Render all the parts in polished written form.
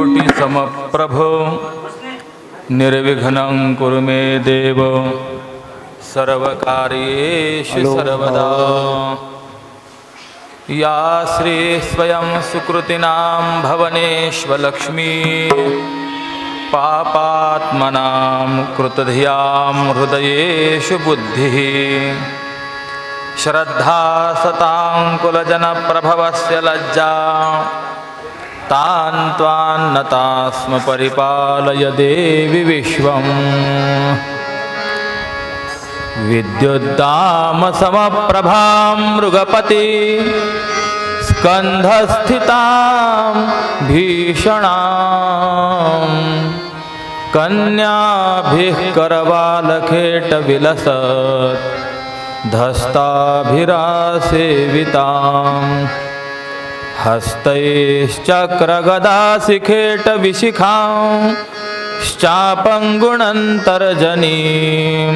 सूर्यकोटिसमप्रभो निर्विघ्नं कुरु मे देव सर्वकार्येषु सर्वदा। या श्री स्वयं सुकृतिनां भवनेश्वलक्ष्मी पापात्मनां कृतधियां हृदयेषु बुद्धिः श्रद्धा सताङ्कुलजनप्रभवस्य लज्जा तान् त्वान्नतास्म परिपालय देवि विश्वम्। विद्युद्दामसमप्रभां मृगपति स्कन्धस्थितां भीषणां कन्याभिः करवालखेटविलसत् धस्ताभिरासेविताम् हस्तैश्चक्रगदाशिखेटविशिखांश्चापङ्गुणन्तर्जनीं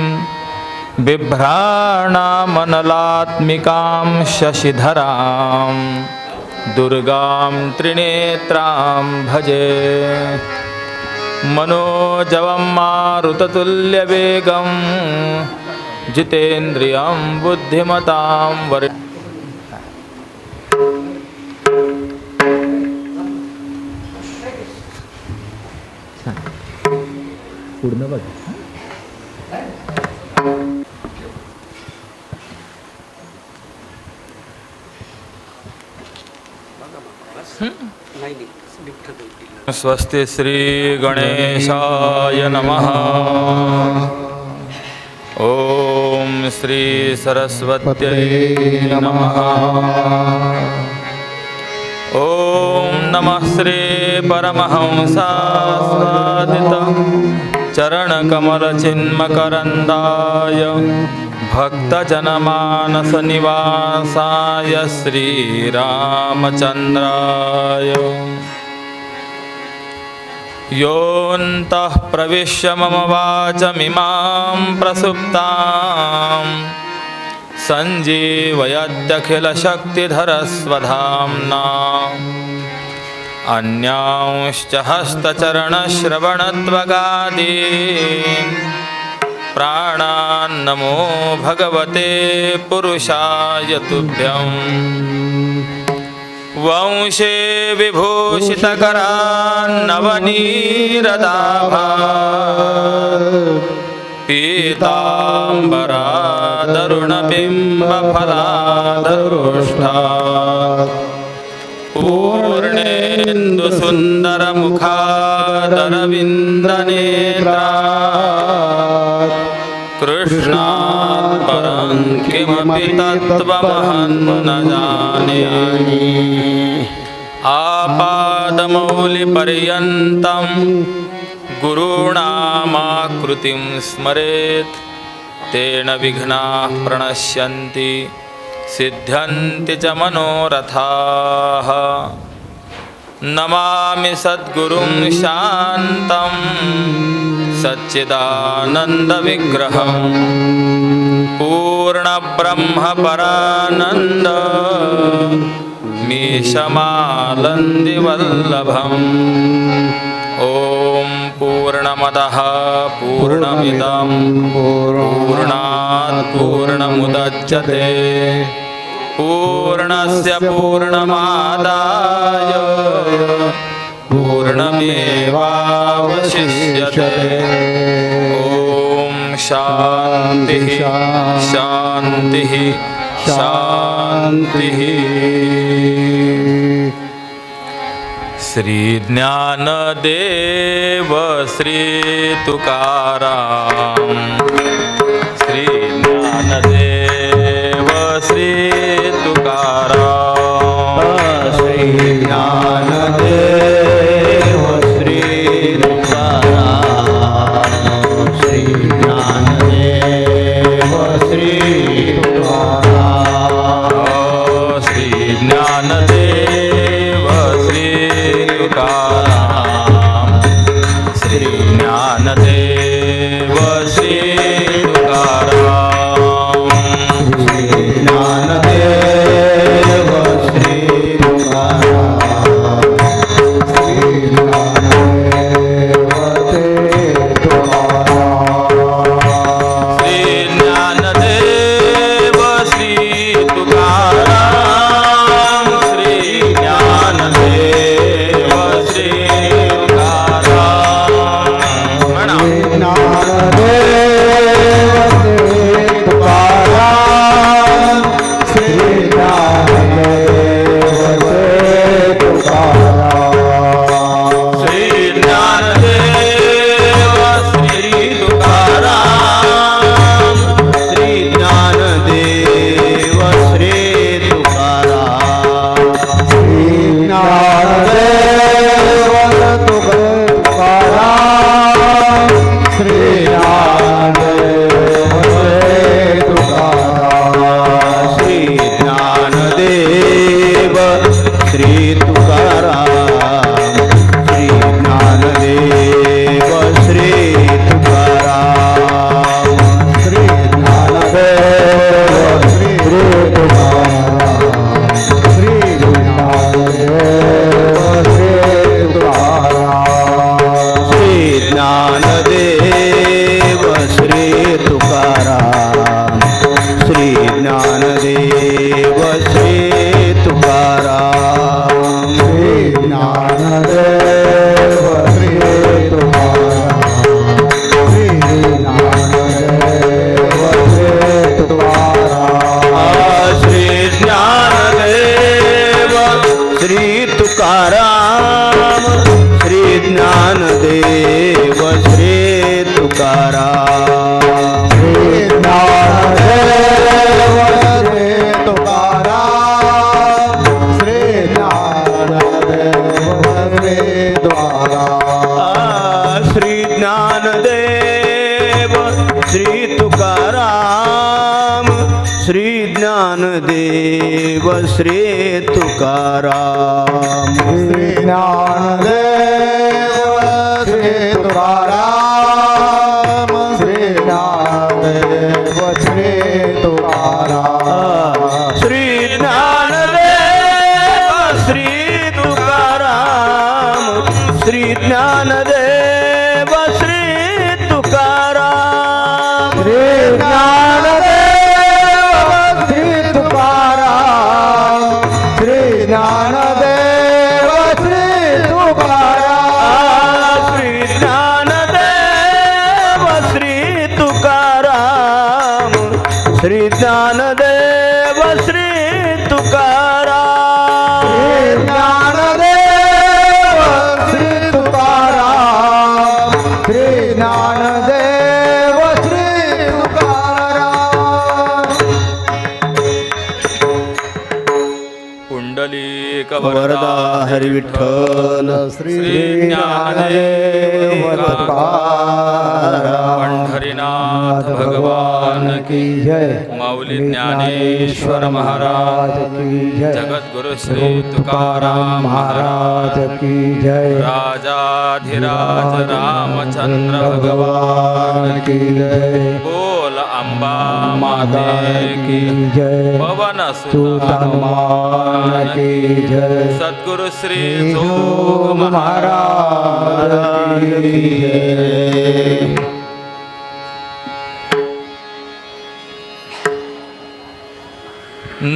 बिभ्राणामनलात्मिकां शशिधरां दुर्गां त्रिनेत्रां भजे। मनोजवं मारुततुल्यवेगं जितेन्द्रियं बुद्धिमतां वरि पूर्ण बघ. स्वस्ति श्री गणेशाय नमः। ओम श्री सरस्वत्यै नमः। ओम नमः श्री परमहंसास्वादित चरणकमलचिन्मकरन्दाय भक्तजनमानसनिवासाय श्रीरामचन्द्राय योऽन्तः प्रविश्य मम वाचमिमां प्रसुप्तां सञ्जीवयत्यखिलशक्तिधरस्वधाम्ना अन्यांश्च हस्तचरणश्रवणत्वगादीन् प्राणान्नमो भगवते पुरुषाय तुभ्यं। वंशे विभूषितकरान्नवनीरदाभा पीताम्बरादरुणबिम्बफलादरुष्ठा पूर्णेन्दुसुन्दरमुखादरविन्दनेत्रा कृष्णात् परं किमपि तत्त्वमहं न जाने आपादमौलिपर्यन्तं गुरूणामाकृतिं स्मरेत् तेन विघ्नाः प्रणश्यन्ति सिद्ध्यन्ति च मनोरथाः नमामि सद्गुरुं शान्तं सच्चिदानन्दविग्रहं पूर्णब्रह्मपरानन्द मीशमालन्दिवल्लभम् ॐ पूर्णमदः पूर्णमिदं पूर्णात् पूर्णमुदच्यते पूर्णस्य पूर्णमादाय पूर्णमेवावशिष्यते ॐ शान्तिः शान्तिः शान्तिः। श्री ज्ञानदेव श्री तुकाराम श्री ज्ञानदेव श्री तुकाराम श्री ज्ञानदेव श्री तुकाराम श्री ज्ञानदेव श्री तुकाराम श्री ज्ञानदेव श्री तुकाराम श्री ज्ञानदेव श्री तुकाराम श्री ज्ञानदेव श्री तुकाराम श्री ज्ञानदेव श्री तुकाराम श्री ज्ञानदेव श्री तुकाराम म्हणा श्री ज्ञानदेव श्री तुकाराम श्री ज्ञानदेव श्री तुकाराम श्री ज्ञानदेव श्री तुकाराम श्री ज्ञानदेव श्री तुकाराम श्री ज्ञानदेव श्री तुकाराम श्री ज्ञानदेव श्री तुकाराम श्री ज्ञानदेव पुंडलिक वरदा हरी विठ्ठल श्री ज्ञानदेव तुकाराम पंढरीनाथ भगवान की जय माऊली ज्ञानेश्वर महाराज की जय जगद्गुरु श्री तुकाराम महाराज की जय राजाधिराज रामचंद्र भगवान की जय बोल अंबा माता माते की की जय पवन सुत सुत हनुमान हनुमान की जय सद्गुरु श्री जोग जोग महाराज की जय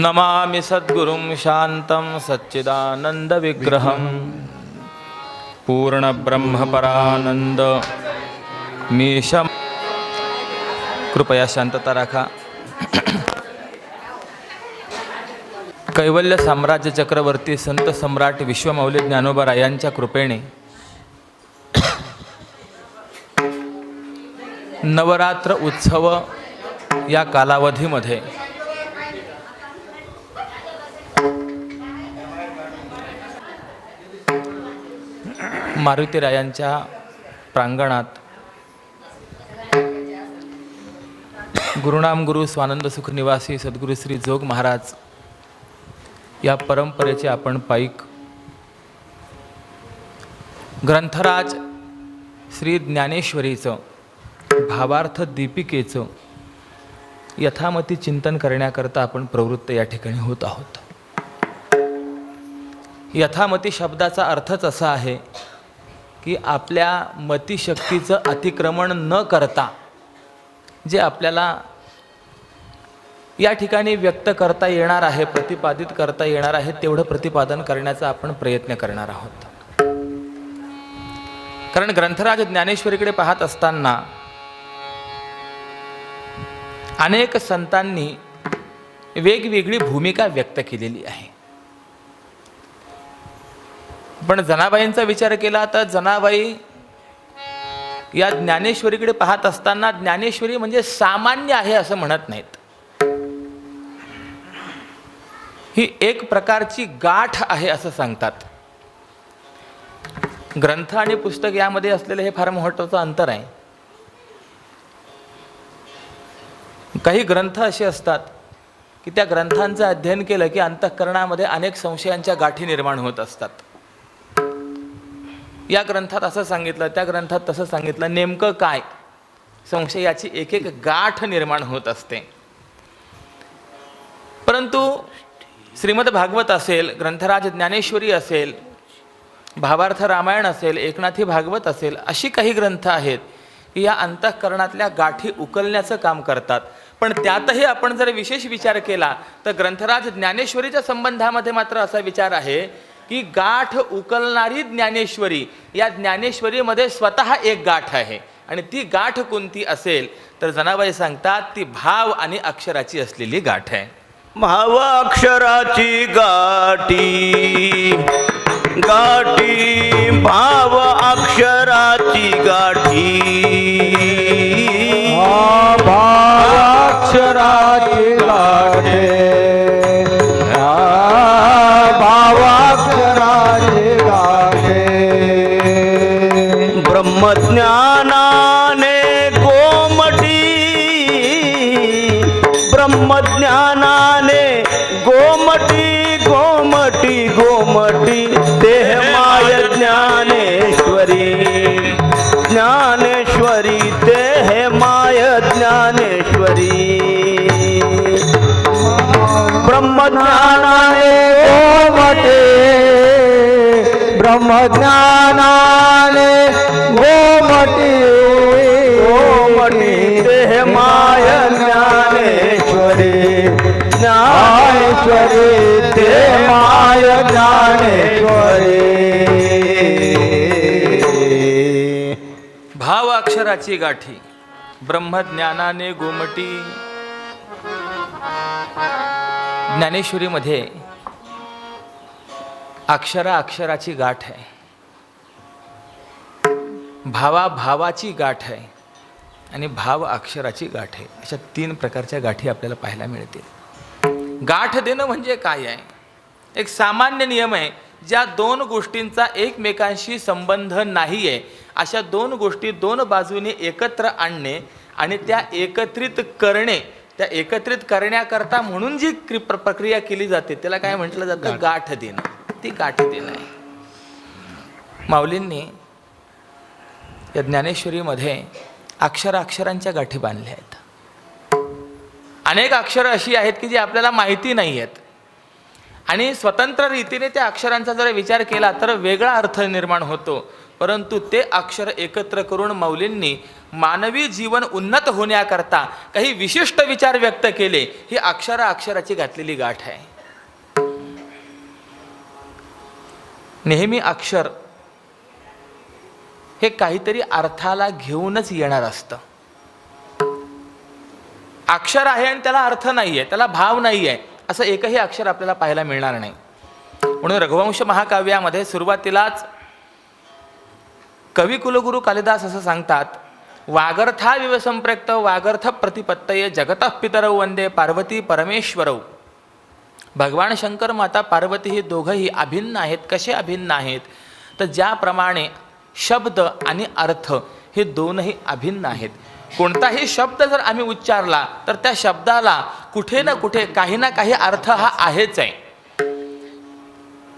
नमामि सद्गुरुं शान्तं सच्चिदानन्दविग्रहं पूर्णब्रह्मपरानंद मीशम कृपया शांतता राखा. कैवल्य साम्राज्य चक्रवर्ती संत सम्राट विश्वमौली ज्ञानोबा रायांच्या कृपेने नवरात्र उत्सव या कालावधीमध्ये मारुतीरायांच्या प्रांगणात गुरुनाम गुरु स्वानंद सुख निवासी सद्गुरु श्री जोग महाराज या परंपरेचे आपण पाईक ग्रंथराज श्री ज्ञानेश्वरीचं भावार्थ दीपिकेचं यथामती चिंतन करण्याकरता आपण प्रवृत्त या ठिकाणी होत आहोत. यथामती शब्दाचा अर्थच असा आहे की आपल्या मतिशक्तीचं अतिक्रमण न करता जे आपल्याला या ठिकाणी व्यक्त करता येणार आहे, प्रतिपादित करता येणार आहे, तेवढं प्रतिपादन करण्याचा आपण प्रयत्न करणार आहोत. कारण ग्रंथराज ज्ञानेश्वरीकडे पाहत असताना अनेक संतांनी वेगवेगळी भूमिका व्यक्त केलेली आहे. पण जनाबाईंचा विचार केला तर जनाबाई या ज्ञानेश्वरीकडे पाहत असताना ज्ञानेश्वरी म्हणजे सामान्य आहे असं म्हणत नाहीत. ही एक प्रकारची गाठ आहे असं सांगतात. ग्रंथ आणि पुस्तक यामध्ये असलेलं हे फार महत्त्वाचं अंतर आहे. काही ग्रंथ असे असतात की त्या ग्रंथांचं अध्ययन केलं की अंतःकरणामध्ये अनेक संशयांच्या गाठी निर्माण होत असतात. या ग्रंथात असं सांगितलं, त्या ग्रंथात तसं सांगितलं, नेमकं काय संशयाची एक एक गाठ निर्माण होत असते. परंतु श्रीमद भागवत असेल, ग्रंथराज ज्ञानेश्वरी असेल, भावार्थ रामायण असेल, एकनाथी भागवत असेल, अशी काही ग्रंथ आहेत की या अंतःकरणातल्या गाठी उकलण्याचं काम करतात. पण त्यातही आपण जर विशेष विचार केला तर ग्रंथराज ज्ञानेश्वरीच्या संबंधामध्ये मात्र असा विचार आहे की गाठ उकलणारी ज्ञानेश्वरी, या ज्ञानेश्वरीमध्ये स्वतः एक गाठ आहे. आणि ती गाठ कोणती असेल तर जनाबाई सांगतात ती भाव आणि अक्षराची असलेली गाठ आहे. भाव अक्षराची गाठी गाठी भाव अक्षराची गाठी भाव अक्षराची गाठी भाव अक्षराची गाठी ब्रह्मज्ञानाने गोमटी ब्रह्मज्ञानाने गोमटी गोमटी गोमटी देह माय ज्ञानेश्वरी ज्ञानेश्वरी देह माय ज्ञानेश्वरी ब्रह्मज्ञानाने गोमटी ब्रह्मज्ञानाने गोमटी गोमटी देह माय ज्ञानेश्वरी ज्ञानेश्वरी देह माय ज्ञानेश्वरी. भाव अक्षराची गाठी ब्रह्मज्ञानाने गोमटी. ज्ञानेश्वरीमध्ये अक्षराची गाठ आहे, भावाची गाठ आहे आणि भाव अक्षराची गाठ आहे. अशा तीन प्रकारच्या गाठी आपल्याला पाहायला मिळतील. गाठ देणं म्हणजे काय आहे? एक सामान्य नियम आहे, ज्या दोन गोष्टींचा एकमेकांशी संबंध नाही आहे अशा दोन गोष्टी दोन बाजूने एकत्र आणणे आणि त्या एकत्रित करणे, त्या एकत्रित करण्याकरता म्हणून जी प्रक्रिया केली जाते त्याला काय म्हटलं जातं? गाठ देणं. ती गाठ देणं आहे. माऊलींनी या ज्ञानेश्वरीमध्ये अक्षरांच्या गाठी बांधल्या आहेत. अनेक अक्षरं अशी आहेत की जी आपल्याला माहिती नाही आहेत आणि स्वतंत्र रीतीने त्या अक्षरांचा जर विचार केला तर वेगळा अर्थ निर्माण होतो. परंतु ते अक्षर एकत्र करून माऊलींनी मानवी जीवन उन्नत होण्याकरता काही विशिष्ट विचार व्यक्त केले. ही अक्षराची घातलेली गाठ आहे. नेहमी अक्षर हे काहीतरी अर्थाला घेऊनच येणार असतं. अक्षर आहे आणि त्याला अर्थ नाही आहे, त्याला भाव नाही आहे, असं एकही अक्षर आपल्याला पाहायला मिळणार नाही. म्हणून रघुवंश महाकाव्यामध्ये सुरुवातीलाच कवी कुलगुरू कालिदास असं सांगतात, वागर्थाविव संप्रक्त वागर्थ प्रतिपत्तये जगतः पितरौ वंदे पार्वती परमेश्वरौ. भगवान शंकर माता पार्वती ही दोघंही अभिन्न आहेत. कसे अभिन्न आहेत? तर ज्याप्रमाणे शब्द आणि अर्थ हे दोनही अभिन्न आहेत. कोणताही शब्द जर आम्ही उच्चारला तर त्या शब्दाला कुठे ना कुठे काही ना काही अर्थ हा आहेच आहे.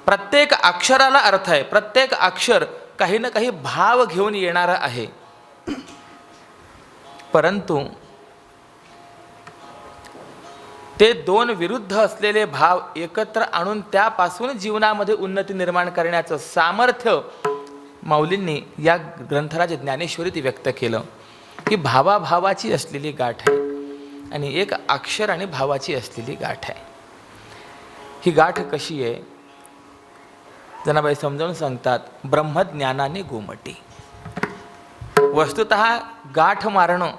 प्रत्येक अक्षराला अर्थ आहे. प्रत्येक अक्षर काही ना काही भाव घेऊन येणारा आहे. परंतु ते दोन विरुद्ध असलेले भाव एकत्र आणून त्यापासून जीवनामध्ये उन्नती निर्माण करण्याचं सामर्थ्य माऊलींनी या ग्रंथराज ज्ञानेश्वरीत व्यक्त केलं. ही भावाभावाची असलेली गाठ आहे आणि एक अक्षर आणि भावाची असलेली गाठ आहे. ही गाठ कशी आहे? जनाबाई समजावून सांगतात, ब्रह्मज्ञानाने गोमटी. वस्तुतः गाठ मारणं,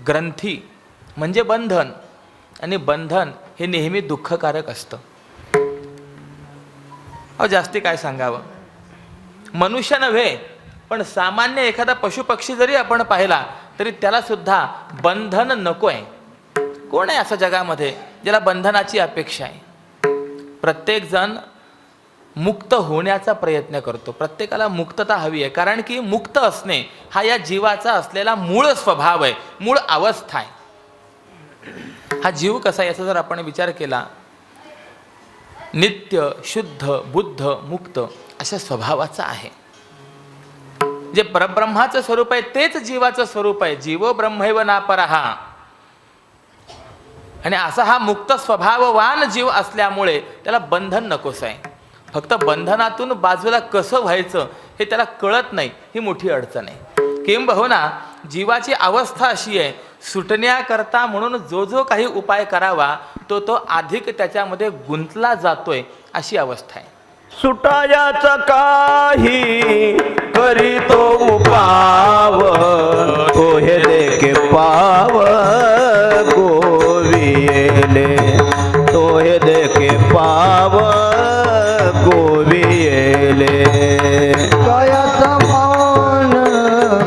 ग्रंथी म्हणजे बंधन, आणि बंधन हे नेहमी दुःखकारक असतं. अहो जास्ती काय सांगावं. मनुष्य नव्हे पण सामान्य एखादा पशुपक्षी जरी आपण पाहिला तरी त्याला सुद्धा बंधन नको आहे. कोण आहे असं जगामध्ये ज्याला बंधनाची अपेक्षा आहे? प्रत्येकजण मुक्त होण्याचा प्रयत्न करतो. प्रत्येकाला मुक्तता हवी आहे, कारण की मुक्त असणे हा या जीवाचा असलेला मूळ स्वभाव आहे, मूळ अवस्था आहे. हा जीव कसा आहे याचा जर आपण विचार केला, नित्य शुद्ध बुद्ध मुक्त अशा स्वभावाचा आहे. जे परब्रह्माचं स्वरूप आहे तेच जीवाचं स्वरूप आहे. जीवो ब्रह्मैव नापरः. आणि असा हा मुक्त स्वभाववान जीव असल्यामुळे त्याला बंधन नकोस आहे. फक्त बंधनातून बाजूला कसं व्हायचं हे त्याला कळत नाही, ही मोठी अडचण आहे. किंबहुना जीवाची अवस्था अशी आहे, सुटण्याकरता म्हणून जो जो काही उपाय करावा तो तो अधिक त्याच्यामध्ये गुंतला जातोय, अशी अवस्था आहे. सुटायाचा काही करीतो उपाव, तो हे देखे पाव गोवियेले, तो हे देखे पाव गोवियेले. कायाचा मान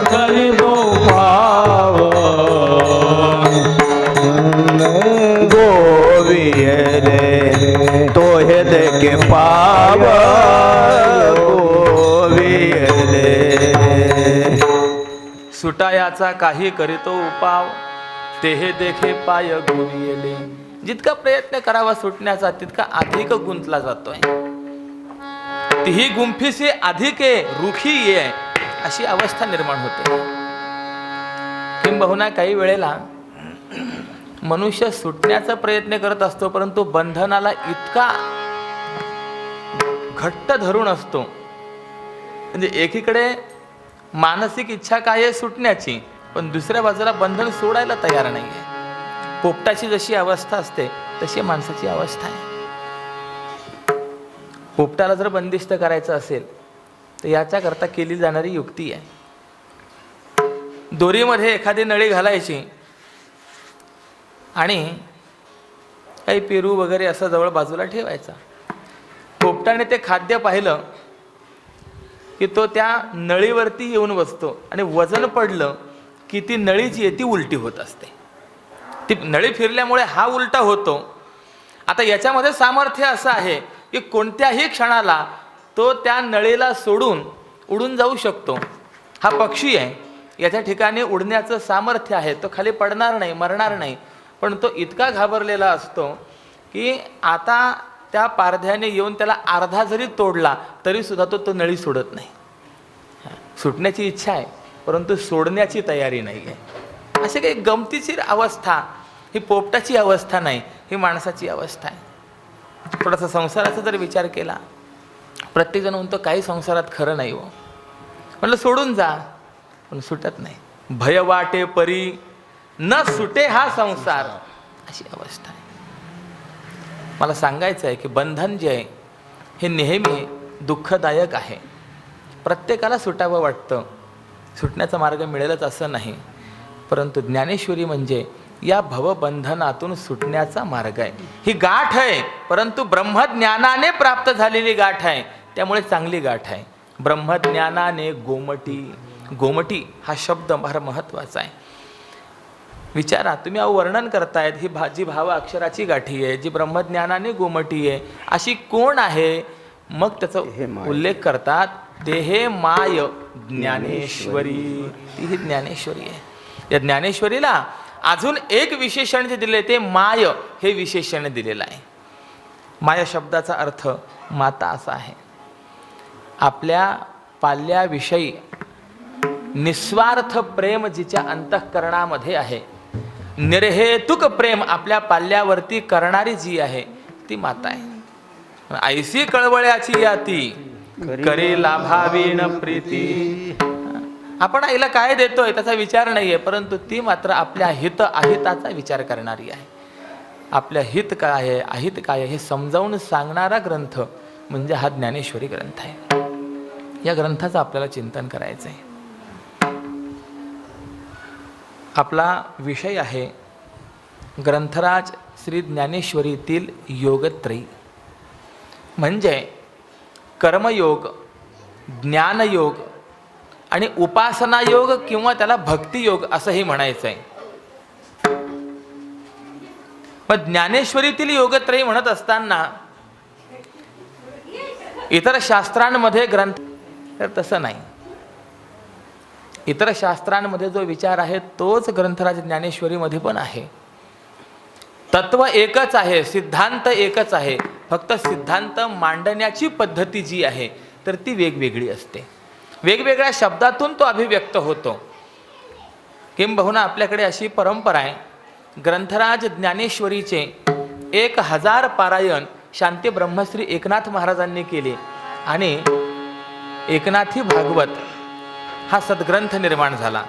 करीतो पाव गोवियेले, तो हे देखे पाव गोवियेले. सुटायाचा काही करीतो उपाव, तेहे देखे पाय गोवियेले. जितका प्रयत्न करावा सुटण्याचा तितका अधिक गुंतला जातोय. तीही गुंफीसे अधिके रुखी ये, अशी अवस्था निर्माण होते. किंबहुना काही वेळेला मनुष्य सुटण्याचा प्रयत्न करत असतो, परंतु बंधनाला इतका घट्ट धरून असतो, म्हणजे एकीकडे मानसिक इच्छा काय आहे सुटण्याची, पण दुसऱ्या बाजूला बंधन सोडायला तयार नाही आहे. पोपटाची जशी अवस्था असते तशी माणसाची अवस्था आहे. पोपटाला जर बंदिस्त करायचं असेल तर याच्याकरता केली जाणारी युक्ती आहे, दोरीमध्ये एखादी नळी घालायची आणि काही पेरू वगैरे असं जवळ बाजूला ठेवायचा. पोपटाने ते खाद्य पाहिलं की तो त्या नळीवरती येऊन बसतो आणि वजन पडलं की ती नळी जी आहे ती उलटी होत असते. ती नळी फिरल्यामुळे हा उलटा होतो आता याच्यामध्ये सामर्थ्य असं आहे की कोणत्याही क्षणाला तो त्या नळीला सोडून उडून जाऊ शकतो. हा पक्षी आहे, याच्या ठिकाणी उडण्याचं सामर्थ्य आहे, तो खाली पडणार नाही, मरणार नाही. पण तो इतका घाबरलेला असतो की आता त्या पारध्याने येऊन त्याला अर्धा जरी तोडला तरी सुद्धा तो नळी सोडत नाही. सुटण्याची इच्छा आहे परंतु सोडण्याची तयारी नाही आहे. अशी काही गमतीशीर अवस्था, ही पोपटाची अवस्था नाही, ही माणसाची अवस्था आहे. थोडासा संसाराचा जर विचार केला, प्रत्येकजण म्हणतो काही संसारात खरं नाही हो, म्हटलं सोडून जा, पण सुटत नाही. भय वाटे परी न सुटे हा संसार, अशी अवस्था आहे. मला सांगायचं आहे की बंधन जे आहे हे नेहमी दुःखदायक आहे. प्रत्येकाला सुटावं वाटतं, सुटण्याचा मार्ग मिळेलच असं नाही. परंतु ज्ञानेश्वरी म्हणजे या भवबंधनातून सुटण्याचा मार्ग आहे. ही गाठ आहे, परंतु ब्रह्मज्ञानाने प्राप्त झालेली गाठ आहे, त्यामुळे चांगली गाठ आहे. ब्रह्मज्ञानाने गोमटी, गोमटी हा शब्द फार महत्त्वाचा आहे. विचारा तुम्ही वर्णन करतायत, ही जी भाव अक्षराची गाठी आहे, जी ब्रह्मज्ञानाने गोमटी आहे, अशी कोण आहे? मग त्याचा उल्लेख करतात, ते हे माय ज्ञानेश्वरी, ती ही ज्ञानेश्वरी आहे. या ज्ञानेश्वरीला अजून एक विशेषण जे दिले ते माय हे विशेषण दिलेलं आहे. माय शब्दाचा अर्थ माता असा आहे. आपल्या पाल्याविषयी निस्वार्थ प्रेम जिच्या अंतःकरणामध्ये आहे, निर्हेतुक प्रेम आपल्या पाल्यावरती करणारी जी आहे ती माता आहे. ऐसी कळवळ्याची याती करी लाभावीन प्रीती. आपण आईला काय देतोय त्याचा विचार नाहीये, परंतु ती मात्र आपल्या हित अहिताचा विचार करणारी आहे. आपल्या हित काय आहे, अहित काय आहे हे समजावून सांगणारा ग्रंथ म्हणजे हा ज्ञानेश्वरी ग्रंथ आहे. या ग्रंथाचं आपल्याला चिंतन करायचं आहे. आपला विषय आहे ग्रंथराज श्री ज्ञानेश्वरीतील योगत्रयी, म्हणजे कर्मयोग, ज्ञानयोग आणि उपासना योग किंवा त्याला भक्तियोग असंही म्हणायचं आहे. पण ज्ञानेश्वरीतील योगत्रयी म्हणत असताना इतर शास्त्रांमध्ये ग्रंथ तर तसं नाही. इतर शास्त्रांमध्ये जो विचार आहे तोच ग्रंथराज ज्ञानेश्वरीमध्ये पण आहे. तत्व एकच आहे, सिद्धांत एकच आहे, फक्त सिद्धांत मांडण्याची पद्धती जी आहे तर ती वेगवेगळी असते. वेगवेगळ्या शब्दातून तो अभिव्यक्त होतो. किंबहुना आपल्याकडे अशी परंपरा आहे, ग्रंथराज ज्ञानेश्वरीचे 1000 पारायण शांती ब्रह्मश्री एकनाथ महाराजांनी केले आणि एकनाथी भागवत हा सद्ग्रंथ निर्माण झाला.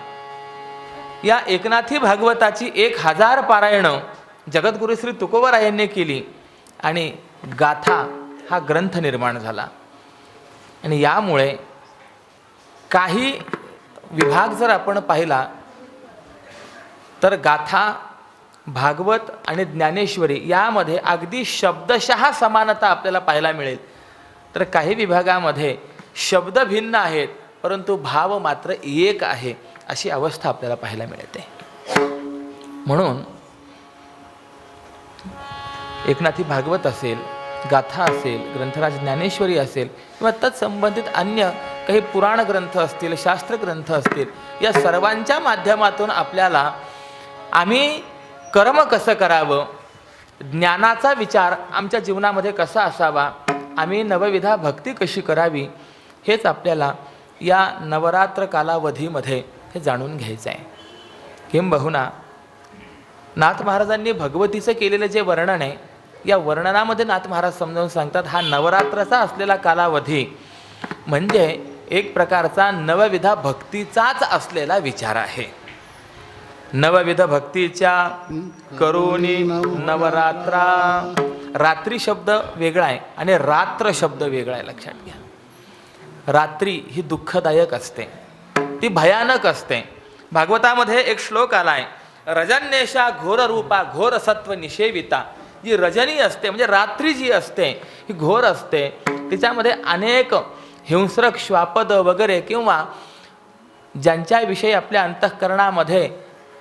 या एकनाथी भागवताची 1000 पारायणं जगद्गुरु श्री तुकोबरायांनी केली आणि गाथा हा ग्रंथ निर्माण झाला. आणि यामुळे काही विभाग जर आपण पाहिला तर गाथा, भागवत आणि ज्ञानेश्वरी यामध्ये अगदी शब्दशः समानता आपल्याला पाहायला मिळेल. तर काही विभागामध्ये शब्द भिन्न आहेत परंतु भाव मात्र एक आहे, अशी अवस्था आपल्याला पाहायला मिळते. म्हणून एकनाथी भागवत असेल, गाथा असेल, ग्रंथराज ज्ञानेश्वरी असेल किंवा तत्संबंधित अन्य काही पुराण ग्रंथ असतील, शास्त्र ग्रंथ असतील, या सर्वांच्या माध्यमातून आपल्याला आम्ही कर्म कसं करावं, ज्ञानाचा विचार आमच्या जीवनामध्ये कसा असावा, आम्ही नवविधा भक्ती कशी करावी, हेच आपल्याला या नवरात्र कालावधीमध्ये हे जाणून घ्यायचं आहे. किंबहुना नाथ महाराजांनी भगवतीचं केलेलं जे वर्णन आहे, या वर्णनामध्ये नाथ महाराज समजावून सांगतात, हा नवरात्राचा असलेला कालावधी म्हणजे एक प्रकारचा नवविधा भक्तीचाच असलेला विचार आहे. नवविध भक्तीच्या करोनी नवरात्रा. रात्री शब्द वेगळा आहे आणि रात्र शब्द वेगळा आहे, लक्षात घ्या. रात्री ही दुःखदायक असते, ती भयानक असते. भागवतामध्ये एक श्लोक आलाय, रजन्येशा घोर रूपा घोर सत्व निषेविता. जी रजनी असते म्हणजे रात्री जी असते ही घोर असते, तिच्यामध्ये अनेक हिंस्रक श्वापद वगैरे किंवा ज्यांच्याविषयी आपल्या अंतःकरणामध्ये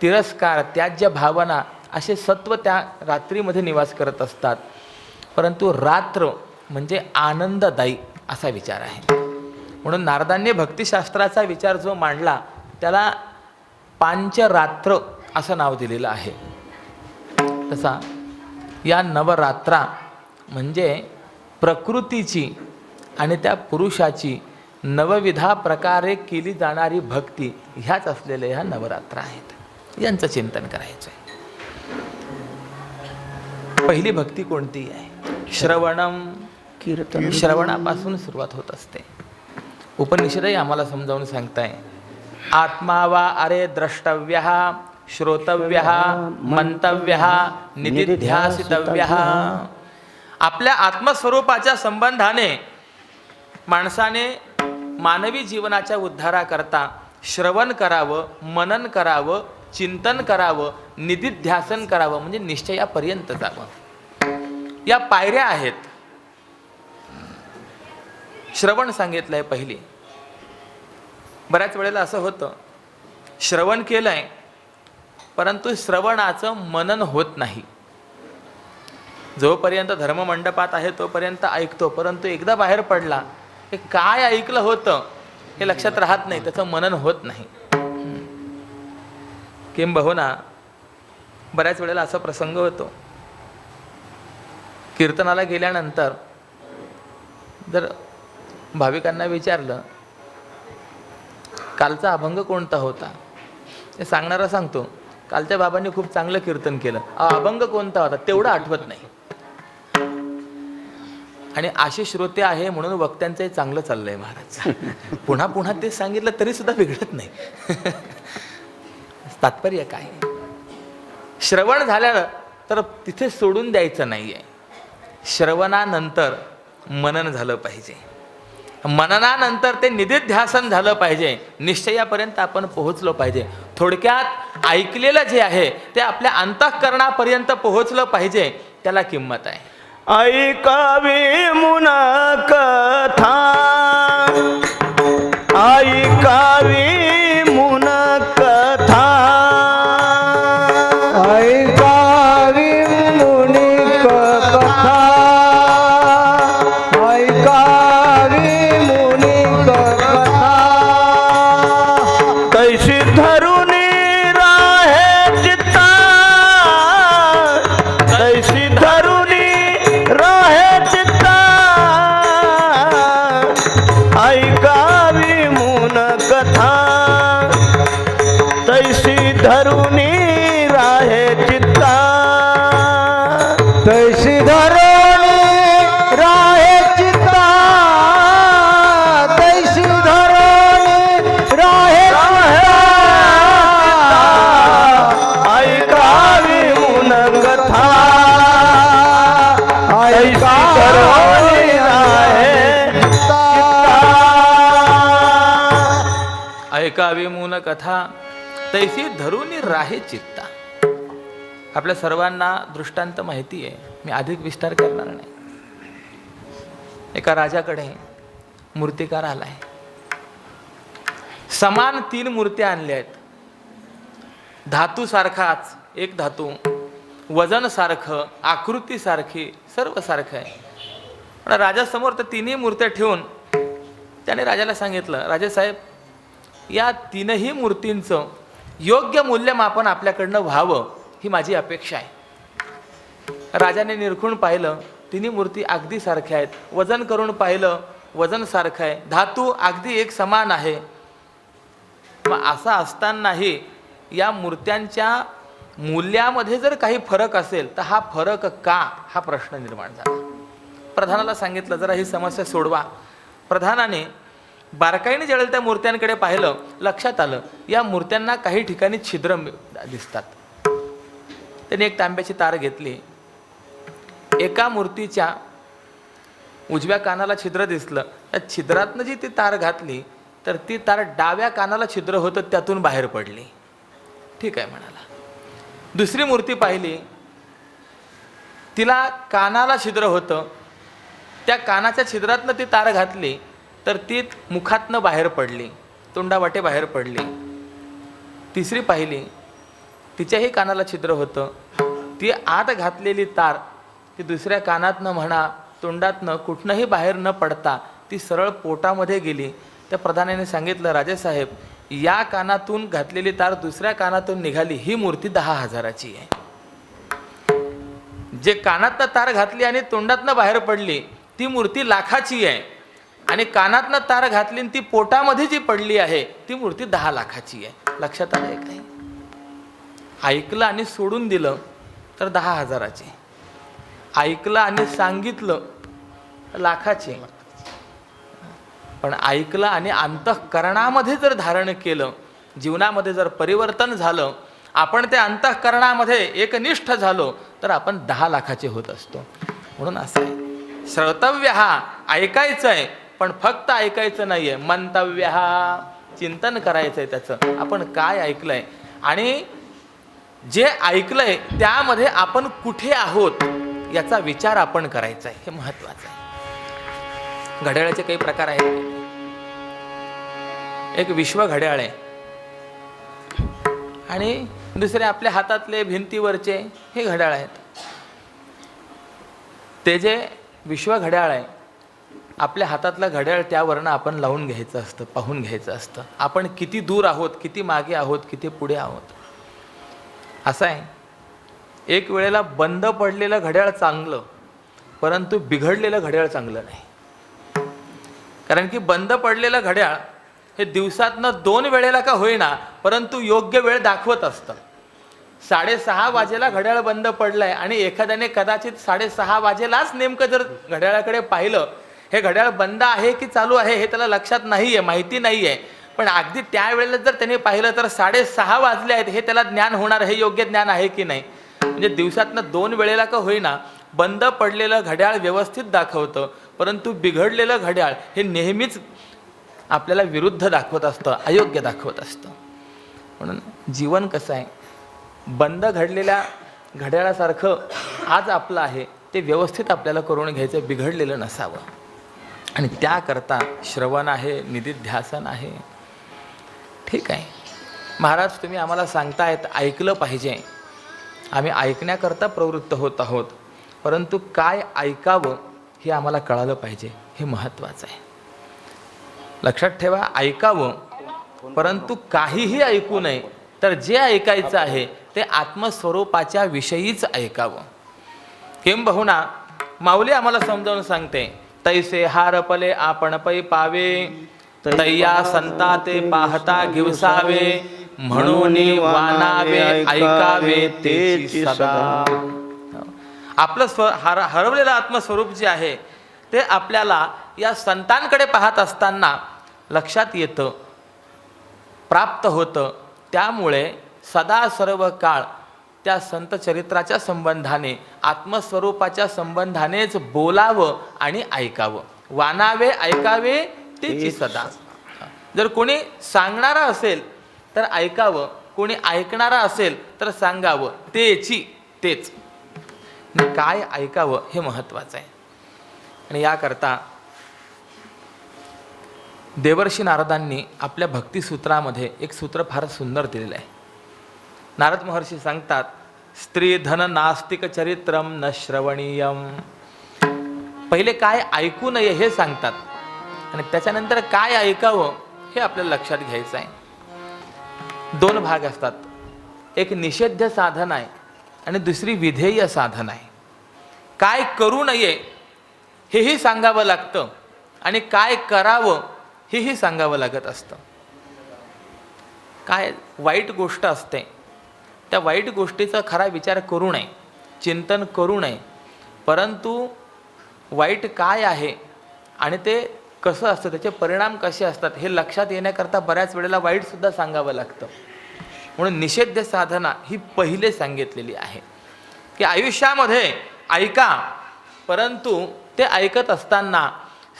तिरस्कार, त्याज्य भावना असे सत्व त्या रात्रीमध्ये निवास करत असतात. परंतु रात्र म्हणजे आनंददायी असा विचार आहे. म्हणून नारदांनी भक्तिशास्त्राचा विचार जो मांडला त्याला पांचरात्र असं नाव दिलेलं आहे. तसा या नवरात्रा म्हणजे प्रकृतीची आणि त्या पुरुषाची नवविधा प्रकारे केली जाणारी भक्ती ह्याच असलेल्या ह्या नवरात्रा आहेत. यांचं चिंतन करायचं आहे. पहिली भक्ती कोणती आहे? श्रवणम कीर्तन. श्रवणापासून सुरुवात होत असते. उपनिषदही आम्हाला समजावून सांगताय, आत्मा वा अरे द्रष्टव्य श्रोतव्य मंतव्य निदिध्यासितव्य. आपल्या आत्मस्वरूपाच्या संबंधाने माणसाने मानवी जीवनाच्या उद्धाराकरता श्रवण करावं, मनन करावं, चिंतन करावं, निदिध्यासन करावं, म्हणजे निश्चयापर्यंत जावं. या पायऱ्या आहेत. श्रवण सांगितलंय पहिली. बऱ्याच वेळेला असं होतं, श्रवण केलंय परंतु श्रवणाचं मनन होत नाही. जोपर्यंत धर्ममंडपात आहे तोपर्यंत ऐकतो, परंतु एकदा बाहेर पडला हे काय ऐकलं होतं हे लक्षात राहत नाही, त्याचं मनन होत नाही. किंबहुना बऱ्याच वेळेला असा प्रसंग होतो, कीर्तनाला गेल्यानंतर जर भाविकांना विचारलं कालचा अभंग कोणता होता, ते सांगणारा सांगतो कालच्या बाबांनी खूप चांगलं कीर्तन केलं, अभंग कोणता होता तेवढं आठवत नाही. आणि असे श्रोते आहे म्हणून वक्त्यांचंही चांगलं चाललंय महाराज. पुन्हा पुन्हा ते सांगितलं तरी सुद्धा बिघडत नाही. तात्पर्य काय? श्रवण झालं तर तिथे सोडून द्यायचं नाहीये. श्रवणानंतर मनन झालं पाहिजे, मननानंतर ते निदिध्यासन झालं पाहिजे, निश्चयापर्यंत आपण पोहोचलो पाहिजे. थोडक्यात ऐकलेलं जे आहे ते आपल्या अंतःकरणापर्यंत पोहोचलं पाहिजे, त्याला किंमत आहे. ऐकावी मुन कथा, ऐकावी मुन कथा, ऐकावी मुनी कथा, ऐकावी मुनी कथा. तैसी धरुनी राहे चित्ता, तैसी धरुनी राहे चित्ता, ऐकावी मुन कथा, तैसी धरुनी राहे चित्ता, तैसी धरुनी राहे चित्ता, तैसी धरुनी राहे चित्ता, ऐकावी मुन कथा, ऐकावी मून कथा तैसी धरुनी राहे चित्ता. आपल्या सर्वांना दृष्टांत माहिती आहे, मी अधिक विस्तार करणार नाही. एका राजाकडे मूर्तिकार आलाय. समान 3 मूर्त्या आणल्या आहेत. धातू सारखाच एक धातू, वजन सारखं, आकृती सारखी, सर्व सारखं आहे. पण राजासमोर तर 3ही मूर्त्या ठेवून त्याने राजाला सांगितलं, राजेसाहेब या 3ही मूर्तींचं योग्य मूल्यमापन आपल्याकडनं व्हावं ही माझी अपेक्षा आहे. राजाने निरखून पाहिलं, 3ही मूर्ती अगदी सारख्या आहेत. वजन करून पाहिलं, वजन सारखं आहे. धातू अगदी एक समान आहे. मग असं असतानाही या मूर्त्यांच्या मूल्यामध्ये जर काही फरक असेल तर हा फरक का, हा प्रश्न निर्माण झाला. प्रधानाला सांगितलं जरा ही समस्या सोडवा. प्रधानाने बारकाईने ज्यावेळेला त्या मूर्त्यांकडे पाहिलं, लक्षात आलं या मूर्त्यांना काही ठिकाणी छिद्र दिसतात. त्याने एक तांब्याची तार घेतली. एका मूर्तीच्या उजव्या कानाला छिद्र दिसलं. त्या छिद्रातनं जी ती तार घातली तर ती तार डाव्या कानाला छिद्र होतं, त्यातून बाहेर पडली. ठीक आहे म्हणाला. दुसरी मूर्ती पाहिली, तिला कानाला छिद्र होतं. त्या कानाच्या छिद्रातनं ती तार घातली तर ती मुखातनं बाहेर पडली, तोंडावाटे बाहेर पडली. तिसरी पाहिली, तिच्याही कानाला छिद्र होतं. ती आत घातलेली तार ती दुसऱ्या कानातनं म्हणा तोंडातनं कुठनंही बाहेर न पडता ती सरळ पोटामध्ये गेली. त्या प्रधानाने सांगितलं, राजेसाहेब या कानातून घातलेली तार दुसऱ्या कानातून निघाली, ही मूर्ती 10,000ची आहे. जे कानातनं तार घातली आणि तोंडातनं बाहेर पडली ती मूर्ती लाखाची आहे, आणि कानातनं तार घातली आणि ती पोटामध्ये जी पडली आहे ती मूर्ती 10 लाखाची आहे. लक्षात आलं आहे काय? ऐकलं आणि सोडून दिलं तर 10,000ची, ऐकलं आणि सांगितलं तर लाखाची. पण ऐकलं आणि अंतःकरणामध्ये जर धारण केलं, जीवनामध्ये जर परिवर्तन झालं, आपण त्या अंतःकरणामध्ये एकनिष्ठ झालो तर आपण 10 लाखाचे होत असतो. म्हणून असं आहे, श्रोतव्य हा ऐकायचं आहे, पण फक्त ऐकायचं नाही आहे, मंतव्य हा चिंतन करायचं आहे त्याचं. आपण काय ऐकलंय आणि जे ऐकलंय त्यामध्ये आपण कुठे आहोत याचा विचार आपण करायचा आहे, हे महत्वाचं आहे. घड्याळाचे काही प्रकार आहेत. एक विश्व घड्याळ आहे आणि दुसरे आपल्या हातातले भिंतीवरचे हे घड्याळ आहेत. ते जे विश्व घड्याळ आहे, आपल्या हातातलं घड्याळ त्यावरनं आपण लावून घ्यायचं असतं, पाहून घ्यायचं असतं. आपण किती दूर आहोत, किती मागे आहोत, किती पुढे आहोत. असं आहे, एक वेळेला बंद पडलेलं घड्याळ चांगलं, परंतु बिघडलेलं घड्याळ चांगलं नाही. कारण की बंद पडलेलं घड्याळ हे दिवसातनं 2 वेळेला का होईना, परंतु योग्य वेळ दाखवत असतं. 6:30 वाजेला घड्याळ बंद पडलंय आणि एखाद्याने कदाचित 6:30 वाजेलाच नेमकं जर घड्याळाकडे पाहिलं, हे घड्याळ बंद आहे की चालू आहे हे त्याला लक्षात नाही आहे, माहिती नाही आहे. पण अगदी त्यावेळेला जर त्याने पाहिलं तर 6:30 वाजले आहेत हे त्याला ज्ञान होणार, हे योग्य ज्ञान आहे की नाही. म्हणजे दिवसातनं 2 वेळेला का होईना बंद पडलेलं घड्याळ व्यवस्थित दाखवतं, परंतु बिघडलेलं घड्याळ हे नेहमीच आपल्याला विरुद्ध दाखवत असतं, अयोग्य दाखवत असतं. म्हणून जीवन कसं आहे, बंद घडलेल्या घड्याळासारखं आज आपलं आहे ते व्यवस्थित आपल्याला करून घ्यायचं, बिघडलेलं नसावं. आणि त्याकरता श्रवण आहे, निधिध्यासन आहे. ठीक आहे महाराज, तुम्ही आम्हाला सांगतायत ऐकलं पाहिजे, आम्ही ऐकण्याकरता प्रवृत्त होत आहोत, परंतु काय ऐकावं हे आम्हाला कळालं पाहिजे, हे महत्त्वाचं आहे. लक्षात ठेवा, ऐकावं परंतु काहीही ऐकू नये, तर जे ऐकायचं आहे ते आत्मस्वरूपाच्या विषयीच ऐकावं. किंबहुना माऊली आम्हाला समजावून सांगते, तैसे हारपले आपण पै पावे, तैया संता ते पाहता घिवसावे, म्हणून वानावे ऐकावे तेची सदा. आपलं हरवलेलं आत्मस्वरूप जे आहे ते आपल्याला या संतांकडे पाहत असताना लक्षात येतं, प्राप्त होतं. त्यामुळे सदा सर्व काळ त्या संत चरित्राच्या संबंधाने, आत्मस्वरूपाच्या संबंधानेच बोलावं आणि ऐकावं. वानावे ऐकावे तेची सदा. जर कोणी सांगणारा असेल तर ऐकावं, कोणी ऐकणारा असेल तर सांगावं, तेच. काय ऐकावं हे महत्त्वाचं आहे. आणि याकरता देवर्षी नारदांनी आपल्या भक्तिसूत्रामध्ये एक सूत्र फार सुंदर दिलेलं आहे. नारद महर्षी सांगतात, स्त्री धन नास्तिक चरित्रम न श्रवणीयम. पहिले काय ऐकू नये हे सांगतात आणि त्याच्यानंतर काय ऐकावं हे आपल्याला लक्षात घ्यायचं आहे. 2 भाग असतात, एक निषेध्य साधन आहे आणि दुसरी विधेय साधन आहे. काय करू नये हेही सांगावं लागतं आणि काय करावं हेही सांगावं लागत असतं. काय वाईट गोष्ट असते, त्या वाईट गोष्टीचा खरा विचार करू नये, चिंतन करू नये, परंतु वाईट काय आहे आणि ते कसं असतं, त्याचे परिणाम कसे असतात हे लक्षात येण्याकरता बऱ्याच वेळेला वाईटसुद्धा सांगावं लागतं. म्हणून निषेध्य साधना ही पहिले सांगितलेली आहे की आयुष्यामध्ये ऐका, परंतु ते ऐकत असताना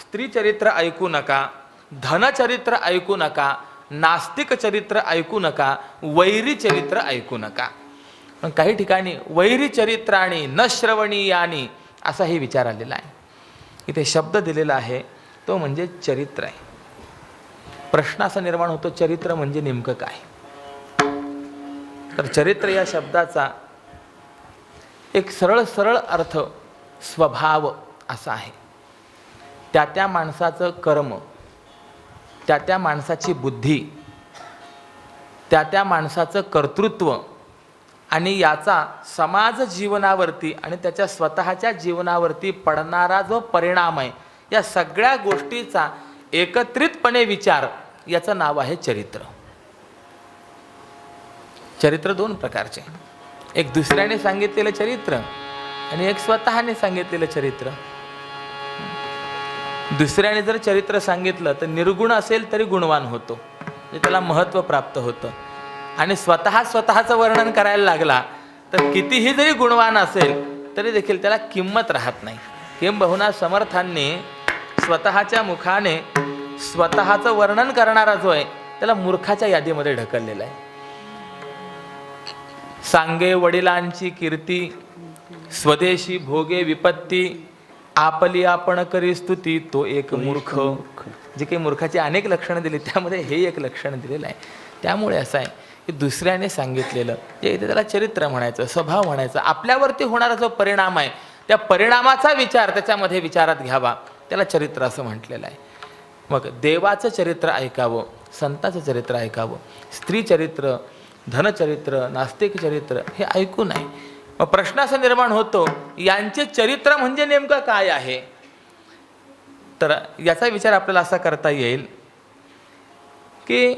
स्त्रीचरित्र ऐकू नका, धनचरित्र ऐकू नका, नास्तिक चरित्र ऐकू नका, वैरी चरित्र ऐकू नका. पण काही ठिकाणी वैरी चरित्राणी न श्रवणीयानी असाही विचार आलेला आहे. इथे शब्द दिलेला आहे तो म्हणजे चरित्र आहे. प्रश्न असा निर्माण होतो, चरित्र म्हणजे नेमकं काय? तर चरित्र या शब्दाचा एक सरळ अर्थ स्वभाव असा आहे. त्या त्या माणसाचं कर्म, त्या त्या माणसाची बुद्धी, त्या त्या माणसाचं कर्तृत्व आणि याचा समाज जीवनावरती आणि त्याच्या स्वतःच्या जीवनावरती पडणारा जो परिणाम आहे, या सगळ्या गोष्टीचा एकत्रितपणे विचार, याचं नाव आहे चरित्र. चरित्र दोन प्रकारचे, एक दुसऱ्याने सांगितलेलं चरित्र आणि एक स्वतःने सांगितलेलं चरित्र. दुसऱ्याने जर चरित्र सांगितलं तर निर्गुण असेल तरी गुणवान होतो, म्हणजे त्याला महत्त्व प्राप्त होतं. आणि स्वतःचं वर्णन करायला लागला तर कितीही जरी गुणवान असेल तरी देखील त्याला किंमत राहत नाही. किंबहुना समर्थांनी स्वतःच्या मुखाने स्वतःचं वर्णन करणारा जो आहे त्याला मूर्खाच्या यादीमध्ये ढकललेला आहे. सांगे वडिलांची कीर्ती, स्वदेशी भोगे विपत्ती, आपली आपण करी स्तुती, तो एक मूर्ख. जे काही मूर्खाची अनेक लक्षणं दिली त्यामध्ये हे एक लक्षण दिलेलं आहे. त्यामुळे असं आहे की दुसऱ्याने सांगितलेलं जे इथे त्याला चरित्र म्हणायचं, स्वभाव म्हणायचं, आपल्यावरती होणारा जो परिणाम आहे त्या परिणामाचा विचार त्याच्यामध्ये विचारात घ्यावा, त्याला चरित्र असं म्हटलेलं आहे. मग देवाचं चरित्र ऐकावं, संताचं चरित्र ऐकावं, स्त्री चरित्र, धनचरित्र, नास्तिक चरित्र हे ऐकू नये. मग प्रश्न असा निर्माण होतो, यांचे चरित्र म्हणजे नेमकं काय आहे? तर याचा विचार आपल्याला असा करता येईल की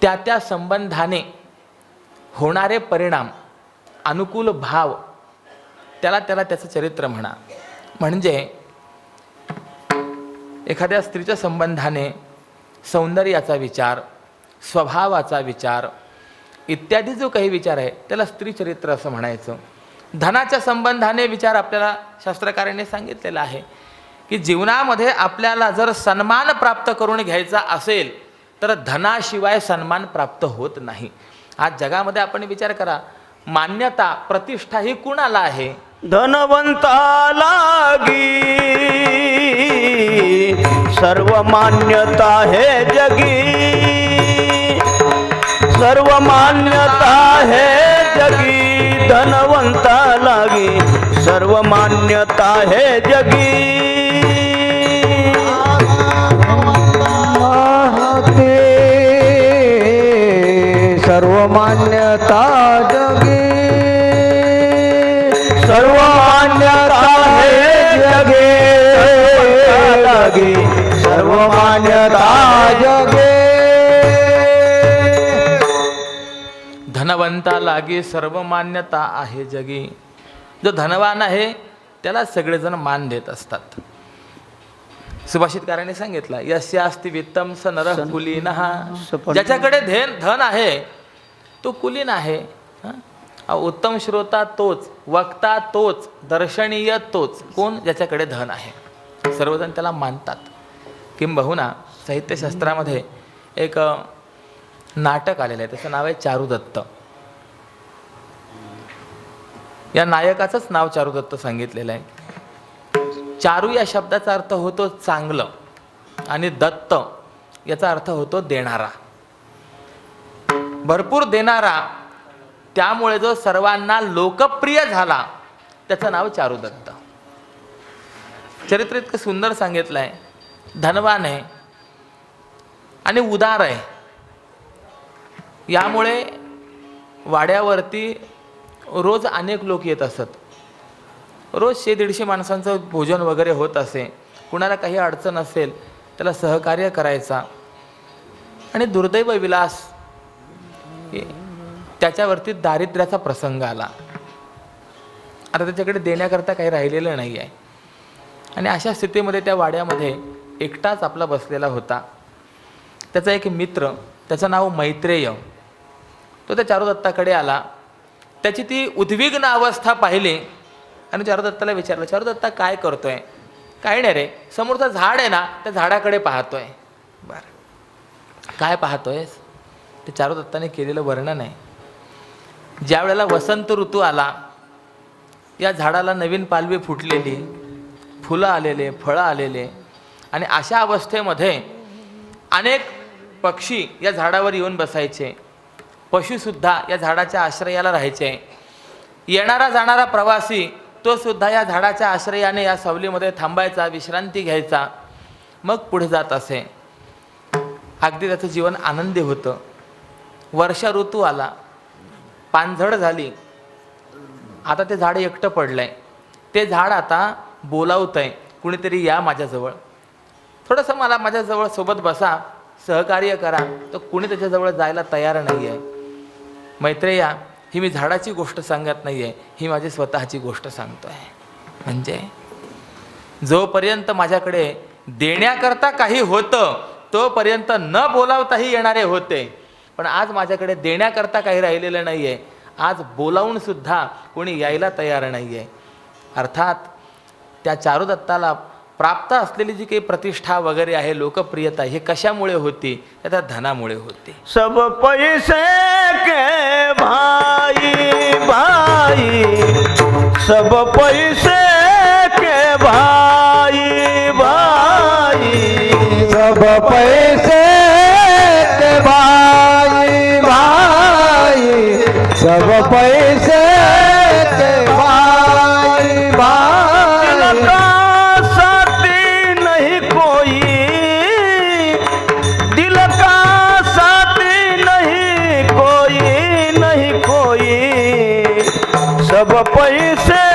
त्या त्या संबंधाने होणारे परिणाम, अनुकूल भाव, त्याला त्याचं चरित्र म्हणा. म्हणजे एखाद्या स्त्रीच्या संबंधाने सौंदर्याचा विचार, स्वभावाचा विचार इत्यादी जो काही विचार आहे त्याला स्त्री चरित्र असं म्हणायचं. धनाच्या संबंधाने विचार आपल्याला शास्त्रकारांनी सांगितलेला आहे की जीवनामध्ये आपल्याला जर सन्मान प्राप्त करून घ्यायचा असेल तर धनाशिवाय सन्मान प्राप्त होत नाही. आज जगामध्ये आपण विचार करा, मान्यता प्रतिष्ठा ही कुणाला आहे? धनवंता लागी सर्व मान्यता है जगी, सर्व मान्यता है जगी, धनवंता लागी सर्व मान्यता है जगी. सर्व मान्यता जगी, सर्व मान्यता है जगे, सर्व मान्यता जगे. धनवंता लागी सर्व मान्यता आहे जगी. जो धनवान आहे त्याला सगळेजण मान देत असतात. सुभाषितकारांनी सांगितलं, यस्यास्ति वित्तम स नरः कुलीनः. ज्याच्याकडे धन आहे तो कुलीन आहे. उत्तम श्रोता तोच, वक्ता तोच, दर्शनीय तोच. कोण? ज्याच्याकडे धन आहे. सर्वजण त्याला मानतात. किंबहुना साहित्यशास्त्रामध्ये एक नाटक आलेलं आहे, त्याचं नाव आहे चारुदत्त. या नायकाचंच नाव चारुदत्त सांगितलेलं आहे. चारू या शब्दाचा अर्थ होतो चांगलं आणि दत्त याचा अर्थ होतो देणारा, भरपूर देणारा. त्यामुळे जो सर्वांना लोकप्रिय झाला त्याचं नाव चारुदत्त. चरित्र इतकं सुंदर सांगितलं आहे. धनवान आहे आणि उदार आहे. यामुळे वाड्यावरती रोज अनेक लोक येत असत. रोज 100-150 माणसांचं भोजन वगैरे होत असे. कुणाला काही अडचण असेल त्याला सहकार्य करायचा. आणि दुर्दैव विलास, त्याच्यावरती दारिद्र्याचा प्रसंग आला. आता त्याच्याकडे देण्याकरता काही राहिलेलं नाही आहे. आणि अशा स्थितीमध्ये त्या वाड्यामध्ये एकटाच आपला बसलेला होता. त्याचा एक मित्र, त्याचं नाव मैत्रेय, तो त्या चारुदत्ताकडे आला. त्याची ती उद्विग्न अवस्था पाहिली आणि चारुदत्ताला विचारलं, चारुदत्ता काय करतोय? काय नाही रे, समोरचं झाड आहे ना त्या झाडाकडे पाहतोय. बरं, काय पाहतोयस? ते चारुदत्ताने केलेलं वर्णन आहे. ज्या वेळेला वसंत ऋतू आला, या झाडाला नवीन पालवी फुटलेली, फुलं आलेले, फळं आलेले, आणि अशा अवस्थेमध्ये अनेक पक्षी या झाडावर येऊन बसायचे. पशुसुद्धा या झाडाच्या आश्रयाला राहायचे. येणारा जाणारा प्रवासी तो सुद्धा या झाडाच्या आश्रयाने या सावलीमध्ये थांबायचा, विश्रांती घ्यायचा, मग पुढे जात असे. अगदी त्याचं जीवन आनंदी होतं. वर्षा ऋतू आला, पानझड झाली, आता ते झाड एकटं पडलंय. ते झाड आता बोलावतंय, कुणीतरी या माझ्याजवळ, थोडंसं मला माझ्याजवळ सोबत बसा, सहकार्य करा. तर कुणी त्याच्याजवळ जायला तयार नाही आहे. मैत्रेया, ही मी झाडाची गोष्ट सांगत नाही आहे, ही माझी स्वतःची गोष्ट सांगतो आहे. म्हणजे जोपर्यंत माझ्याकडे देण्याकरता काही होतं तोपर्यंत न बोलावताही येणारे होते. पण आज माझ्याकडे देण्याकरता काही राहिलेलं नाही आहे. आज बोलावूनसुद्धा कोणी यायला तयार नाही आहे. अर्थात त्या चारुदत्ताला प्राप्त असलेली जी काही प्रतिष्ठा वगैरे आहे, लोकप्रियता, हे कशामुळे होती? त्या धनामुळे होती. सब पैसे के भाई भाई, सब पैसे के भाई भाई, सब पैसे के भाई भाई, सब पैसे के भाई भाई. तिलका साथी नहीं कोई, दिल का साथी नहीं कोई, नहीं कोई, सब पैसे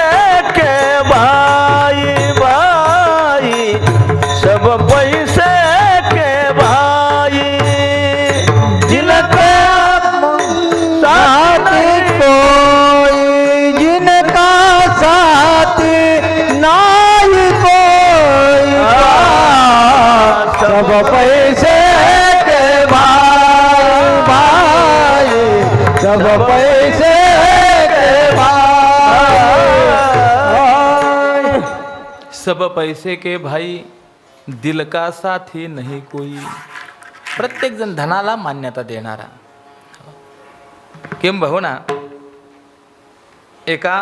के भाई भाई, सब पैसे के भाई. जिनका साथी कोई, जिनका साथी नहीं कोई, सब पैसे के भाई भाई, सब पैसे के भाई. सब पैसे के भाई, दिल का साथी नहीं कोई. प्रत्येक जण धनाला मान्यता देणारा. किंबहुना एका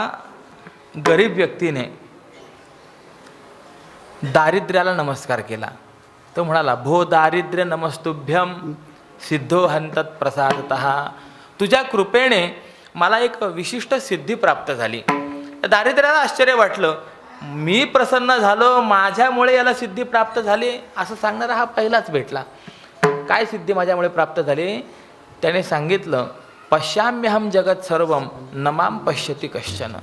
गरीब व्यक्तीने दारिद्र्याला नमस्कार केला. तो म्हणाला, भो दारिद्र्य नमस्तुभ्यम सिद्धो हंतत प्रसादतः. तुझ्या कृपेने मला एक विशिष्ट सिद्धी प्राप्त झाली. दारिद्र्याला आश्चर्य वाटलं. मी प्रसन्न झालो, माझ्यामुळे याला सिद्धी प्राप्त झाली असं सांगणारा हा पहिलाच भेटला. काय सिद्धी माझ्यामुळे प्राप्त झाली? त्याने सांगितलं, पश्याम्यहम जगत सर्वम नमाम पश्यती कश्चन.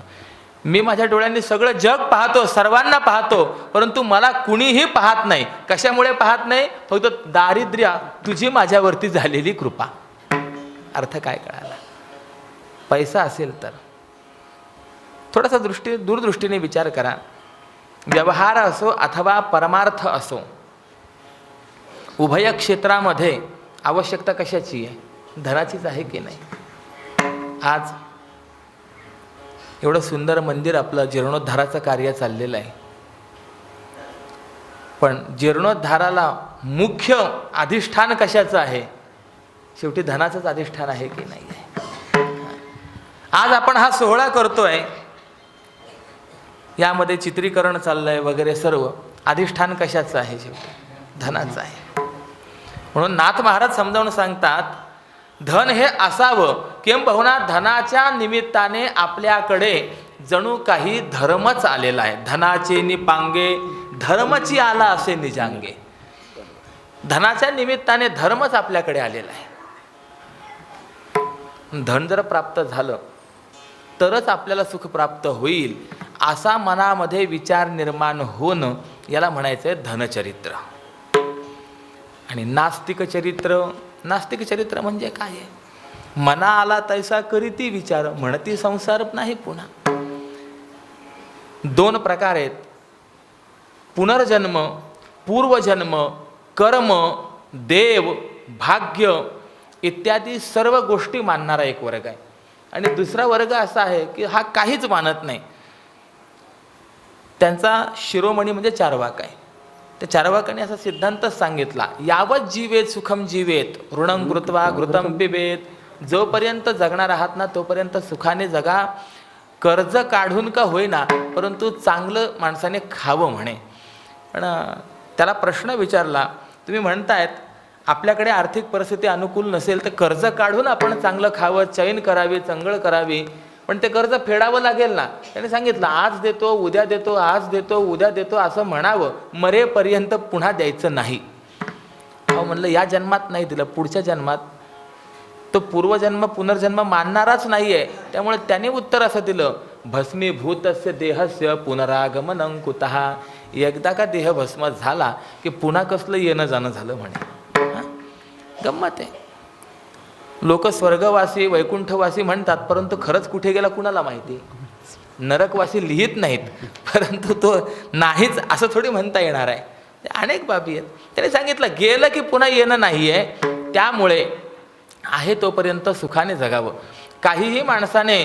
मी माझ्या डोळ्यांनी सगळं जग पाहतो, सर्वांना पाहतो, परंतु मला कुणीही पाहत नाही. कशामुळे पाहत नाही? फक्त दारिद्र्य, तुझी माझ्यावरती झालेली कृपा. अर्थ काय कळाला? पैसा असेल तर थोडासा दूरदृष्टीने विचार करा. व्यवहार असो अथवा परमार्थ असो, उभय क्षेत्रामध्ये आवश्यकता कशाची आहे? धनाचीच आहे की नाही? आज एवढं सुंदर मंदिर आपलं जीर्णोद्धाराचं कार्य चाललेलं आहे, पण जीर्णोद्धाराला मुख्य अधिष्ठान कशाचं आहे? शेवटी धनाचंच अधिष्ठान आहे की नाही आहे? आज आपण हा सोहळा करतोय, यामध्ये चित्रीकरण चाललंय वगैरे, सर्व अधिष्ठान कशाचं आहे? शेवटी धनाचं आहे. म्हणून नाथ महाराज समजावून सांगतात, धन हे असावं किंबहुना धनाच्या निमित्ताने आपल्याकडे जणू काही धर्मच आलेला आहे. धनाचे निपांगे धर्मची आला असे निजांगे. धनाच्या निमित्ताने धर्मच आपल्याकडे आलेला आहे. धन जर प्राप्त झालं तरच आपल्याला सुख प्राप्त होईल, असा मनामध्ये विचार निर्माण होणं, याला म्हणायचं आहे धनचरित्र. आणि नास्तिक चरित्र, नास्तिक चरित्र म्हणजे काय आहे? मना आला तैसा करीती विचार, म्हणती संसार नाही पुन्हा. दोन प्रकार आहेत, पुनर्जन्म, पूर्वजन्म, कर्म, देव, भाग्य इत्यादी सर्व गोष्टी मानणारा एक वर्ग आहे. आणि दुसरा वर्ग असा आहे की हा काहीच मानत नाही. त्यांचा शिरोमणी म्हणजे चार्वाक आहे. त्या चार्वाकाने असा सिद्धांतच सांगितला, यावत जीवेत सुखम जीवेत ऋणं कृत्वा घृतं पिबेत. जोपर्यंत जगणार आहात ना तोपर्यंत सुखाने जगा, कर्ज काढून का होईना परंतु चांगलं माणसाने खावं म्हणे. पण त्याला प्रश्न विचारला, तुम्ही म्हणतायत आपल्याकडे आर्थिक परिस्थिती अनुकूल नसेल तर कर्ज काढून आपण चांगलं खावं, चैन करावी, चंगळ करावी, पण ते कर्ज फेडावं लागेल ना. त्याने सांगितलं आज देतो, उद्या देतो, आज देतो, उद्या देतो असं म्हणावं, मरेपर्यंत पुन्हा द्यायचं नाही. अहो म्हणलं या जन्मात नाही दिलं, पुढच्या जन्मात. तो पूर्वजन्म पुनर्जन्म मानणाराच नाही आहे. त्यामुळे त्याने उत्तर असं दिलं, भस्मीभूतस्य देहस्य पुनरागमनं कुतः. एकदा का देह भस्म झाला की पुन्हा कसलं येणं जाणं झालं म्हणे. गंमत आहे. लोक स्वर्गवासी वैकुंठवासी म्हणतात, परंतु खरंच कुठे गेला कुणाला माहिती. नरकवासी लिहित नाहीत, परंतु तो नाहीच असं थोडी म्हणता येणार आहे. अनेक बाबी आहेत. त्याने सांगितलं गेलं की पुन्हा येणं नाही आहे, त्यामुळे आहे तोपर्यंत सुखाने जगावं. काहीही माणसाने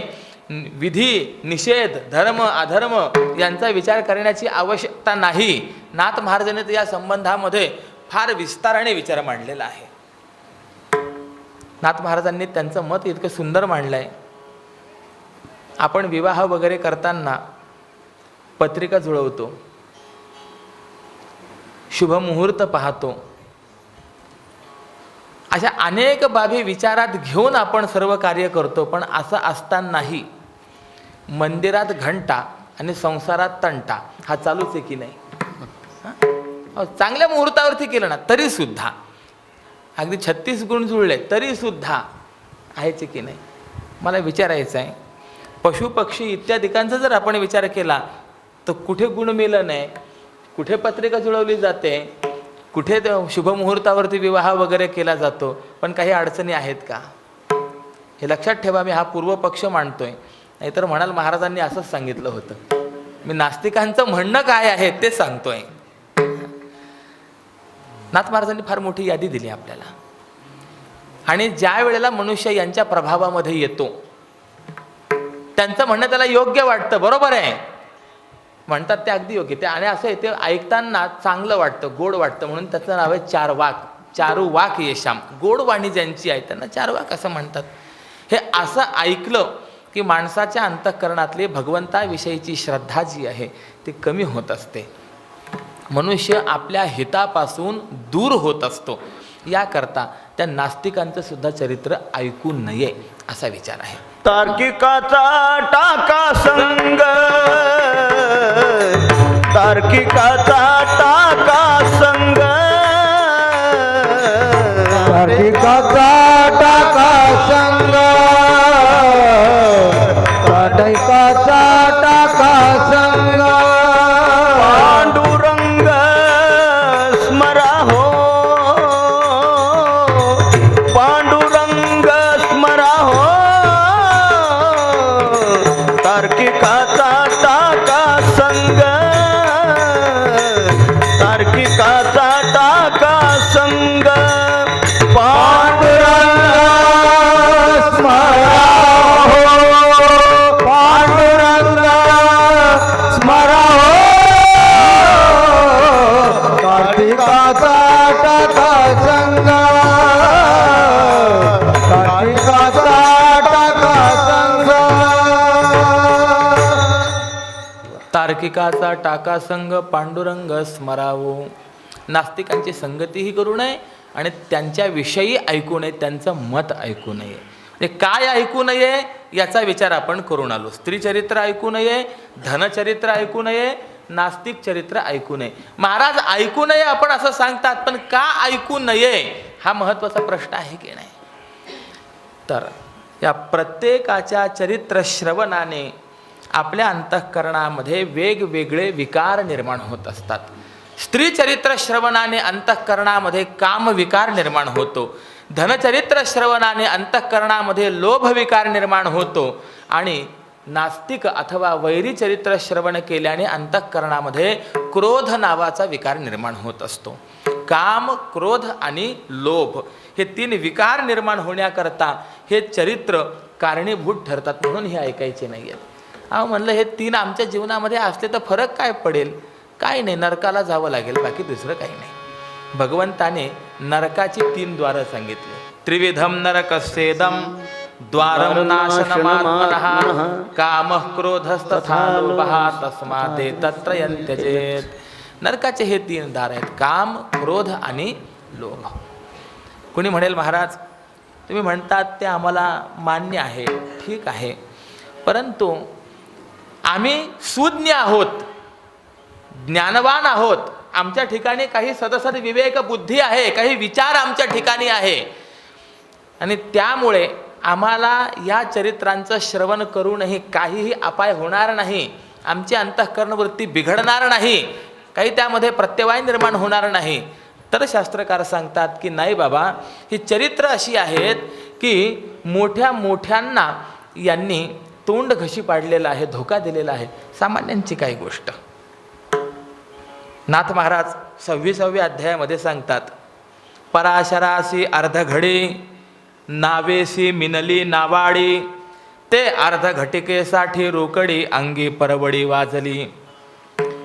विधी निषेध धर्म अधर्म यांचा विचार करण्याची आवश्यकता नाही. नाथ महाराजांनी तर या संबंधामध्ये फार विस्ताराने विचार मांडलेला आहे. नाथ महाराजांनी त्यांचं मत इतकं सुंदर मांडलं आहे. आपण विवाह वगैरे करताना पत्रिका जुळवतो, शुभ मुहूर्त पाहतो, अशा अनेक बाबी विचारात घेऊन आपण सर्व कार्य करतो. पण असं असतानाही मंदिरात घंटा आणि संसारात तंटा हा चालूच आहे की नाही. चांगल्या मुहूर्तावरती केलं ना तरी सुद्धा, अगदी 36 गुण जुळले तरी सुद्धा आहेच की नाही. मला विचारायचं आहे, पशु पक्षी इत्यादिकांचा जर आपण विचार केला तर कुठे गुण मिलन आहे, कुठे पत्रिका जुळवली जाते, कुठे शुभमुहूर्तावरती विवाह वगैरे केला जातो, पण काही अडचणी आहेत का हे लक्षात ठेवा. मी हा पूर्वपक्ष मांडतोय, नाहीतर म्हणाल महाराजांनी असंच सांगितलं होतं. मी नास्तिकांचं म्हणणं काय आहे ते सांगतोय. नाथ महाराजांनी फार मोठी यादी दिली आपल्याला. आणि ज्या वेळेला मनुष्य यांच्या प्रभावामध्ये येतो, त्यांचं म्हणणं त्याला योग्य वाटतं, बरोबर आहे म्हणतात ते अगदी योग्य ते. आणि असं आहे ते ऐकताना चांगलं वाटतं, गोड वाटतं, म्हणून त्याचं नाव आहे चारवाक. चारुवाक येशाम, गोड वाणी ज्यांची आहे त्यांना चारवाक असं म्हणतात. हे असं ऐकलं की माणसाच्या अंतःकरणातली भगवंताविषयीची श्रद्धा जी आहे ती कमी होत असते. मनुष्य आपल्या हितापासून दूर होत असतो. याकरता त्या नास्तिकांचं सुद्धा चरित्र ऐकू नये असा विचार आहे. तार्किकाचा टाका संग, तार्किकाचा टाका संग, तार्किकाचा टाका संग, तार्किकाचा टाका संग. पांडुरंग स्मरा हो, पांडुरंग स्मरा हो, तार्किकाचा टाका संग, तार्किकाचा टाका संग. पांडुरंग स्मरा हो, पांडुरंग स्मरा हो, तार्किकाचा टाका संग, तार्किकाचा टाका संग. तार्किकाचा टाका संग पांडुरंग स्मरावो. नास्तिकांची संगतीही करू नये आणि त्यांच्याविषयी ऐकू नये, त्यांचं मत ऐकू नये. म्हणजे काय ऐकू नये याचा विचार आपण करून आलो. स्त्रीचरित्र ऐकू नये, धनचरित्र ऐकू नये, नास्तिक चरित्र ऐकू नये. महाराज ऐकू नये आपण असं सांगतात, पण का ऐकू नये हा महत्त्वाचा प्रश्न आहे की नाही. तर या प्रत्येकाच्या चरित्र श्रवणाने आपल्या अंतःकरणामध्ये वेगवेगळे विकार निर्माण होत असतात. स्त्री चरित्र श्रवणाने अंतःकरणामध्ये काम विकार निर्माण होतो. धनचरित्र श्रवणाने अंतःकरणामध्ये लोभ विकार निर्माण होतो. आणि नास्तिक अथवा वैरी चरित्र श्रवण केल्याने अंतःकरणामध्ये क्रोध नावाचा विकार निर्माण होत असतो. काम, क्रोध आणि लोभ हे 3 विकार निर्माण होण्याकरता हे चरित्र कारणीभूत ठरतात. म्हणून हे ऐकायचे नाही आहेत. म्हणलं हे 3 आमच्या जीवनामध्ये असले तर फरक काय पडेल. काय नाही, नरकाला जावं लागेल, बाकी दुसरं काही नाही. भगवंताने नरकाची 3 द्वारं सांगितली. त्रिविधम नरकस्येदम द्वारम नाशनमात्मनः कामः क्रोधस्तथा लोभः तस्माते तत्रयं त्यजेत. नरकाचे हे 3 दार आहेत, काम, क्रोध आणि लोभ. कोणी म्हणेल महाराज तुम्ही म्हणतात ते आम्हाला मान्य आहे, ठीक आहे, परंतु आम्ही सुज्ञ आहोत, ज्ञानवान आहोत, आमच्या ठिकाणी काही सदसद विवेक बुद्धी आहे, काही विचार आमच्या ठिकाणी आहे, आणि त्यामुळे आम्हाला या चरित्रांचं श्रवण करूनही काहीही अपाय होणार नाही, आमची अंतःकरण वृत्ती बिघडणार नाही, काही त्यामध्ये प्रत्यवाय निर्माण होणार नाही. तर शास्त्रकार सांगतात की नाही बाबा, ही चरित्र अशी आहेत की मोठ्या मोठ्यांना यांनी तोंड घशी पाडलेलं आहे, धोका दिलेला आहे, सामान्यांची काही गोष्ट. नाथ महाराज 26व्या अध्यायामध्ये सांगतात, पराशरासी अर्धघडी नावेसी मिनली नावाडी, ते अर्ध घटिकेसाठी रोकडी अंगी परवडी वाजली.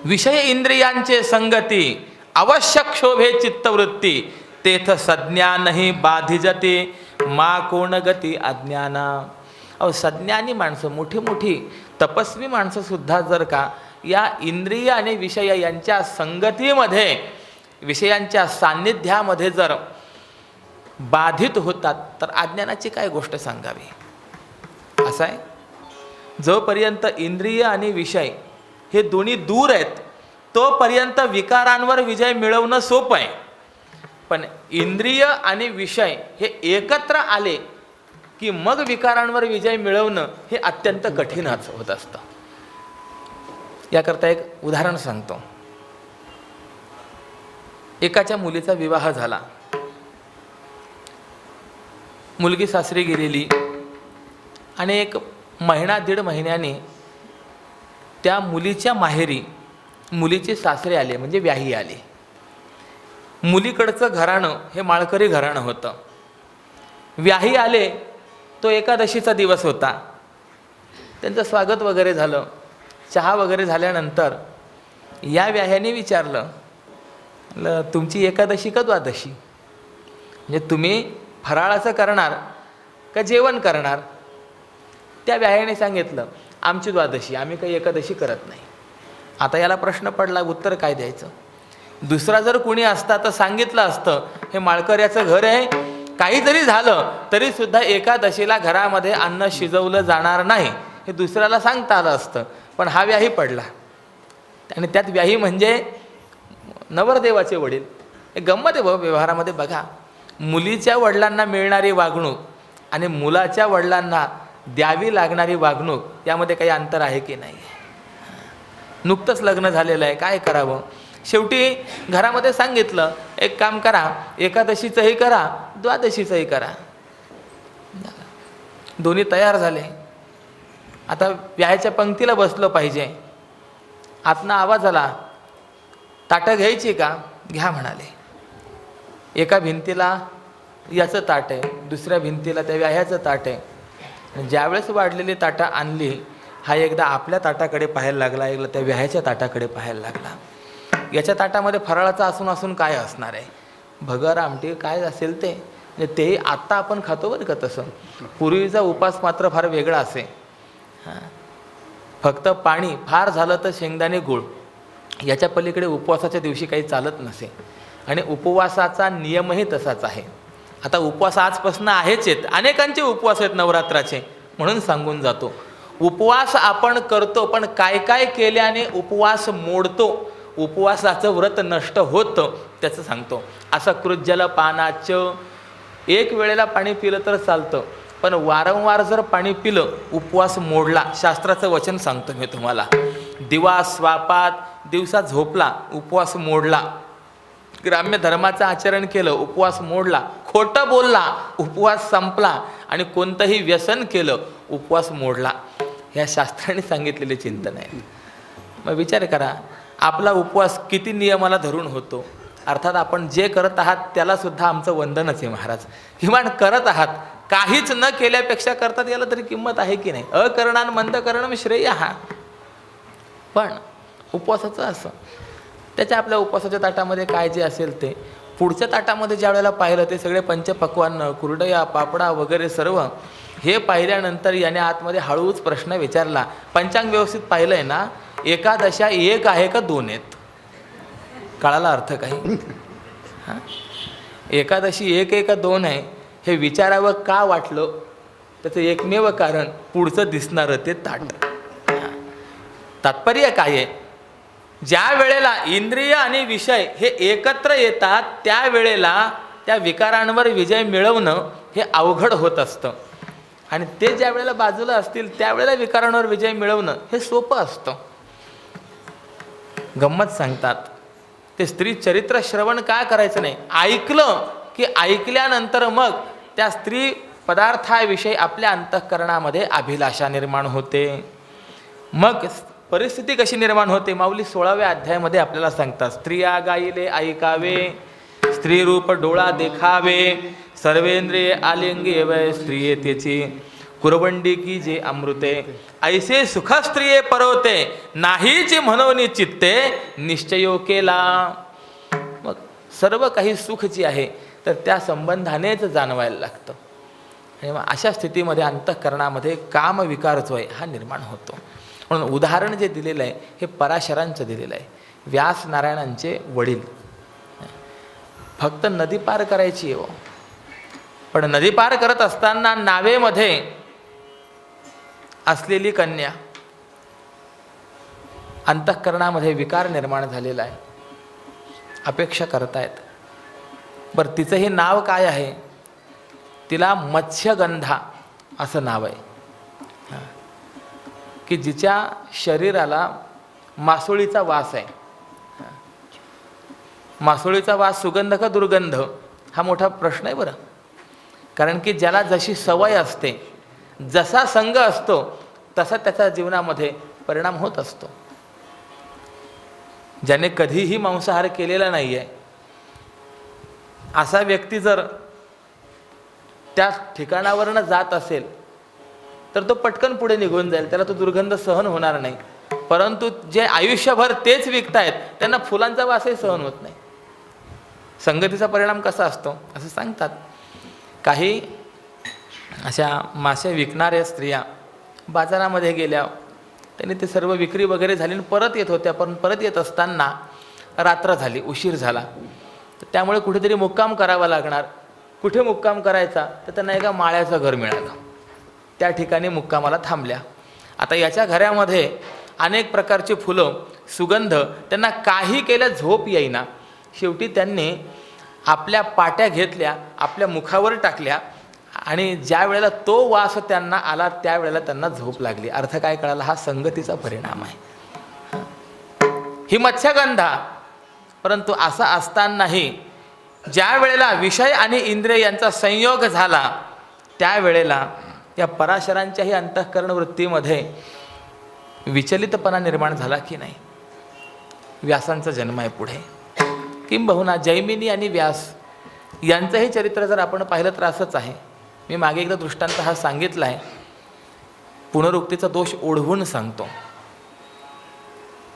विषय इंद्रियांचे संगती आवश्यक शोभे चित्तवृत्ती, तेथ सज्ञानही बाधिजती मा कोण गती अज्ञाना. अहो सज्ञानी माणसं, मोठी मोठी तपस्वी माणसं सुद्धा जर का या इंद्रिय आणि विषय यांच्या संगतीमध्ये, विषयांच्या सान्निध्यामध्ये जर बाधित होतात तर अज्ञानाची काय गोष्ट सांगावी. असं आहे, जोपर्यंत इंद्रिय आणि विषय हे दोन्ही दूर आहेत तोपर्यंत विकारांवर विजय मिळवणं सोपं आहे. पण इंद्रिय आणि विषय हे एकत्र आले की मग विकारांवर विजय मिळवणं हे अत्यंत कठीणच होत असतं. याकरता एक उदाहरण सांगतो. एकाच्या मुलीचा विवाह झाला, मुलगी सासरी गेलेली, आणि एक महिना दीड महिन्याने त्या मुलीच्या माहेरी मुलीचे सासरे आले, म्हणजे व्याही आले. मुलीकडचं घराणं हे माळकरी घराणं होतं. व्याही आले तो एकादशीचा दिवस होता. त्यांचं स्वागत वगैरे झालं, चहा वगैरे झाल्यानंतर या व्याह्याने विचारलं, तुमची एकादशी का द्वादशी, म्हणजे तुम्ही फराळाचं करणार का जेवण करणार. त्या व्याह्याने सांगितलं, आमची द्वादशी, आम्ही काही एकादशी करत नाही. आता याला प्रश्न पडला, उत्तर काय द्यायचं. दुसरा जर कोणी असता तर सांगितलं असतं, हे माळकऱ्याचं घर आहे, काही जरी झालं तरी सुद्धा एकादशीला घरामध्ये अन्न शिजवलं जाणार नाही, हे दुसऱ्याला सांगता आलं असतं. पण हा व्याही पडला, आणि त्यात व्याही म्हणजे नवरदेवाचे वडील. हे गंमत आहे बाबा व्यवहारामध्ये. बघा, मुलीच्या वडिलांना मिळणारी वागणूक आणि मुलाच्या वडिलांना द्यावी लागणारी वागणूक यामध्ये काही अंतर आहे की नाही. नुकतंच लग्न झालेलं आहे, काय करावं. शेवटी घरामध्ये सांगितलं, एक काम करा, एकादशीचंही करा, द्वादशीचंही करा. दोन्ही तयार झाले. आता व्याहाच्या पंक्तीला बसलं पाहिजे. आतनं आवाज आला, ताटं घ्यायची का, घ्या म्हणाले. एका भिंतीला याचं ताट आहे, दुसऱ्या भिंतीला त्या व्याह्याचं ताट आहे. ज्यावेळेस वाढलेली ताटं आणली, हा एकदा आपल्या ताटाकडे पाहायला लागला, एकदा त्या व्याह्याच्या ताटाकडे पाहायला लागला. याच्या ताटामध्ये फराळाचं असून असून काय असणार आहे, भगर आमटी काय असेल ते, म्हणजे तेही आत्ता आपण खातो बरं का. तसं पूर्वीचा उपास मात्र फार वेगळा असे. फक्त पाणी, फार झालं तर शेंगदाणे गुळ, याच्या पलीकडे उपवासाच्या दिवशी काही चालत नसे. आणि उपवासाचा नियमही तसाच आहे. आता उपवास आजपासून आहेच आहेत, अनेकांचे उपवास आहेत नवरात्राचे, म्हणून सांगून जातो. उपवास आपण करतो, पण काय काय केल्याने उपवास मोडतो, उपवासाचं व्रत नष्ट होतं त्याचं सांगतो. असं कृज्जल पानाचं, एक वेळेला पाणी पिलं तर चालतं, पण वारंवार जर पाणी पिलं उपवास मोडला. शास्त्राचं वचन सांगतो मी तुम्हाला. दिवा स्वापात, दिवसा झोपला उपवास मोडला. ग्राम्य धर्माचं आचरण केलं उपवास मोडला. खोटं बोलला उपवास संपला. आणि कोणतंही व्यसन केलं उपवास मोडला. ह्या शास्त्राने सांगितलेले चिंतन आहे. मग विचार करा, आपला उपवास किती नियमाला धरून होतो. अर्थात आपण जे करत आहात त्यालासुद्धा आमचं वंदनच आहे महाराज. किमान करत आहात, काहीच न केल्यापेक्षा करतात याला तरी किंमत आहे की नाही. अकरणान मंद करणं श्रेय हा. पण उपवासाचं असं, त्याच्या आपल्या उपवासाच्या ताटामध्ये काय जे असेल ते, पुढच्या ताटामध्ये ज्या वेळेला पाहिलं ते सगळे पंचपक्वान्न, कुरडया, पापडा वगैरे सर्व हे पाहिल्यानंतर याने आतमध्ये हळूच प्रश्न विचारला, पंचांग व्यवस्थित पाहिलं आहे ना, एकादशा एक आहे का दोन आहेत. कळाला अर्थ काही. हां, एकादशी एक आहे का दोन आहे हे विचारावं का वाटलं त्याचं एकमेव कारण पुढचं दिसणारं ते ताट. तात्पर्य काय आहे? ज्या वेळेला इंद्रिय आणि विषय हे एकत्र येतात त्यावेळेला त्या विकारांवर विजय मिळवणं हे अवघड होत असतं, आणि ते ज्या वेळेला बाजूला असतील त्यावेळेला विकारांवर विजय मिळवणं हे सोपं असतं. गंमत सांगतात, ते स्त्री चरित्र श्रवण का करायचं नाही? ऐकलं की ऐकल्यानंतर मग त्या स्त्री पदार्थाविषयी आपल्या अंतःकरणामध्ये अभिलाषा निर्माण होते. मग परिस्थिती कशी निर्माण होते? माऊली 16व्या अध्यायामध्ये आपल्याला सांगतात, स्त्रिया गाईले ऐकावे, स्त्री रूप डोळा देखावे, सर्वेंद्रिय आलिंगे वय स्त्रिये त्याची कुरवंडी की जे अमृते, ऐसे सुख स्त्रिये परवते, नाहीच म्हणून चित्ते निश्चयो केला. मग सर्व काही सुख जे आहे तर त्या संबंधानेच जाणवायला लागतं, आणि मग अशा स्थितीमध्ये अंतःकरणामध्ये कामविकार जो आहे हा निर्माण होतो. म्हणून उदाहरण जे दिलेलं आहे हे पराशरांचं दिलेलं आहे, व्यास नारायणांचे वडील. फक्त नदी पार करायची आहे, पण नदी पार करत असताना नावेमध्ये असलेली कन्या, अंतःकरणामध्ये विकार निर्माण झालेला आहे, अपेक्षा करतायत. बरं, तिचंही नाव काय आहे? तिला मत्स्यगंधा असं नाव आहे, की जिच्या शरीराला मासोळीचा वास आहे. मासोळीचा वास सुगंध का दुर्गंध हा मोठा प्रश्न आहे बरं. कारण की ज्याला जशी सवय असते, जसा संग असतो, तसा त्याच्या जीवनामध्ये परिणाम होत असतो. ज्याने कधीही मांसाहार केलेला नाही आहे असा व्यक्ती जर त्या ठिकाणावरनं जात असेल तर तो पटकन पुढे निघून जाईल, त्याला तो दुर्गंध सहन होणार नाही. परंतु जे आयुष्यभर तेच विकतायत त्यांना फुलांचा वासही सहन होत नाही. संगतीचा परिणाम कसा असतो असं सांगतात. काही अशा मासे विकणाऱ्या स्त्रिया बाजारामध्ये गेल्या, त्यांनी ते सर्व विक्री वगैरे झाली आणि परत येत होत्या, पण परत येत असताना रात्र झाली, उशीर झाला, तर त्यामुळे कुठेतरी मुक्काम करावा लागणार. कुठे मुक्काम करायचा? तर त्यांना एका माळ्याचं घर मिळालं, त्या ठिकाणी मुक्कामाला थांबल्या. आता याच्या घरामध्ये अनेक प्रकारची फुलं, सुगंध, त्यांना काही केल्या झोप येईना. शेवटी त्यांनी आपल्या पाट्या घेतल्या, आपल्या मुखावर टाकल्या, आणि ज्या वेळेला तो वास त्यांना आला त्यावेळेला त्यांना झोप लागली. अर्थ काय कळाला? हा संगतीचा परिणाम आहे, ही मत्स्यगंधा. परंतु असा असतानाही ज्या वेळेला विषय आणि इंद्रिय यांचा संयोग झाला त्यावेळेला या पराशरांच्याही अंतःकरण वृत्तीमध्ये विचलितपणा निर्माण झाला की नाही? व्यासांचा जन्म आहे पुढे. किंबहुना जैमिनी आणि व्यास यांचंही चरित्र जर आपण पाहिलं तर असंच आहे. मी मागे एकदा दृष्टांत हा सांगितला आहे, पुनरुक्तीचा दोष ओढवून सांगतो.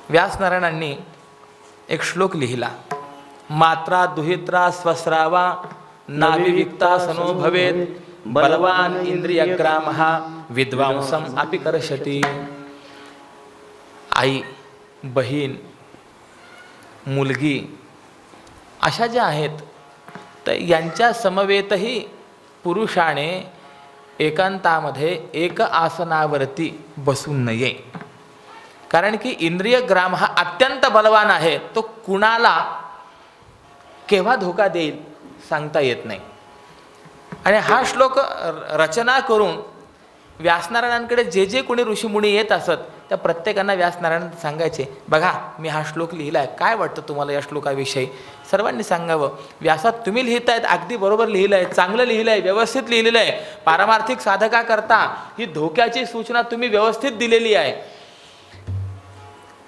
व्यासनारायणांनी एक श्लोक लिहिला, मात्रा दुहित्रा स्वस्रावा नाविविक्ता सनो भवेत बलवान इंद्रियग्रामः विद्वांसम अपि कर्षति. आई, बहीण, मुलगी अशा ज्या आहेत तर यांच्या समवेतही पुरुषाने एकांतामध्ये एक आसनावरती बसू नये. कारण की इंद्रियग्राम हा अत्यंत बलवान आहे, तो कुणाला केव्हा धोका देईल सांगता येत नाही. आणि हा श्लोक रचना करून व्यासनारायणांकडे जे जे कोणी ऋषीमुनी येत असत त्या प्रत्येकांना व्यासनारायण सांगायचे, बघा मी हा श्लोक लिहिला आहे, काय वाटतं तुम्हाला या श्लोकाविषयी? सर्वांनी सांगावं, व्यासात तुम्ही लिहितायत अगदी बरोबर लिहिलं आहे, चांगलं लिहिलं आहे, व्यवस्थित लिहिलेलं आहे. पारमार्थिक साधकाकरता ही धोक्याची सूचना तुम्ही व्यवस्थित दिलेली आहे.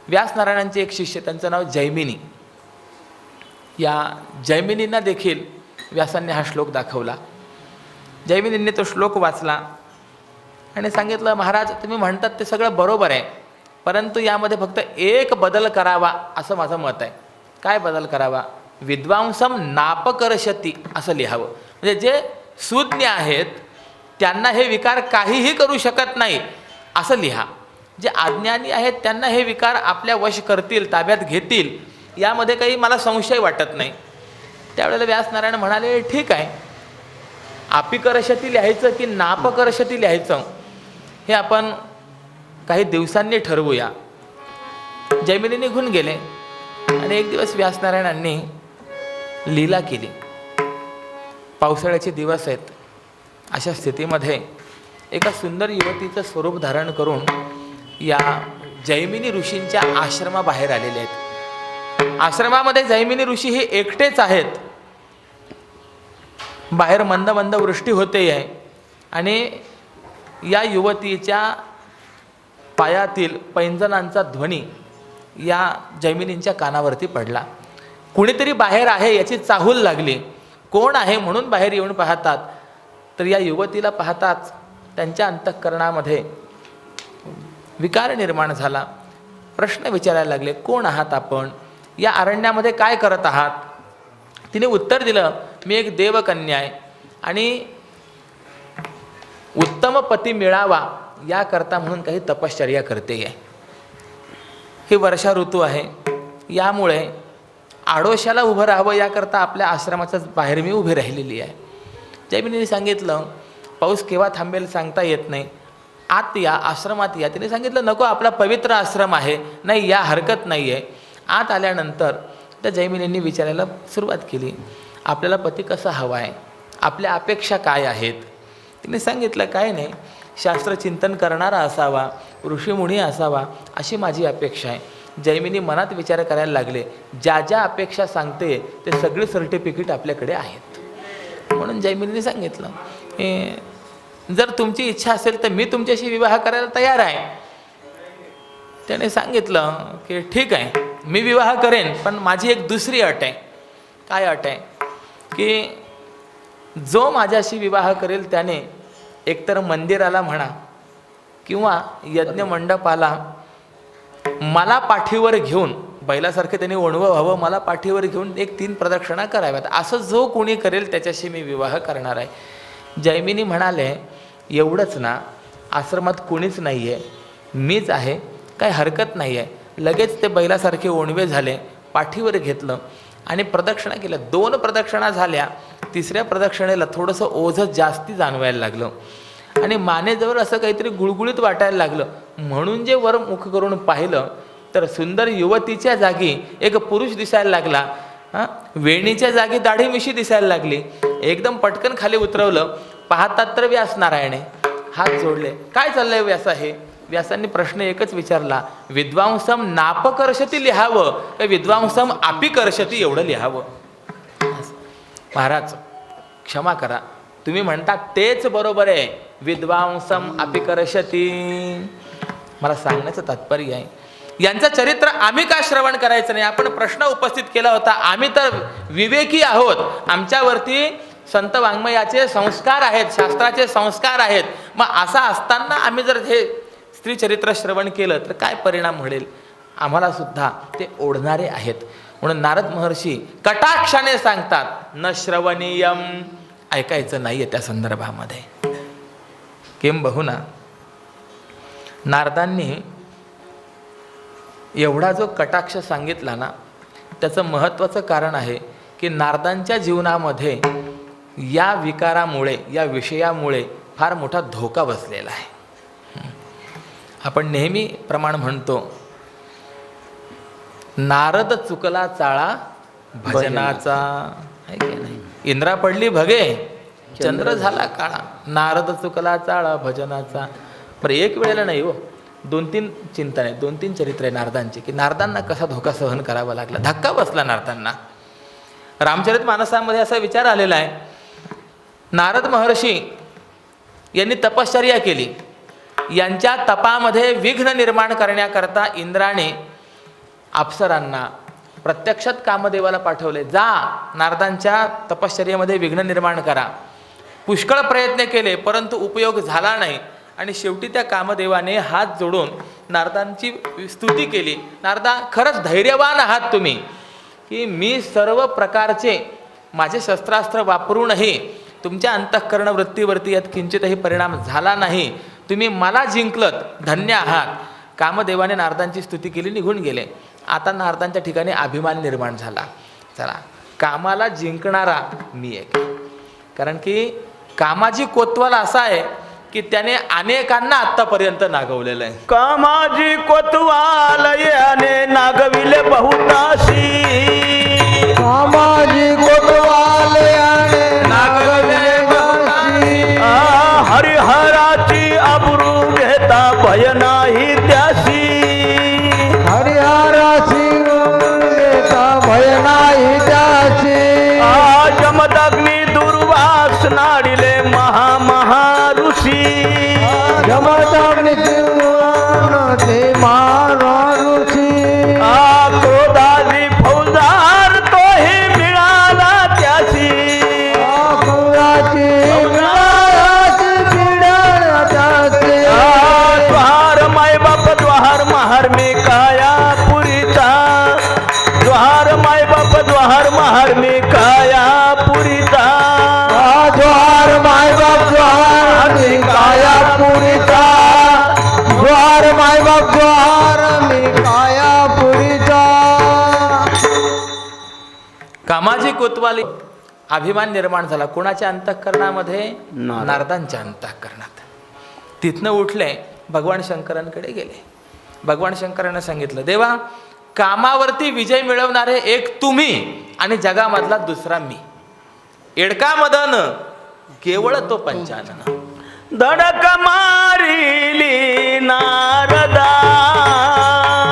व्यासनारायणांचे एक शिष्य, त्यांचं नाव जैमिनी, या जैमिनींना देखील व्यासांनी हा श्लोक दाखवला. जैमिनींनी तो श्लोक वाचला आणि सांगितलं, महाराज तुम्ही म्हणतात ते सगळं बरोबर आहे, परंतु यामध्ये फक्त एक बदल करावा असं माझं मत आहे. काय बदल करावा? विद्वांसम नापकर्षती असं लिहावं. म्हणजे जे सुज्ञ आहेत त्यांना हे विकार काहीही करू शकत नाही असं लिहा. जे अज्ञानी आहेत त्यांना हे विकार आपल्या वश करतील, ताब्यात घेतील, यामध्ये काही मला संशय वाटत नाही. त्यावेळेला व्यासनारायण म्हणाले, ठीक आहे, आपिकर्षती लिहायचं की नापकर्षती लिहायचं हे आपण काही दिवसांनी ठरवूया. जैमिनी निघून गेले आणि एक दिवस व्यासनारायणांनी लीला केली. पावसाळ्याचे दिवस आहेत. अशा स्थितीमध्ये एका सुंदर युवतीचं स्वरूप धारण करून या जैमिनी ऋषींच्या आश्रमाबाहेर आलेले आहेत. आश्रमामध्ये जैमिनी ऋषी हे एकटेच आहेत. बाहेर मंद मंद वृष्टी होते आहे आणि या युवतीच्या पायातील पैंजणांचा ध्वनी या जैमिनींच्या कानावरती पडला. कुणीतरी बाहेर आहे याची चाहूल लागली. कोण आहे म्हणून बाहेर येऊन पाहतात तर या युवतीला पाहताच त्यांच्या अंतःकरणामध्ये विकार निर्माण झाला. प्रश्न विचारायला लागले, कोण आहात आपण? या अरण्यामध्ये काय करत आहात? तिने उत्तर दिलं, मी एक देवकन्या आहे आणि उत्तम पती मिळावा याकरता म्हणून काही तपश्चर्या करते आहे. ही वर्षा ऋतू आहे, यामुळे आडोशाला उभं राहावं याकरता आपल्या आश्रमाच्या बाहेर मी उभी राहिलेली आहे. जैमिनीने सांगितलं, पाऊस केव्हा थांबेल सांगता येत नाही, आत या, आश्रमात या. तिने सांगितलं, नको, आपला पवित्र आश्रम आहे, नाही या, हरकत नाही आहे. आत आल्यानंतर त्या जैमिनींनी विचारायला सुरुवात केली, आपल्याला पती कसा हवा आहे, आपल्या अपेक्षा काय आहेत? तिने सांगितलं, काय नाही, शास्त्रचिंतन करणारा असावा, ऋषीमुनी असावा, अशी माझी अपेक्षा आहे. जैमिनी मनात विचार करायला लागले, ज्या ज्या अपेक्षा सांगते ते सगळे सर्टिफिकेट आपल्याकडे आहेत. म्हणून जैमिनीने सांगितलं, जर तुमची इच्छा असेल तर मी तुमच्याशी विवाह करायला तयार आहे. त्याने सांगितलं की ठीक आहे, मी विवाह करेन, पण माझी एक दुसरी अट आहे. काय अट आहे? की जो माझ्याशी विवाह करेल त्याने एकतर मंदिराला म्हणा किंवा यज्ञमंडपाला मला पाठीवर घेऊन, बैलासारखे त्यांनी ओणवं व्हावं, मला पाठीवर घेऊन 3 प्रदक्षिणा कराव्यात. असं जो कोणी करेल त्याच्याशी मी विवाह करणार आहे. जैमिनी म्हणाले, एवढंच ना, आश्रमात कोणीच नाही आहे, मीच आहे, काही हरकत नाही आहे. लगेच ते बैलासारखे ओणवे झाले, पाठीवर घेतलं आणि प्रदक्षिणा केल्या. 2 प्रदक्षिणा झाल्या. 3ऱ्या प्रदक्षिणेला थोडंसं ओझं जास्ती जाणवायला लागलं आणि मानेजवळ असं काहीतरी गुळगुळीत वाटायला लागलं. म्हणून जे वर मुख करून पाहिलं तर सुंदर युवतीच्या जागी एक पुरुष दिसायला लागला. वेणीच्या जागी दाढी मिशी दिसायला लागली. एकदम पटकन खाली उतरवलं. पाहतात तर व्यासनारायणे हात जोडले. काय चाललंय व्यास आहे? व्यासांनी प्रश्न एकच विचारला, विद्वांसम नापकर्षती लिहावं का विद्वांसम आपिकर्षती एवढं लिहावं? महाराज क्षमा करा, तुम्ही म्हणता तेच बरोबर आहे, विद्वांसम आपिकर्षती. मला सांगण्याचं तात्पर्य आहे, यांचं चरित्र आम्ही का श्रवण करायचं नाही? आपण प्रश्न उपस्थित केला होता, आम्ही तर विवेकी आहोत, आमच्यावरती संत वाङ्मयाचे संस्कार आहेत, शास्त्राचे संस्कार आहेत. मग असा असताना आम्ही जर हे स्त्री चरित्र श्रवण केलं तर काय परिणाम घडेल? आम्हाला सुद्धा ते ओढणारे आहेत. म्हणून नारद महर्षी कटाक्षाने सांगतात, न श्रवणीयम, ऐकायचं नाहीये त्या संदर्भामध्ये. किंबहुना नारदांनी एवढा जो कटाक्ष सांगितला ना, त्याचं महत्त्वाचं कारण आहे की नारदांच्या जीवनामध्ये या विकारामुळे, या विषयामुळे फार मोठा धोका बसलेला आहे. आपण नेहमी प्रमाण म्हणतो, नारद चुकला चाळा भजनाचा, आहे की नाही? इंद्रा पडली भगे, चंद्र झाला काळा. नारद चुकला चाळा भजनाचा. पण एक वेळेला नाही हो, 2-3 चिंतन आहे, 2-3 चरित्र आहे नारदांची, की नारदांना कसा धोका सहन करावा लागला, धक्का बसला नारदांना. रामचरित मानसामध्ये असा विचार आलेला आहे, नारद महर्षी यांनी तपश्चर्या केली. यांच्या तपामध्ये विघ्न निर्माण करण्याकरता इंद्राने अप्सरांना प्रत्यक्षात कामदेवाला पाठवले, जा नारदांच्या तपश्चर्येमध्ये विघ्न निर्माण करा. पुष्कळ प्रयत्न केले परंतु उपयोग झाला नाही आणि शेवटी त्या कामदेवाने हात जोडून नारदांची स्तुती केली. नारदा, खरंच धैर्यवान आहात तुम्ही, की मी सर्व प्रकारचे माझे शस्त्रास्त्र वापरूनही तुमच्या अंतःकरण वृत्तीवरती यात किंचितही परिणाम झाला नाही. तुम्ही मला जिंकलत, धन्य आहात. कामदेवाने नारदांची स्तुती केली, निघून गेले. आता नारदांच्या ठिकाणी अभिमान निर्माण झाला, चला कामाला जिंकणारा मी एक. कारण की कामाजी कोतवाल असा आहे की त्याने अनेकांना आतापर्यंत नागवलेलं आहे. कामाजी कोतवाल याने नागविले बहुताशी, कामाजी कोतवाल याने नागविले बहुताशी. हरिहराची आबरू घेता भय नाही त्याशी, हरिहराची घेता भय नाही त्याची. जमदग्नी दुर्वास नाडिले महा ऋषी, जमदग्नी ते महाऋषी. क्रोधाजी फौजदार तोही मिळाला त्याशी, क्रोधाची मिळाला त्याची. द्वार मायबाप द्वार महार मी काया पुरीचा, द्वार मायबाप द्वार महार मी काया पुरीचा. द्वार मायबाप द्वार मी काया पुरीचा, द्वार मायबाप द्वार मी काया पुरीचा. कामाजी कोतवाल अभिमान निर्माण झाला कोणाच्या अंतःकरणामध्ये? नारदांच्या अंतःकरणात. तिथनं उठले, भगवान शंकरांकडे गेले. भगवान शंकरांना सांगितलं, देवा कामावरती विजय मिळवणारे एक तुम्ही आणि जगामधला दुसरा मी. एडका मदन केवळ तो पंचानन. धडक मारिली नारदा,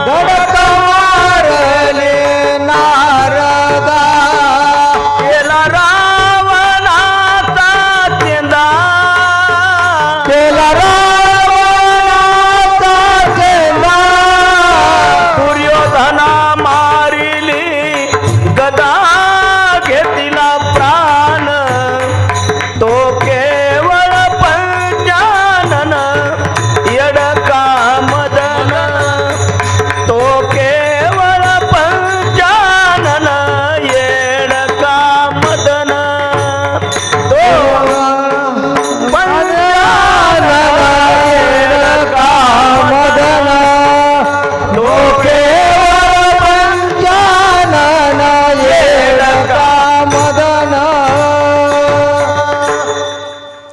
धडक मारले नारदा, केला रावणाचा चेंदा, केला रावणाचा चेंदा. दुर्योधना मारिली गदा घेतला प्राण, तो केवळ पंचानन येडका मदन, तो केवळ पंचानन येडका मदन, तो पंचानन येडका मदन, तो केवळ पंचानन येडका मदन.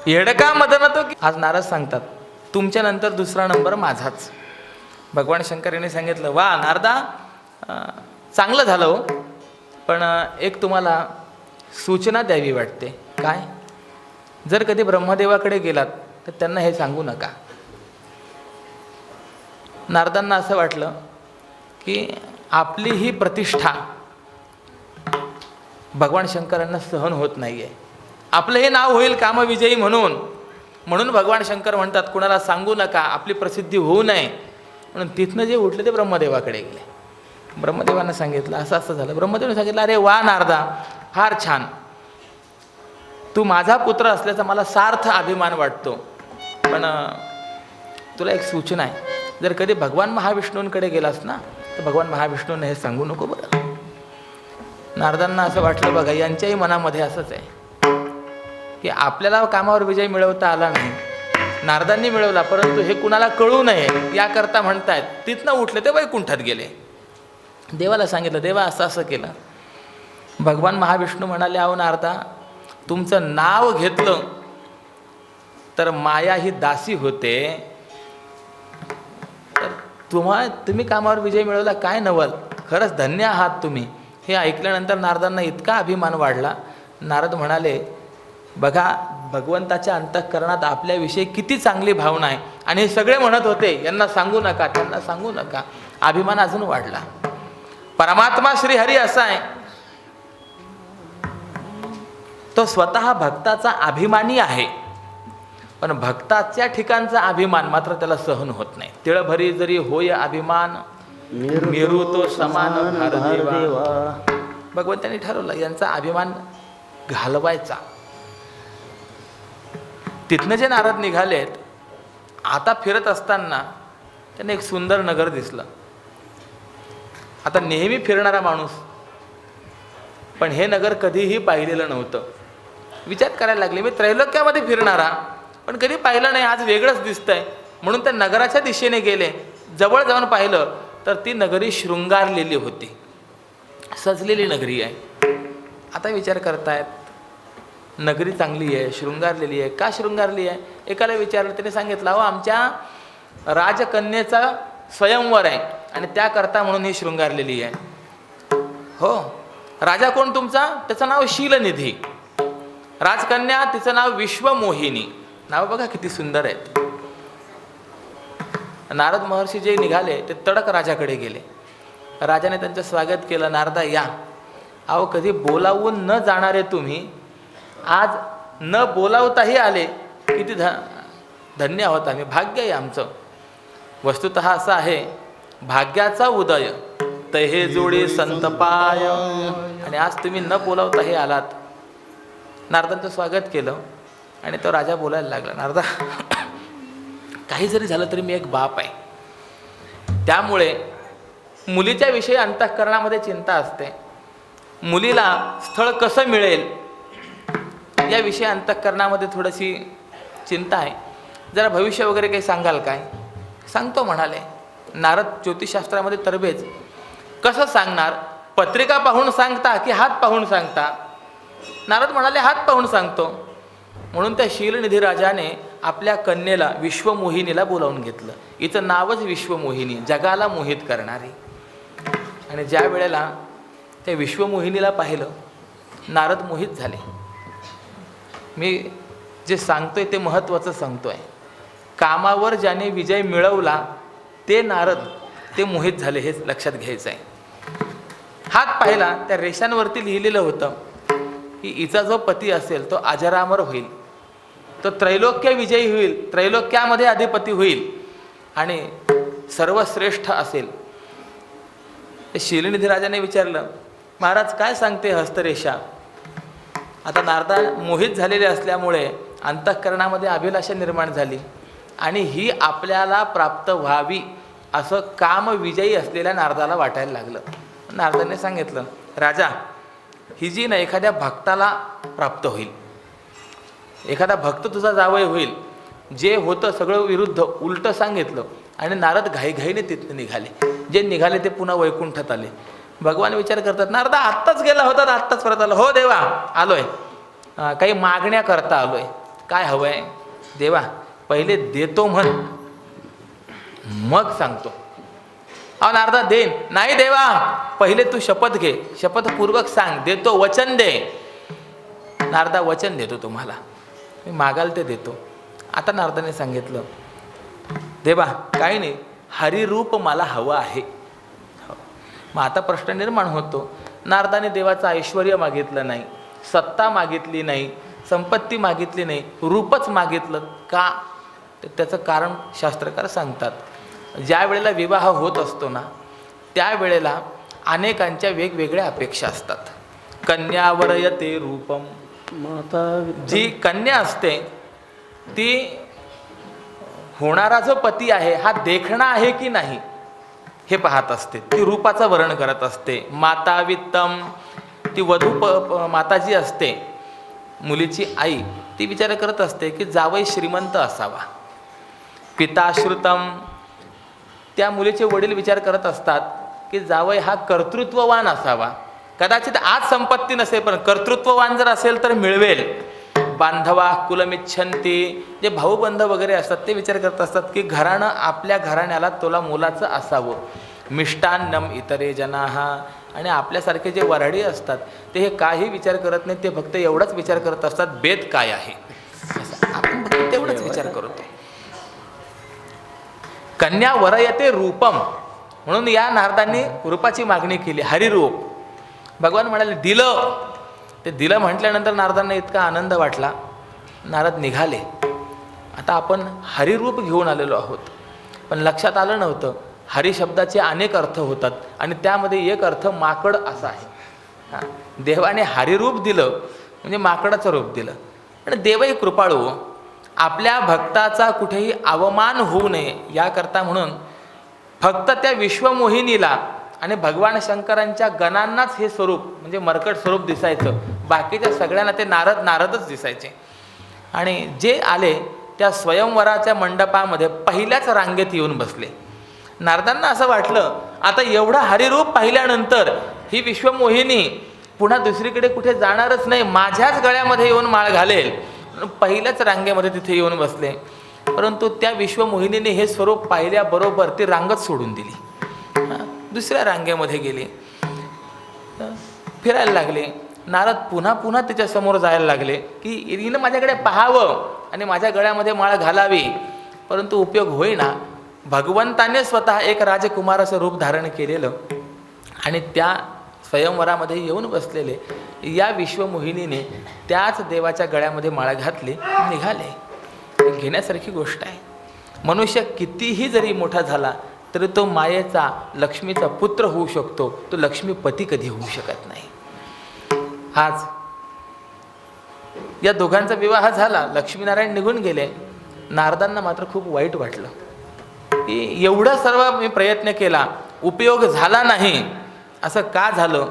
एडका मदन तो आज नारद सांगतात तुमच्या नंतर दुसरा नंबर माझाच. भगवान शंकर यांनी सांगितलं, वा नारदा चांगलं झालं हो, पण एक तुम्हाला सूचना द्यावी वाटते. काय? जर कधी ब्रह्मदेवाकडे गेलात तर त्यांना हे सांगू नका. नारदांना असं वाटलं की आपली ही प्रतिष्ठा भगवान शंकरांना सहन होत नाहीये. आपलं हे नाव होईल कामविजयी म्हणून भगवान शंकर म्हणतात कुणाला सांगू नका, आपली प्रसिद्धी होऊ नये. म्हणून तिथनं जे उठले ते ब्रह्मदेवाकडे गेले. ब्रह्मदेवांना सांगितलं असं असं झालं. ब्रह्मदेवाने सांगितलं, अरे वा नारदा, फार छान, तू माझा पुत्र असल्याचा मला सार्थ अभिमान वाटतो. पण तुला एक सूचना आहे, जर कधी भगवान महाविष्णूंकडे गेलास ना तर भगवान महाविष्णूंना हे सांगू नको बरं. नारदांना असं वाटलं, बघा यांच्याही मनामध्ये असंच आहे की आपल्याला कामावर विजय मिळवता आला नाही, नारदांनी मिळवला, परंतु हे कुणाला कळू नये याकरता म्हणतायत. तिथनं उठले ते वैकुंठात गेले. देवाला सांगितलं, देवा असं असं केलं. भगवान महाविष्णू म्हणाले, अहो नारदा, तुमचं नाव घेतलं तर माया ही दासी होते, तर तुम्ही कामावर विजय मिळवला, काय नवल, खरंच धन्य आहात तुम्ही. हे ऐकल्यानंतर नारदांना इतका अभिमान वाढला. नारद म्हणाले, बघा भगवंताच्या अंतःकरणात आपल्याविषयी किती चांगली भावना आहे, आणि हे सगळे म्हणत होते यांना सांगू नका, त्यांना सांगू नका. अभिमान अजून वाढला. परमात्मा श्रीहरी असा आहे, तो स्वतः भक्ताचा अभिमानी आहे, पण भक्ताच्या ठिकाणचा अभिमान मात्र त्याला सहन होत नाही. तिळभरी जरी होय अभिमान, मेरू तो समान भारदेवा. भगवंतांनी ठरवलं यांचा अभिमान घालवायचा. तिथनं जे नारद निघालेत, आता फिरत असताना त्यांना एक सुंदर नगर दिसलं. आता नेहमी फिरणारा माणूस, पण हे नगर कधीही पाहिलेलं नव्हतं. विचार करायला लागले, मी त्रैलोक्यामध्ये फिरणारा पण कधी पाहिलं नाही, आज वेगळंच दिसतंय. म्हणून त्या नगराच्या दिशेने गेले. जवळ जाऊन पाहिलं तर ती नगरी शृंगारलेली होती, सजलेली नगरी आहे. आता विचार करतायत नगरी चांगली आहे, शृंगारलेली आहे. का शृंगारली आहे? एकाला विचारलं, त्याने सांगितलं, अहो आमच्या राजकन्येचा स्वयंवर आहे आणि त्याकरता म्हणून ही शृंगारलेली आहे. हो, राजा कोण तुमचा? त्याचं नाव शीलनिधी. राजकन्या तिचं नाव विश्वमोहिनी. नाव बघा किती सुंदर आहेत. नारद महर्षी जे निघाले ते तडक राजाकडे गेले. राजाने त्यांचं स्वागत केलं. नारदा या. अहो कधी बोलावून न जाणारे तुम्ही आज न बोलावताही आले. किती धन्य आहोत आम्ही, भाग्य आहे आमचं. वस्तुतः असं आहे, भाग्याचा उदय तहे जोडी संतपाय. आणि आज तुम्ही न बोलावताही आलात. नारदांचं स्वागत केलं आणि तो राजा बोलायला लागला, नारदा काही जरी झालं तरी मी एक बाप आहे. त्यामुळे मुलीच्या विषयी अंतःकरणामध्ये चिंता असते. मुलीला स्थळ कसं मिळेल याविषयी अंतःकरणामध्ये थोडीशी चिंता आहे. जरा भविष्य वगैरे काही सांगाल काय? सांगतो म्हणाले. नारद ज्योतिषशास्त्रामध्ये तरबेज. कसं सांगणार? पत्रिका पाहून सांगता की हात पाहून सांगता? नारद म्हणाले हात पाहून सांगतो. म्हणून त्या शीलनिधी राजाने आपल्या कन्येला विश्वमोहिनीला बोलावून घेतलं. हिचं नावच विश्वमोहिनी, जगाला मोहित करणारी. आणि ज्या वेळेला त्या विश्वमोहिनीला पाहिलं नारद मोहित झाले. मी जे सांगतोय ते महत्त्वाचं सांगतोय. कामावर ज्याने विजय मिळवला ते नारद ते मोहित झाले, हेच लक्षात घ्यायचं आहे. हात पाहिला, त्या रेषांवरती लिहिलेलं होतं की हिचा जो पती असेल तो अजरामर होईल, तो त्रैलोक्य विजयी होईल, त्रैलोक्यामध्ये अधिपती होईल आणि सर्वश्रेष्ठ असेल. ते शीलनिधी राजाने विचारलं, महाराज काय सांगते हस्तरेषा? आता नारदा मोहित झालेले असल्यामुळे अंतःकरणामध्ये अभिलाषा निर्माण झाली आणि ही आपल्याला प्राप्त व्हावी असं कामविजयी असलेल्या नारदाला वाटायला लागलं. नारदाने सांगितलं, राजा ही जी ना एखाद्या भक्ताला प्राप्त होईल, एखादा भक्त तुझा जावई होईल. जे होतं सगळं विरुद्ध उलटं सांगितलं आणि नारद घाईघाईने तिथून निघाले. जे निघाले ते पुन्हा वैकुंठात आले. भगवान विचार करतात, नारदा आत्ताच गेला होता, आत्ताच परत आलो. हो देवा आलोय, काही मागण्या करता आलोय. काय हवंय? देवा पहिले देतो म्हण, मग सांगतो. अहो नारदा देन. नाही देवा, पहिले तू शपथ घे, शपथपूर्वक सांग, देतो, वचन दे. नारदा वचन देतो तुम्हाला, मी मागाल ते देतो. आता नारदाने सांगितलं, देवा काही नाही, हरिरूप मला हवं आहे. मग आता प्रश्न निर्माण होतो, नारदाने देवाचं ऐश्वर्य मागितलं नाही, सत्ता मागितली नाही, संपत्ती मागितली नाही, रूपच मागितलं का? तर त्याचं कारण शास्त्रकार सांगतात. ज्या वेळेला विवाह होत असतो ना त्यावेळेला अनेकांच्या वेगवेगळ्या अपेक्षा असतात. कन्यावरयते रूपम. जी कन्या असते ती होणारा जो पती आहे हा देखणा आहे की नाही हे पाहत असते. ती रूपाचं वर्णन करत असते. माता वित्तम, ती वधू माता जी असते, मुलीची आई, ती विचार करत असते की जावई श्रीमंत असावा. पिताश्रुतम, त्या मुलीचे वडील विचार करत असतात की जावई हा कर्तृत्ववान असावा. कदाचित आज संपत्ती नसेल पण कर्तृत्ववान जर असेल तर मिळवेल. बांधवा कुलमिच्छन्ती, जे भाऊबंध वगैरे असतात ते विचार करत असतात की घराणं आपल्या घराण्याला तोला मोलाचं असावं. मिष्टान्नम इतरे जनाहा, आणि आपल्यासारखे जे वऱ्हाडी असतात ते हे काही विचार करत नाही, ते फक्त एवढाच विचार करत असतात बेत काय आहे, आपण फक्त तेवढाच विचार करतो. कन्या वरयते रूपम, म्हणून या नारदांनी रूपाची मागणी केली, हरिरूप. भगवान म्हणाले दिलं. ते दिलं म्हटल्यानंतर नारदांना इतका आनंद वाटला. नारद निघाले. आता आपण हरिरूप घेऊन आलेलो आहोत, पण लक्षात आलं नव्हतं हरी शब्दाचे अनेक अर्थ होतात आणि त्यामध्ये एक अर्थ माकड असा आहे. देवाने हरिरूप दिलं म्हणजे माकडाचं रूप दिलं. आणि देवही कृपाळू, आपल्या भक्ताचा कुठेही अवमान होऊ नये याकरता म्हणून फक्त त्या विश्वमोहिनीला आणि भगवान शंकरांच्या गणांनाच हे स्वरूप म्हणजे मरकट स्वरूप दिसायचं. बाकीच्या सगळ्यांना ते नारदच दिसायचे. आणि जे आले त्या स्वयंवराच्या मंडपामध्ये पहिल्याच रांगेत येऊन बसले. नारदांना असं वाटलं आता एवढं हरिरूप पाहिल्यानंतर ही विश्वमोहिनी पुन्हा दुसरीकडे कुठे जाणारच नाही, माझ्याच गळ्यामध्ये येऊन माळ घालेल. पहिल्याच रांगेमध्ये तिथे येऊन बसले. परंतु त्या विश्वमोहिनीने हे स्वरूप पाहिल्याबरोबर ती रांगच सोडून दिली, दुसऱ्या रांगेमध्ये गेली, फिरायला लागले. नारद पुन्हा पुन्हा तिच्यासमोर जायला लागले की हिनं माझ्याकडे पाहावं आणि माझ्या गळ्यामध्ये माळ घालावी, परंतु उपयोग होईना. भगवंताने स्वतः एक राजकुमाराचं रूप धारण केलेलं आणि त्या स्वयंवरामध्ये येऊन बसलेले या विश्वमोहिनीने त्याच देवाच्या गळ्यामध्ये माळ घातली, निघाले. घेण्यासारखी गोष्ट आहे. मनुष्य कितीही जरी मोठा झाला तरी तो मायेचा, लक्ष्मीचा पुत्र होऊ शकतो, तो लक्ष्मीपती कधी होऊ शकत नाही. आज या दोघांचा विवाह झाला, लक्ष्मीनारायण निघून गेले. नारदांना मात्र खूप वाईट वाटलं की एवढं सर्व मी प्रयत्न केला, उपयोग झाला नाही. असं का झालं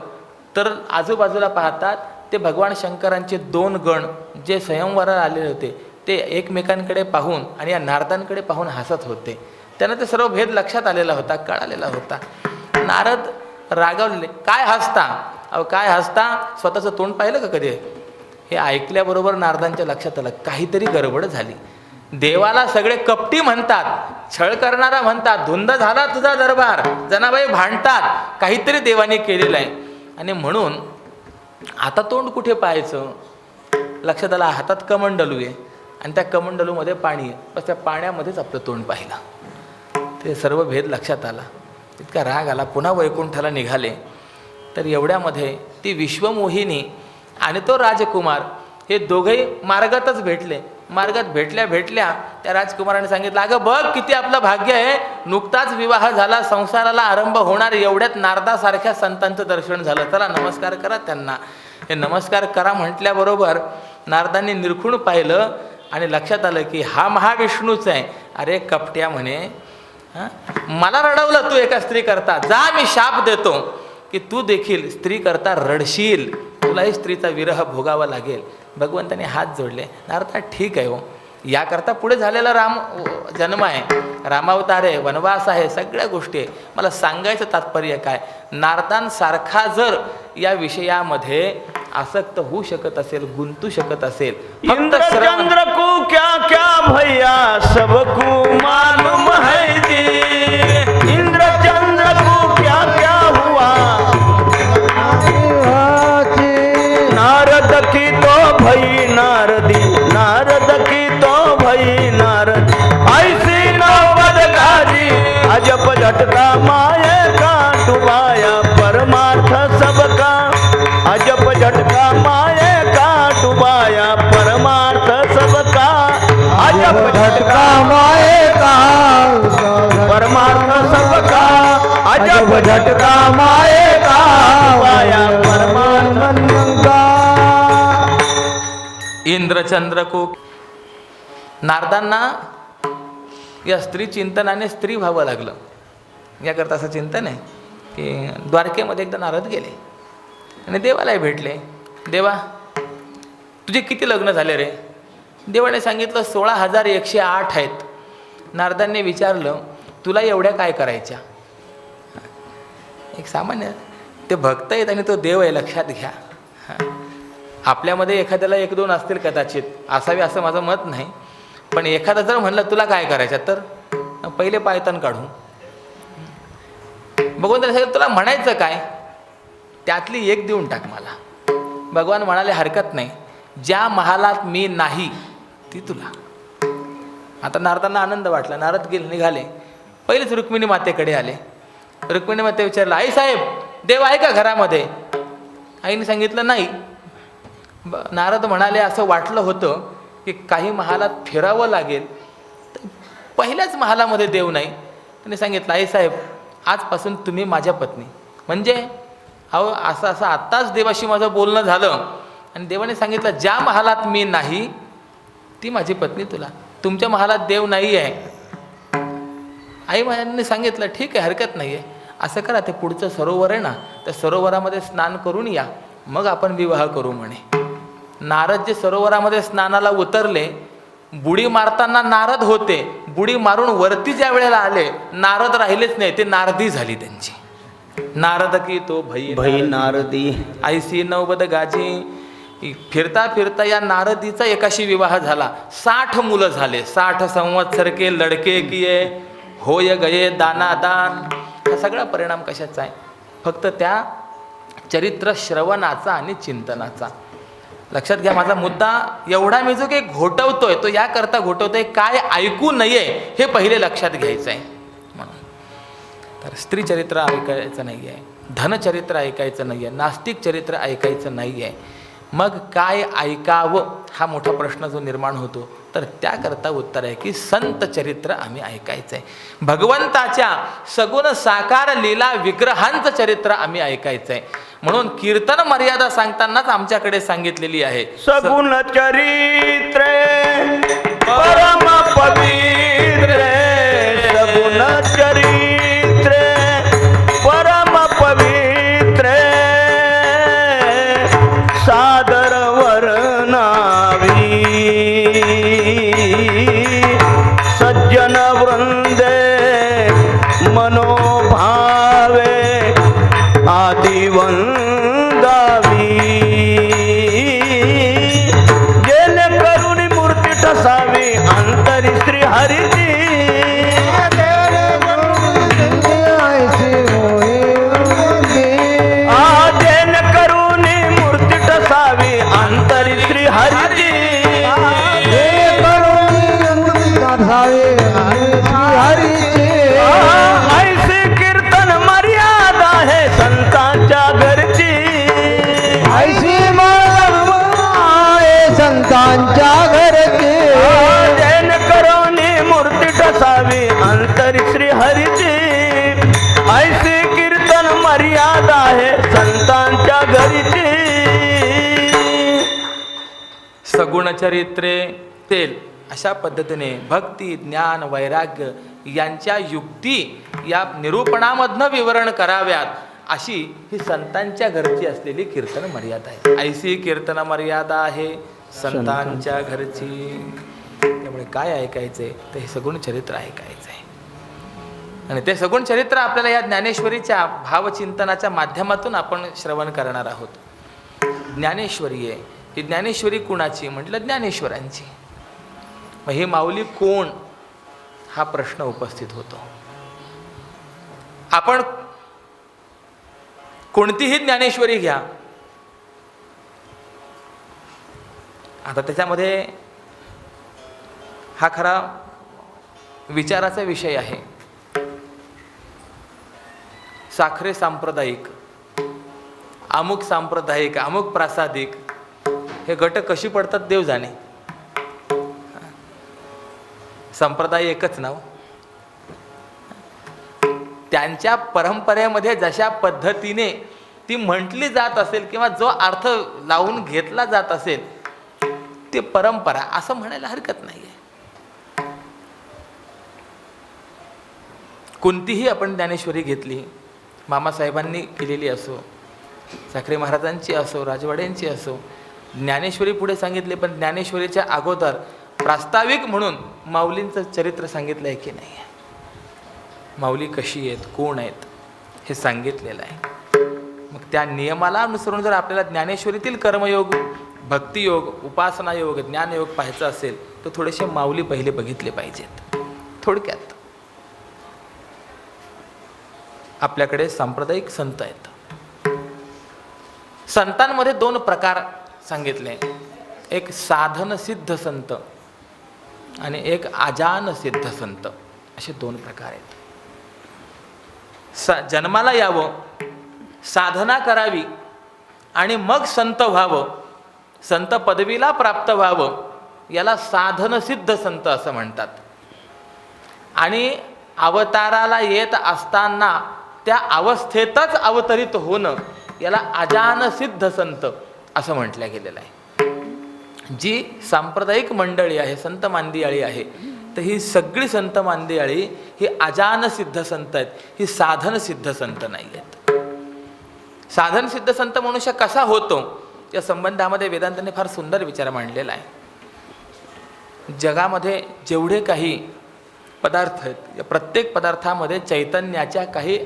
तर आजूबाजूला पाहतात ते भगवान शंकरांचे 2 गण जे स्वयंवराला आलेले होते ते एकमेकांकडे पाहून आणि या नारदांकडे पाहून हसत होते. त्यांना ते सर्व भेद लक्षात आलेला होता, कळालेला होता. नारद रागावलेले, काय हसता, अहो काय हसता, स्वतःचं तोंड पाहिलं का कधी? हे ऐकल्याबरोबर नारदांच्या लक्षात आलं काहीतरी गडबड झाली. देवाला सगळे कपटी म्हणतात, छळ करणारा म्हणतात, धुंद झाला तुझा दरबार, जनाबाई भांडतात, काहीतरी देवाने केलेलं आहे. आणि म्हणून आता तोंड कुठे पाहायचं, लक्षात आलं हातात कमंडलू आहे आणि त्या कमंडलूमध्ये पाणी आहे, बस त्या पाण्यामध्येच आपलं तोंड पाहिलं. ते सर्व भेद लक्षात आला. इतका राग आला, पुन्हा वैकुंठाला निघाले. तर एवढ्यामध्ये ती विश्वमोहिनी आणि तो राजकुमार हे दोघंही मार्गातच भेटले. मार्गात भेटल्या भेटल्या त्या राजकुमाराने सांगितलं, अगं बघ किती आपलं भाग्य आहे, नुकताच विवाह झाला, संसाराला आरंभ होणार, एवढ्यात नारदासारख्या संतांचं दर्शन झालं, चला नमस्कार करा त्यांना. हे नमस्कार करा म्हटल्याबरोबर नारदांनी निरखून पाहिलं आणि लक्षात आलं की हा महाविष्णूच आहे. अरे कपट्या म्हणे, मला रडवलं तू एका स्त्री करता, जा मी शाप देतो की तू देखील स्त्री करता रडशील, तुलाही स्त्रीचा विरह भोगावा लागेल. भगवंताने हात जोडले. नारदा ठीक आहे हो, याकरता पुढे झालेला जन्म आहे, रामावतार आहे, वनवास आहे, सगळ्या गोष्टी आहे. मला सांगायचं तात्पर्य काय, नारदांसारखा जर या विषयामध्ये आसक्त होऊ शकत असेल, गुंतू शकत असेल, इंद्र चंद्र को क्या क्या भैया सबको मालूम है जी, इंद्र चंद्र को क्या क्या हुआ, नारद की तो भई नारदी, नारद की तो भई नारद, ऐसी नौबत गाजी अजब झटका माये का डुबाया परमार्थ सबका, अजब झटका माये का डुबाया परमार्थ सबका, अजब झटका माए का परमार्थ सबका, अजब झटका माये का डुबाया परमार्थ का. इंद्रचंद्र को. नारदांना या स्त्री चिंतनाने स्त्री व्हावं लागलं. याकरता असं चिंतन आहे की द्वारकेमध्ये एकदा नारद गेले आणि देवालाही भेटले. देवा तुझे किती लग्न झाले रे? देवाने सांगितलं 16,108 आहेत. नारदांनी विचारलं तुला एवढ्या काय करायच्या? एक सामान्य ते भक्त आहेत आणि तो देव आहे, लक्षात घ्या. आपल्यामध्ये एखाद्याला 1-2 असतील कदाचित, असावे असं माझं मत नाही, पण एखादा जर म्हणलं तुला काय करायचं तर पहिले पायतान काढू. भगवंताने सांगितलं तुला म्हणायचं काय, त्यातली एक देऊन टाक मला. भगवान म्हणाले हरकत नाही, ज्या महालात मी नाही ती तुला. आता नारदांना आनंद वाटला. नारद गेले, निघाले. पहिलेच रुक्मिणी मातेकडे आले. रुक्मिणी माते विचारलं, आई साहेब देव आहे का घरामध्ये? आईने सांगितलं नाही. नारद म्हणाले असं वाटलं होतं की काही महालात फिरावं लागेल, पहिल्याच महालामध्ये देव नाही. त्यांनी सांगितलं आई साहेब आजपासून तुम्ही माझ्या पत्नी. म्हणजे अहो असं असं आत्ताच देवाशी माझं बोलणं झालं आणि देवाने सांगितलं ज्या महालात मी नाही ती माझी पत्नी तुला. तुमच्या महालात देव नाही आहे. आई माझ्याने सांगितलं ठीक आहे हरकत नाही आहे, असं करा ते पुढचं सरोवर आहे ना त्या सरोवरामध्ये स्नान करून या, मग आपण विवाह करू म्हणे. नारद जे सरोवरामध्ये स्नानाला उतरले, बुडी मारताना नारद होते, बुडी मारून वरती ज्या वेळेला आले नारद राहिलेच नाही, ते नारदी झाली त्यांची. नारद की तो भई नारदी ऐसी नवबद गाजी. फिरता फिरता या नारदीचा एकाशी विवाह झाला. 60 मुलं झाले. 60 संवत्सर के लडके किये, होय गये दानादान. हा सगळा परिणाम कशाचा आहे? फक्त त्या चरित्र श्रवणाचा आणि चिंतनाचा. लक्षात घ्या, माझा मुद्दा एवढा मी जो काही घोटवतोय तो याकरता घोटवतोय काय ऐकू नये हे पहिले लक्षात घ्यायचं आहे. म्हणून तर स्त्री चरित्र ऐकायचं नाही आहे, धनचरित्र ऐकायचं नाही आहे, नास्तिक चरित्र ऐकायचं नाही आहे. मग काय ऐकावं हा मोठा प्रश्न जो निर्माण होतो, तर त्याकरता उत्तर आहे की संत चरित्र आम्ही ऐकायचं आहे. भगवंताच्या सगुण साकार लीला विग्रहांचं चरित्र आम्ही ऐकायचं आहे. म्हणून कीर्तन मर्यादा सांगतानाच आमच्याकडे सांगितलेली आहे. सगुण चरित्रे परम पवित्रे, सगुण चरित्रे परम पवित्रे, सादर वर्णावी सज्जन वृंदे मनोभावे आदिवंदावी, जेणे करुणी मूर्ती ठसावी अंतरी श्री हरिची, जेणे करुणी मूर्ती ठसावी अंतरी श्री हरिची, ऐसे कीर्तन मर्यादा है संतांच्या घरची, संतांच्या घरचे जैन करोनी मूर्ती ठसावी अंतरी श्री हरिची, ऐसे कीर्तन मर्यादा है संतांच्या घरची. सगुण चरित्रे तेल अशा पद्धतीने भक्ती ज्ञान वैराग्य यांच्या युक्ती या निरूपणामधनं विवरण कराव्यात अशी ही संतांच्या घरची असलेली कीर्तन मर्यादा आहे. ऐसी कीर्तन मर्यादा आहे संतांच्या घरची. त्यामुळे काय ऐकायचंय तर हे सगुण चरित्र ऐकायचं आहे. आणि ते सगुण चरित्र आपल्याला या ज्ञानेश्वरीच्या भावचिंतनाच्या माध्यमातून आपण श्रवण करणार आहोत. ज्ञानेश्वरी आहे ही. ज्ञानेश्वरी कुणाची म्हटलं? ज्ञानेश्वरांची. मग ही माऊली कोण हा प्रश्न उपस्थित होतो. आपण कोणतीही ज्ञानेश्वरी घ्या, आता त्याच्यामध्ये हा खरा विचाराचा विषय आहे. साखरे सांप्रदायिक, अमुक सांप्रदायिक, अमुक प्रासादिक हे गट कशी पडतात देव जाणे. संप्रदाय एकच नाव. त्यांच्या परंपरेमध्ये जशा पद्धतीने ती म्हटली जात असेल किंवा जो अर्थ लावून घेतला जात असेल ते परंपरा असं म्हणायला हरकत नाही आहे. कोणतीही आपण ज्ञानेश्वरी घेतली, मामासाहेबांनी केलेली असो, साखरे महाराजांची असो, राजवाड्यांची असो, ज्ञानेश्वरी पुढे सांगितले. पण ज्ञानेश्वरीच्या अगोदर प्रास्ताविक म्हणून माऊलींचं चरित्र सांगितलं आहे की नाही, माऊली कशी आहेत, कोण आहेत हे सांगितलेलं आहे. मग त्या नियमाला अनुसरून जर आपल्याला ज्ञानेश्वरीतील कर्मयोग, भक्तियोग, उपासना योग, ज्ञानयोग पाहायचं असेल तर थोडेसे माऊली पहिले बघितले पाहिजेत. थोडक्यात आपल्याकडे सांप्रदायिक संत आहेत. संतांमध्ये 2 प्रकार सांगितले. एक साधन सिद्ध संत आणि एक आजान सिद्ध संत, असे 2 प्रकार आहेत. जन्माला यावं, साधना करावी आणि मग संत व्हावं, संत पदवीला प्राप्त व्हावं, याला साधन सिद्ध संत असं म्हणतात. आणि अवताराला येत असताना त्या अवस्थेतच अवतरित होणं याला अजान सिद्ध संत असं म्हटलं गेलेलं आहे. जी सांप्रदायिक मंडळी आहे, संत मांदियाळी आहे, तर ही सगळी संत मांदियाळी ही अजान सिद्ध संत आहेत, ही साधन सिद्ध संत नाही आहेत. साधन सिद्ध संत मनुष्य कसा होतो या संबंधामध्ये वेदांतांनी फार सुंदर विचार मांडलेला आहे. जगामध्ये जेवढे काही पदार्थ आहेत, या प्रत्येक पदार्थामध्ये चैतन्याच्या काही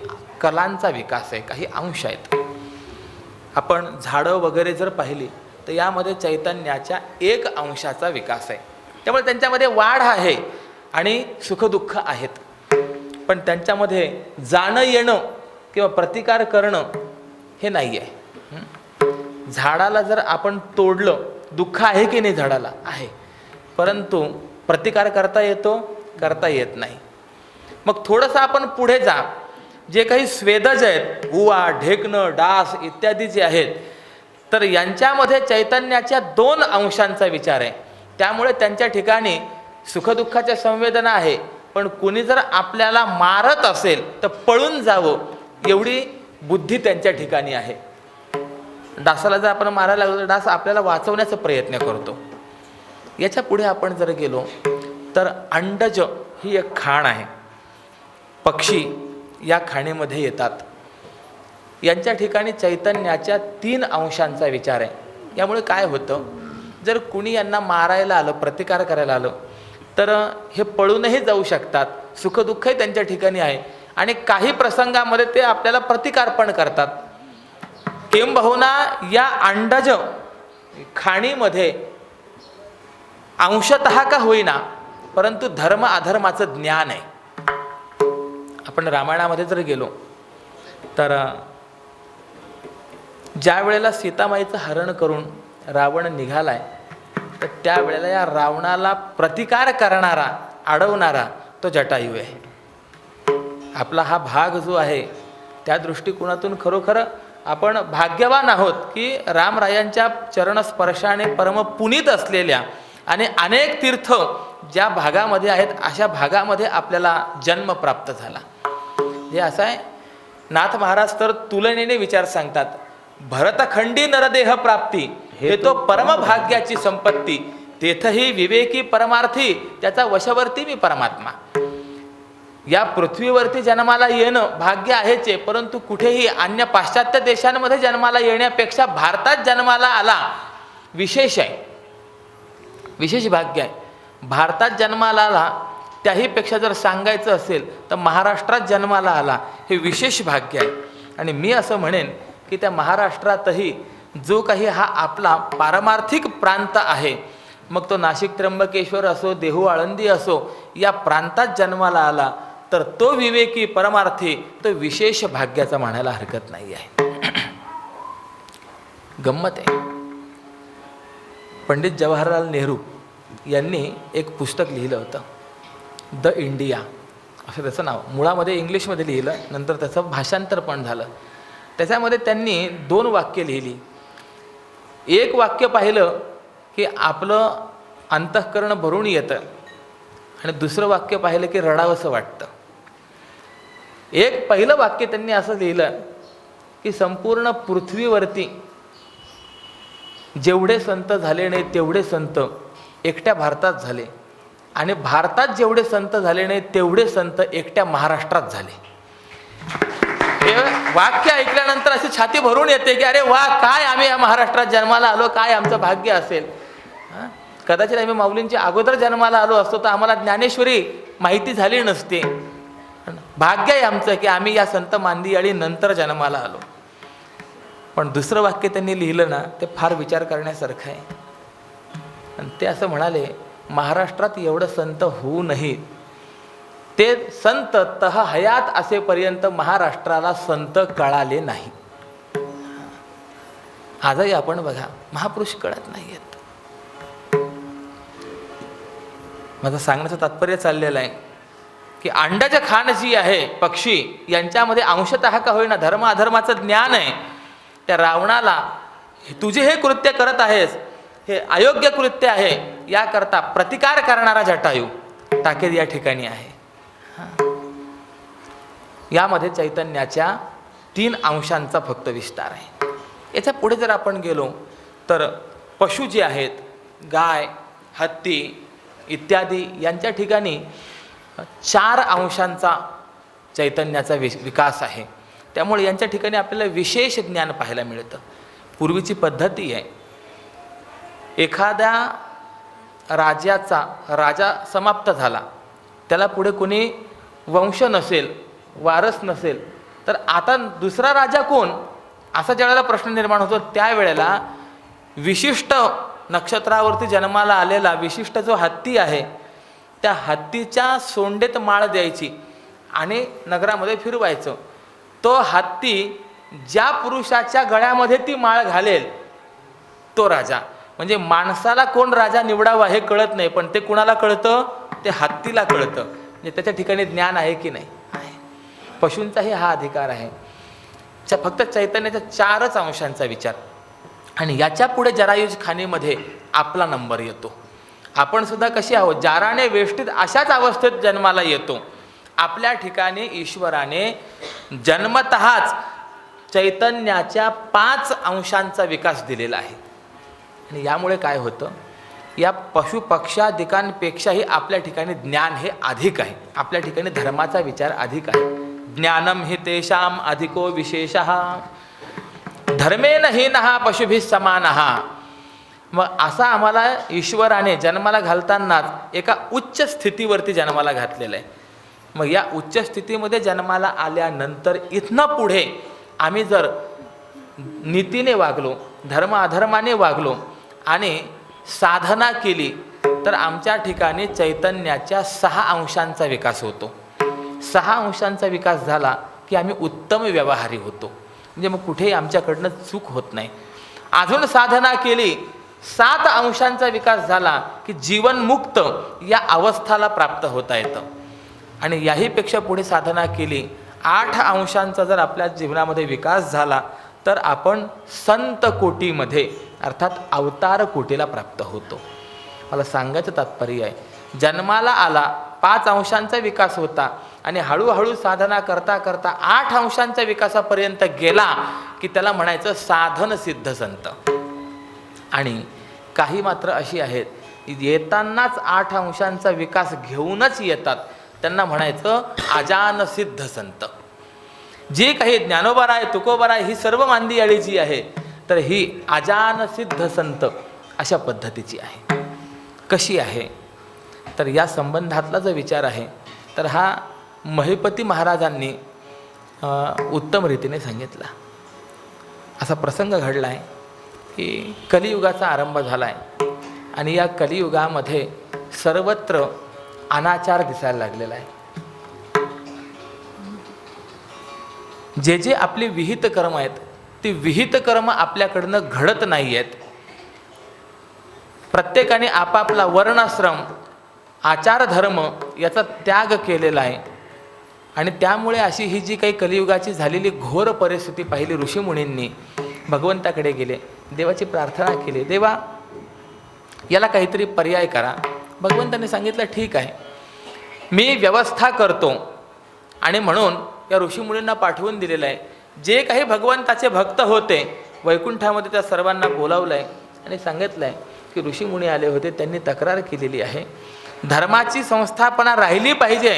कलांचा विकास आहे, काही अंश आहेत. आपण झाडं वगैरे जर पाहिली तर यामध्ये चैतन्याच्या एक अंशाचा विकास आहे. त्यामुळे त्यांच्यामध्ये वाढ आहे आणि सुखदुःख आहेत, पण त्यांच्यामध्ये जाणं येणं किंवा प्रतिकार करणं हे नाही आहे. झाडाला जर आपण तोडलं, दुःख आहे की नाही झाडाला? आहे, परंतु प्रतिकार करता येतो? करता येत नाही. मग थोडंसं आपण पुढे जा, जे काही स्वेदज आहेत, उवा, ढेकणं, डास इत्यादी जे आहेत, तर यांच्यामध्ये चैतन्याच्या 2 अंशांचा विचार आहे. त्यामुळे त्यांच्या ठिकाणी सुखदुःखाच्या संवेदना आहे, पण कुणी जर आपल्याला मारत असेल तर पळून जावं एवढी बुद्धी त्यांच्या ठिकाणी आहे. डासाला जर आपण मारायला लागलो तर डास आपल्याला वाचवण्याचा प्रयत्न करतो. याच्या पुढे आपण जर गेलो तर अंडज ही एक खाण आहे. पक्षी या खाणीमध्ये येतात. यांच्या ठिकाणी चैतन्याच्या 3 अंशांचा विचार आहे. यामुळे काय होतं, जर कुणी यांना मारायला आलं, प्रतिकार करायला आलं, तर हे पळूनही जाऊ शकतात. सुखदुःखही त्यांच्या ठिकाणी आहे आणि काही प्रसंगामध्ये ते आपल्याला प्रतिकार पण करतात. किंबहुना या अंडज खाणीमध्ये अंशतः का होईना, परंतु धर्म अधर्माचं ज्ञान आहे. आपण रामायणामध्ये जर गेलो तर ज्या वेळेला सीतामाईचं हरण करून रावण निघालाय, तर त्यावेळेला या रावणाला प्रतिकार करणारा, अडवणारा तो जटायू आहे. आपला हा भाग जो आहे त्या दृष्टिकोनातून खरोखर आपण भाग्यवान आहोत की रामरायांच्या चरणस्पर्शाने परम पुनीत असलेल्या आणि अनेक तीर्थ ज्या भागामध्ये आहेत अशा भागामध्ये आपल्याला जन्म प्राप्त झाला. हे असं आहे, नाथ महाराज तर तुलनेने विचार सांगतात. भरतखंडी नरदेह प्राप्ती हे तो परमभाग्याची संपत्ती, तेथही विवेकी परमार्थी त्याचा वशवर्ती मी परमात्मा. या पृथ्वीवरती जन्माला येणं भाग्य आहेच आहे, परंतु कुठेही अन्य पाश्चात्य देशांमध्ये जन्माला येण्यापेक्षा भारतात जन्माला आला विशेष आहे, विशेष भाग्य आहे. भारतात जन्माला आला त्याहीपेक्षा जर सांगायचं असेल तर महाराष्ट्रात जन्माला आला हे विशेष भाग्य आहे. आणि मी असं म्हणेन की त्या महाराष्ट्रातही जो काही हा आपला पारमार्थिक प्रांत आहे, मग तो नाशिक त्र्यंबकेश्वर असो, देहू आळंदी असो, या प्रांतात जन्माला आला तर तो विवेकी परमार्थी तो विशेष भाग्याचा म्हणायला हरकत नाही आहे. गंमत आहे, पंडित जवाहरलाल नेहरू यांनी एक पुस्तक लिहिलं होतं, द इंडिया असं त्याचं नाव. मुळामध्ये इंग्लिशमध्ये लिहिलं, नंतर त्याचं भाषांतर पण झालं. त्याच्यामध्ये त्यांनी 2 वाक्य लिहिली. एक वाक्य पाहिलं की आपलं अंतःकरण भरून येतं आणि दुसरं वाक्य पाहिलं की रडावंसं वाटतं. पहिलं वाक्य त्यांनी असं लिहिलं की संपूर्ण पृथ्वीवरती जेवढे संत झाले नाही तेवढे संत एकट्या भारतात झाले, आणि भारतात जेवढे संत झाले नाही तेवढे संत एकट्या महाराष्ट्रात झाले. हे वाक्य ऐकल्यानंतर अशी छाती भरून येते की अरे वा, काय आम्ही या महाराष्ट्रात जन्माला आलो, काय आमचं भाग्य असेल. कदाचित आम्ही माऊलींच्या अगोदर जन्माला आलो असतो तर आम्हाला ज्ञानेश्वरी माहिती झाली नसते. भाग्य आहे आमचं की आम्ही या संत मांदियाळी नंतर जन्माला आलो. पण दुसरं वाक्य त्यांनी लिहिलं ना, ते फार विचार करण्यासारखं आहे. आणि ते असं म्हणाले, महाराष्ट्रात एवढं संत होऊ नये, ते संत तह हयात असेपर्यंत महाराष्ट्राला संत कळाले नाही. आजही आपण बघा, महापुरुष कळत नाही आहेत. माझं सांगण्याचं तात्पर्य चाललेलं आहे की अंडाचं खाण जी आहे पक्षी, यांच्यामध्ये अंशतः का होईना धर्म अधर्माचं ज्ञान आहे. त्या रावणाला तुझे हे कृत्य करत आहेस, हे अयोग्य कृत्य आहे, याकरता प्रतिकार करणारा जटायू टाकेद या ठिकाणी आहे. यामध्ये चैतन्याच्या 3 अंशांचा फक्त विस्तार आहे. याच्या पुढे जर आपण गेलो तर पशु जे आहेत, गाय, हत्ती इत्यादी, यांच्या ठिकाणी 4 अंशांचा चैतन्याचा विकास आहे. त्यामुळे यांच्या ठिकाणी आपल्याला विशेष ज्ञान पाहायला मिळतं. पूर्वीची पद्धती आहे, एखाद्या राजा समाप्त झाला, त्याला पुढे कोणी वंश नसेल, वारस नसेल, तर आता दुसरा राजा कोण असा ज्यावेळेला प्रश्न निर्माण होतो, त्यावेळेला विशिष्ट नक्षत्रावरती जन्माला आलेला विशिष्ट जो हत्ती आहे, त्या हत्तीच्या सोंडेत माळ द्यायची आणि नगरामध्ये फिरवायचं. तो हत्ती ज्या पुरुषाच्या गळ्यामध्ये ती माळ घालेल तो राजा. म्हणजे माणसाला कोण राजा निवडावा हे कळत नाही, पण ते कुणाला कळतं? ते हत्तीला कळतं. म्हणजे त्याच्या ठिकाणी ज्ञान आहे की नाही? आहे. पशूंचाही हा अधिकार आहे. फक्त चैतन्याच्या 4च अंशांचा विचार. आणि याच्या पुढे जरायुज खाणीमध्ये आपला नंबर येतो. आपण सुद्धा कशी आहोत? जाराने वेष्टीत अशाच अवस्थेत जन्माला येतो. आपल्या ठिकाणी ईश्वराने जन्मतःच चैतन्याच्या 5 अंशांचा विकास दिलेला आहे. आणि यामुळे काय होतं? या पशुपक्षादिकांपेक्षाही आपल्या ठिकाणी ज्ञान हे अधिक आहे. आपल्या ठिकाणी धर्माचा विचार अधिक आहे. ज्ञानम हि तेषाम अधिको विशेषः धर्मेन हीनः पशुभिः समानः. मग असा आम्हाला ईश्वराने जन्माला घालतानाच एका उच्च स्थितीवरती जन्माला घातलेलं आहे. मग या उच्च स्थितीमध्ये जन्माला आल्यानंतर इथनं पुढे आम्ही जर नीतीने वागलो, धर्म अधर्माने वागलो आणि साधना केली तर आमच्या ठिकाणी चैतन्याच्या 6 अंशांचा विकास होतो. 6 अंशांचा विकास झाला की आम्ही उत्तम व्यवहारी होतो. म्हणजे मग कुठेही आमच्याकडनं चूक होत नाही. अजून साधना केली, 7 अंशांचा विकास झाला की जीवनमुक्त या अवस्थाला प्राप्त होता येतं. आणि याहीपेक्षा पुढे साधना केली, 8 अंशांचा जर आपल्या जीवनामध्ये विकास झाला तर आपण संत कोटीमध्ये अर्थात अवतार कोटीला प्राप्त होतो. मला सांगायचं तात्पर्य आहे, जन्माला आला 5 अंशांचा विकास होता आणि हळूहळू साधना करता करता 8 अंशांच्या विकासापर्यंत गेला की त्याला म्हणायचं साधन सिद्ध संत. आणि काही मात्र अशी आहेत येतानाच 8 अंशांचा विकास घेऊनच येतात, त्यांना म्हणायचं अजान सिद्ध संत. जी काही ज्ञानोबा आहे, तुकोबा आहे, ही सर्व मांदियाळी जी आहे तर ही अजान सिद्ध संत अशा पद्धतीची आहे. कशी आहे तर या संबंधातला जो विचार आहे तर हा महिपती महाराजांनी उत्तम रीतीने सांगितला. असा प्रसंग घडला आहे की कलियुगाचा आरंभ झाला आहे आणि या कलियुगामध्ये सर्वत्र अनाचार दिसायला लागलेला आहे. जे जे आपली विहित कर्म आहेत ती विहित कर्म आपल्याकडनं घडत नाही आहेत. प्रत्येकाने आपापला वर्णाश्रम आचार धर्म याचा त्याग केलेला आहे. आणि त्यामुळे अशी ही जी काही कलियुगाची झालेली घोर परिस्थिती पाहिली, ऋषीमुनींनी भगवंताकडे गेले, देवाची प्रार्थना केली, देवा याला काहीतरी पर्याय करा. भगवंताने सांगितलं ठीक आहे, मी व्यवस्था करतो. आणि म्हणून या ऋषीमुनींना पाठवून दिलेलं आहे. जे काही भगवंताचे भक्त होते वैकुंठामध्ये त्या सर्वांना बोलावलं आहे आणि सांगितलं आहे की ऋषीमुनी आले होते, त्यांनी तक्रार केलेली आहे धर्माची संस्थापना राहिली पाहिजे,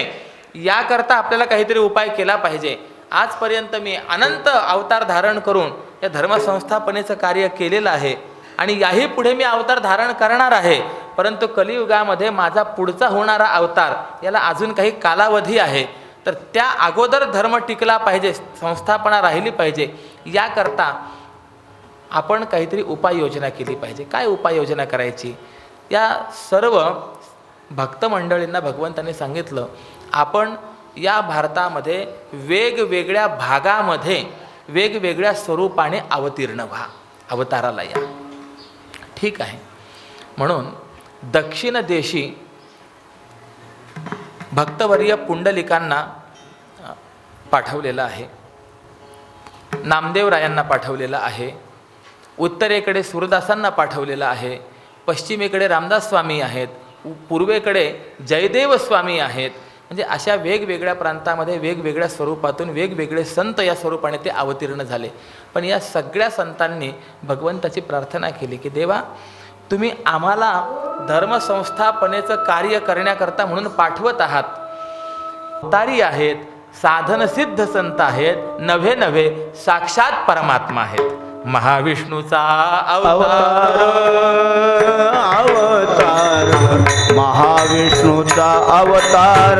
याकरता आपल्याला काहीतरी उपाय केला पाहिजे. आजपर्यंत मी अनंत अवतार धारण करून या धर्मसंस्थापनेचं कार्य केलेलं आहे आणि याही पुढे मी अवतार धारण करणार आहे. परंतु कलियुगामध्ये माझा पुढचा होणारा अवतार याला अजून काही कालावधी आहे, तर त्या अगोदर धर्म टिकला पाहिजे, संस्थापना राहिली पाहिजे. याकरता आपण काहीतरी उपाययोजना केली पाहिजे. काय उपाययोजना करायची? या सर्व भक्त मंडळींना भगवंताने सांगितलं, आपण या भारतामध्ये वेगवेगळ्या भागामध्ये वेगवेगळ्या स्वरूपाने अवतीर्ण व्हा, अवताराला या. ठीक आहे. म्हणून दक्षिण देशी भक्तवर्य पुंडलिकांना पाठवलेलं आहे, नामदेवरायांना पाठवलेलं आहे, उत्तरेकडे सूरदासांना पाठवलेलं आहे, पश्चिमेकडे रामदास स्वामी आहेत, पूर्वेकडे जयदेव स्वामी आहेत. म्हणजे अशा वेगवेगळ्या प्रांतामध्ये वेगवेगळ्या स्वरूपातून वेगवेगळे संत या स्वरूपाने ते अवतीर्ण झाले. पण या सगळ्या संतांनी भगवंताची प्रार्थना केली की देवा, तुम्ही आम्हाला धर्मसंस्थापनेचं कार्य करण्याकरता म्हणून पाठवत आहात. अवतारी आहेत, साधनसिद्ध संत आहेत, नव्हे नव्हे साक्षात परमात्मा आहेत. महाविष्णूचा अवतार अवतार महाविष्णूचा अवतार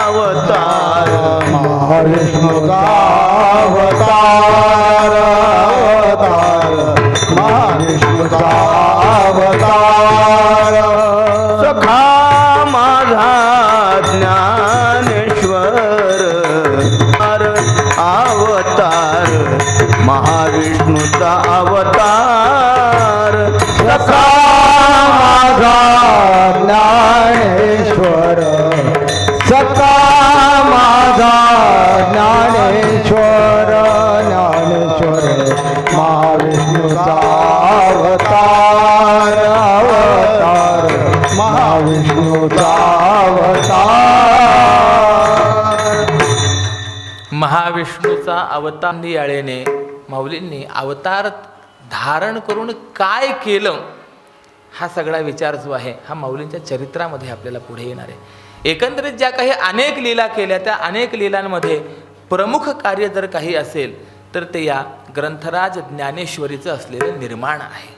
अवतार महाविष्णूचा अवतार अवतार महाविष्णूचा अवतार सखा माझा ज्ञानेश्वर अवतार महाविष्णूचा अवतार सखा माझा ज्ञानेश्वर सखा माझा ज्ञानेश्वर ज्ञानेश्वर महाविष्णूचा अवतार अवतार महाविष्णूचा अवतार महाविष्णूचा अवतार याळेने माऊलींनी अवतार धारण करून काय केलं हा सगळा विचार जो आहे हा माऊलींच्या चरित्रामध्ये आपल्याला पुढे येणार आहे. एकंदरीत ज्या काही अनेक लीला केल्या त्या अनेक लीलांमध्ये प्रमुख कार्य जर काही असेल तर ते या ग्रंथराज ज्ञानेश्वरीचं असलेलं निर्माण आहे.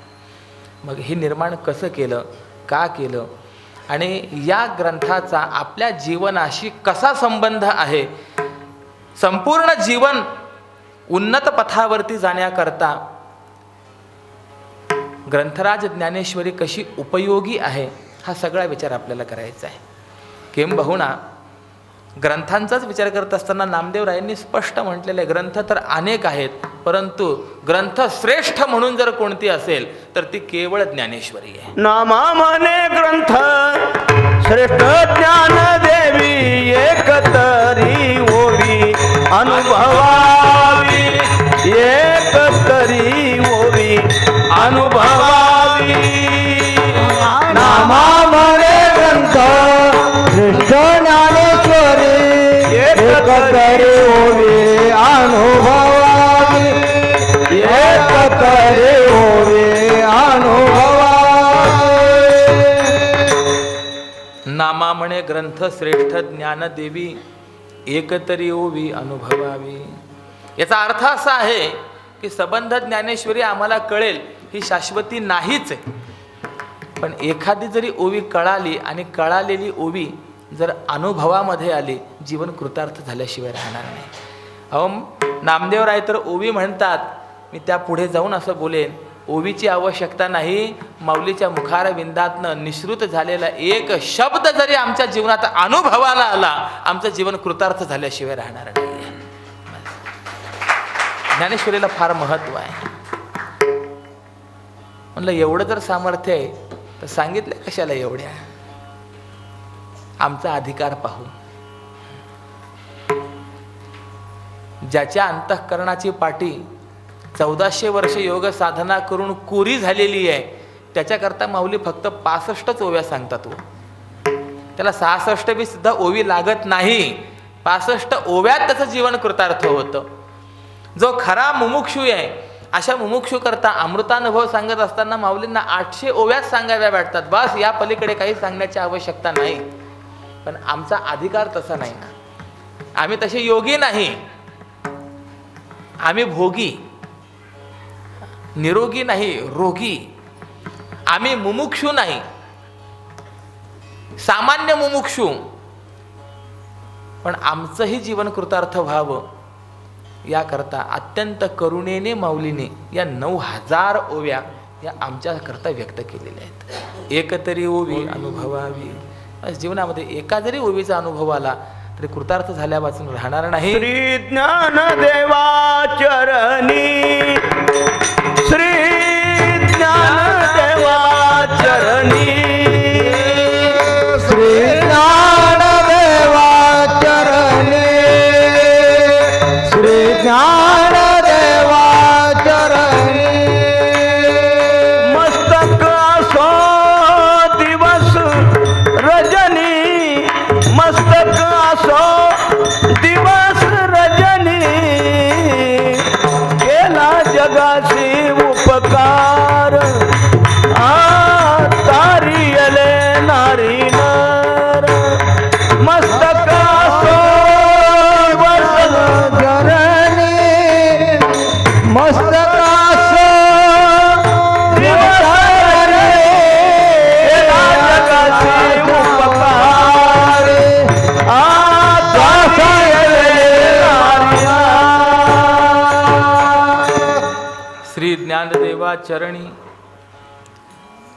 मग हे निर्माण कसं केलं, का केलं आणि या ग्रंथाचा आपल्या जीवनाशी कसा संबंध आहे, संपूर्ण जीवन उन्नत पथावरती जाण्याकरता ग्रंथराज ज्ञानेश्वरी कशी उपयोगी आहे हा सगळा विचार आपल्याला करायचा आहे. किंबहुना ग्रंथांचाच विचार करत असताना नामदेवरायांनी स्पष्ट म्हटलेले ग्रंथ तर अनेक आहेत, परंतु ग्रंथ श्रेष्ठ म्हणून जर कोणती असेल तर ती केवळ ज्ञानेश्वरी आहे. नामा म्हणे ग्रंथ श्रेष्ठ ज्ञान देवी एकतरी ओवी अनुभवावी एकतरी ओवी अनुभवावी नामा म्हणे ग्रंथ श्रेष्ठ ज्ञानेश्वरी एकतरी ओवी अनुभवावी एकतरी ओवी अनुभवावी. नामा म्हणे ग्रंथ श्रेष्ठ ज्ञानदेवी एकतरी ओवी अनुभवावी. याचा अर्थ असा आहे की संबंध ज्ञानेश्वरी आम्हाला कळेल ही शाश्वती नाहीच आहे, पण एखादी जरी ओवी कळाली आणि कळालेली ओवी जर अनुभवामध्ये आली जीवन कृतार्थ झाल्याशिवाय राहणार नाही. अहो नामदेवराय तर ओवी म्हणतात, मी त्या पुढे जाऊन असं बोलेन, ओवीची आवश्यकता नाही, माऊलीच्या मुखारविंदातनं निःसृत झालेला एक शब्द जरी आमच्या जीवनात अनुभवाला आला आमचं जीवन कृतार्थ झाल्याशिवाय राहणार नाही. ज्ञानेश्वरीला फार महत्त्व आहे. म्हणलं एवढं जर सामर्थ्य आहे तर सांगितलं कशाला एवढ्या, आमचा अधिकार पाहू. ज्याच्या अंतःकरणाची पाटी 1400 वर्ष योग साधना करून कोरी झालेली आहे त्याच्याकरता माऊली फक्त 65च ओव्या सांगतात. त्याला 66 बी सुद्धा ओवी लागत नाही, 65 ओव्यात त्याचं जीवन कृतार्थ होतं. जो खरा मुमुक्षू आहे अशा मुमुक्षू करता अमृतानुभव सांगत असताना माऊलींना 800 ओव्यात सांगाव्या वाटतात. बस या पलीकडे काही सांगण्याची आवश्यकता नाही. पण आमचा अधिकार तसा नाही ना, आम्ही तसे योगी नाही, आम्ही भोगी, निरोगी नाही रोगी. आम्ही मुमुक्षू नाही, सामान्य मुमुक्षू. पण आमचंही जीवन कृतार्थ व्हावं याकरता अत्यंत करुणेने माऊलीने या 9000 ओव्या या आमच्याकरता व्यक्त केलेल्या आहेत. एकतरी ओवी अनुभवावी. जीवनामध्ये एका जरी ओवीचा अनुभव आला तरी कृतार्थ झाल्यापासून राहणार नाही. श्री ज्ञान देवा चरणी श्री ज्ञान देवा चरणी श्री ज्ञानदेवा चरणी श्री ज्ञानदेवा चरणी मस्तक असो दिवस रजनी मस्तक असो दिवस रजनी केला जगासी उपकार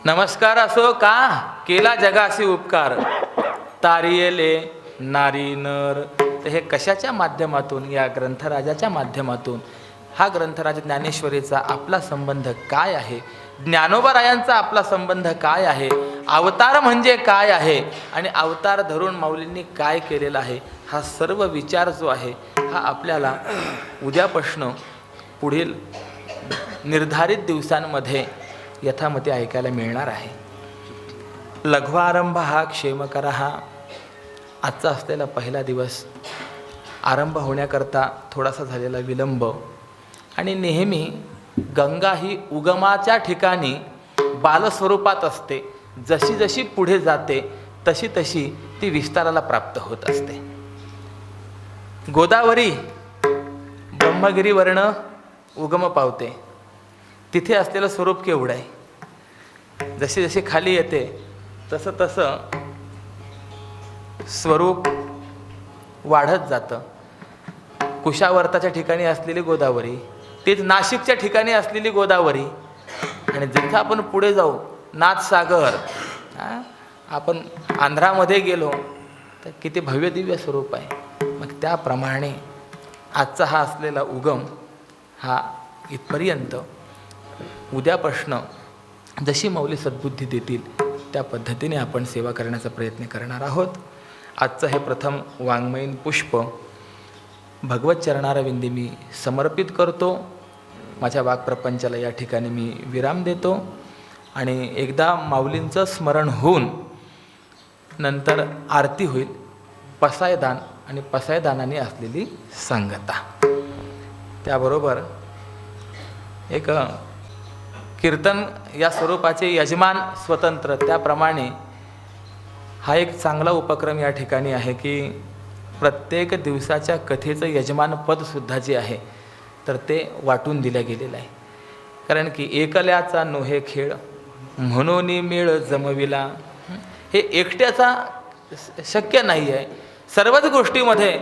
नमस्कार असो का केला जगाशी उपकार, तारियेले नारी नर. तर हे कशाच्या माध्यमातून, या ग्रंथराजाच्या माध्यमातून हा ग्रंथराज ज्ञानेश्वरीचा आपला संबंध काय आहे, ज्ञानोबारायांचा आपला संबंध काय आहे, अवतार म्हणजे काय आहे आणि अवतार धरून माऊलींनी काय केलेला आहे, हा सर्व विचार जो आहे हा आपल्याला उद्यापासून पुढील निर्धारित दिवसांमध्ये यथामती ऐकायला मिळणार आहे. लघ्वारंभ हा क्षेमकरा हा आजचा असलेला पहिला दिवस. आरंभ होण्याकरता थोडासा झालेला विलंब. आणि नेहमी गंगा ही उगमाच्या ठिकाणी बालस्वरूपात असते. जशी जशी पुढे जाते तशी तशी ती विस्ताराला प्राप्त होत असते. गोदावरी ब्रह्मगिरीवर्ण उगम पावते. तिथे असलेलं स्वरूप केवढं आहे. जशी जशी खाली येते तसं तसं स्वरूप वाढत जातं. कुशावर्ताच्या ठिकाणी असलेली गोदावरी, तेच नाशिकच्या ठिकाणी असलेली गोदावरी, आणि जिथं आपण पुढे जाऊ नाथसागर, आपण आंध्रामध्ये गेलो तर किती भव्य दिव्य स्वरूप आहे. मग त्याप्रमाणे आजचा हा असलेला उगम हा इथपर्यंत. उद्यापासून जशी माऊली सद्बुद्धी देतील त्या पद्धतीने आपण सेवा करण्याचा प्रयत्न करणार आहोत. आजचं हे प्रथम वाङ्मयीन पुष्प भगवत चरणारविंदी मी समर्पित करतो. माझ्या वाक्प्रपंचाला या ठिकाणी मी विराम देतो. आणि एकदा माऊलींचं स्मरण होऊन नंतर आरती होईल. पसायदान आणि पसायदानाने असलेली संगता. त्याबरोबर एक कीर्तन या स्वरूपाचे यजमान स्वतंत्र, त्याप्रमाणे हा एक चांगला उपक्रम या ठिकाणी आहे की प्रत्येक दिवसाच्या कथेचं यजमानपदसुद्धा जे आहे तर ते वाटून दिलं गेलेलं आहे. कारण की एकल्याचा नोहे खेळ म्हणून मेळ जमविला, हे एकट्याचा शक्य नाही आहे. सर्वच गोष्टीमध्ये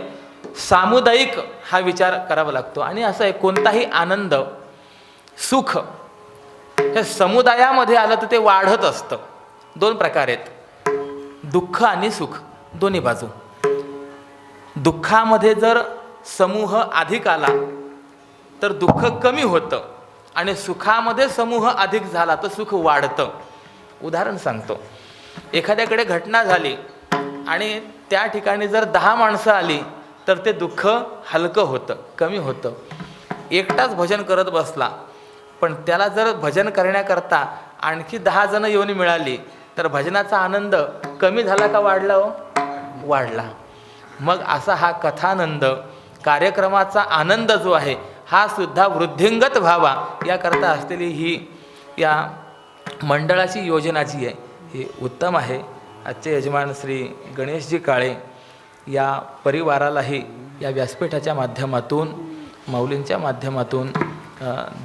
सामुदायिक हा विचार करावा लागतो. आणि असं आहे, कोणताही आनंद सुख हे समुदायामध्ये आलं तर ते वाढत असतं. दोन प्रकार आहेत, दुःख आणि सुख, दोन्ही बाजू. दुःखामध्ये जर समूह अधिक आला तर दुःख कमी होतं, आणि सुखामध्ये समूह अधिक झाला तर सुख वाढतं. उदाहरण सांगतो. एखाद्याकडे घटना झाली आणि त्या ठिकाणी जर 10 माणसं आली तर ते दुःख हलकं होतं, कमी होतं. एकटाच भजन करत बसला, पण त्याला जर भजन करण्याकरता आणखी 10 जण येऊन मिळाली तर भजनाचा आनंद कमी झाला का वाढला? हो, वाढला. मग असा हा कथानंद, कार्यक्रमाचा आनंद जो आहे हा सुद्धा वृद्धिंगत व्हावा याकरता असलेली ही या मंडळाची योजना जी आहे ही उत्तम आहे. आजचे यजमान श्री गणेशजी काळे या परिवारालाही या व्यासपीठाच्या माध्यमातून, माऊलींच्या माध्यमातून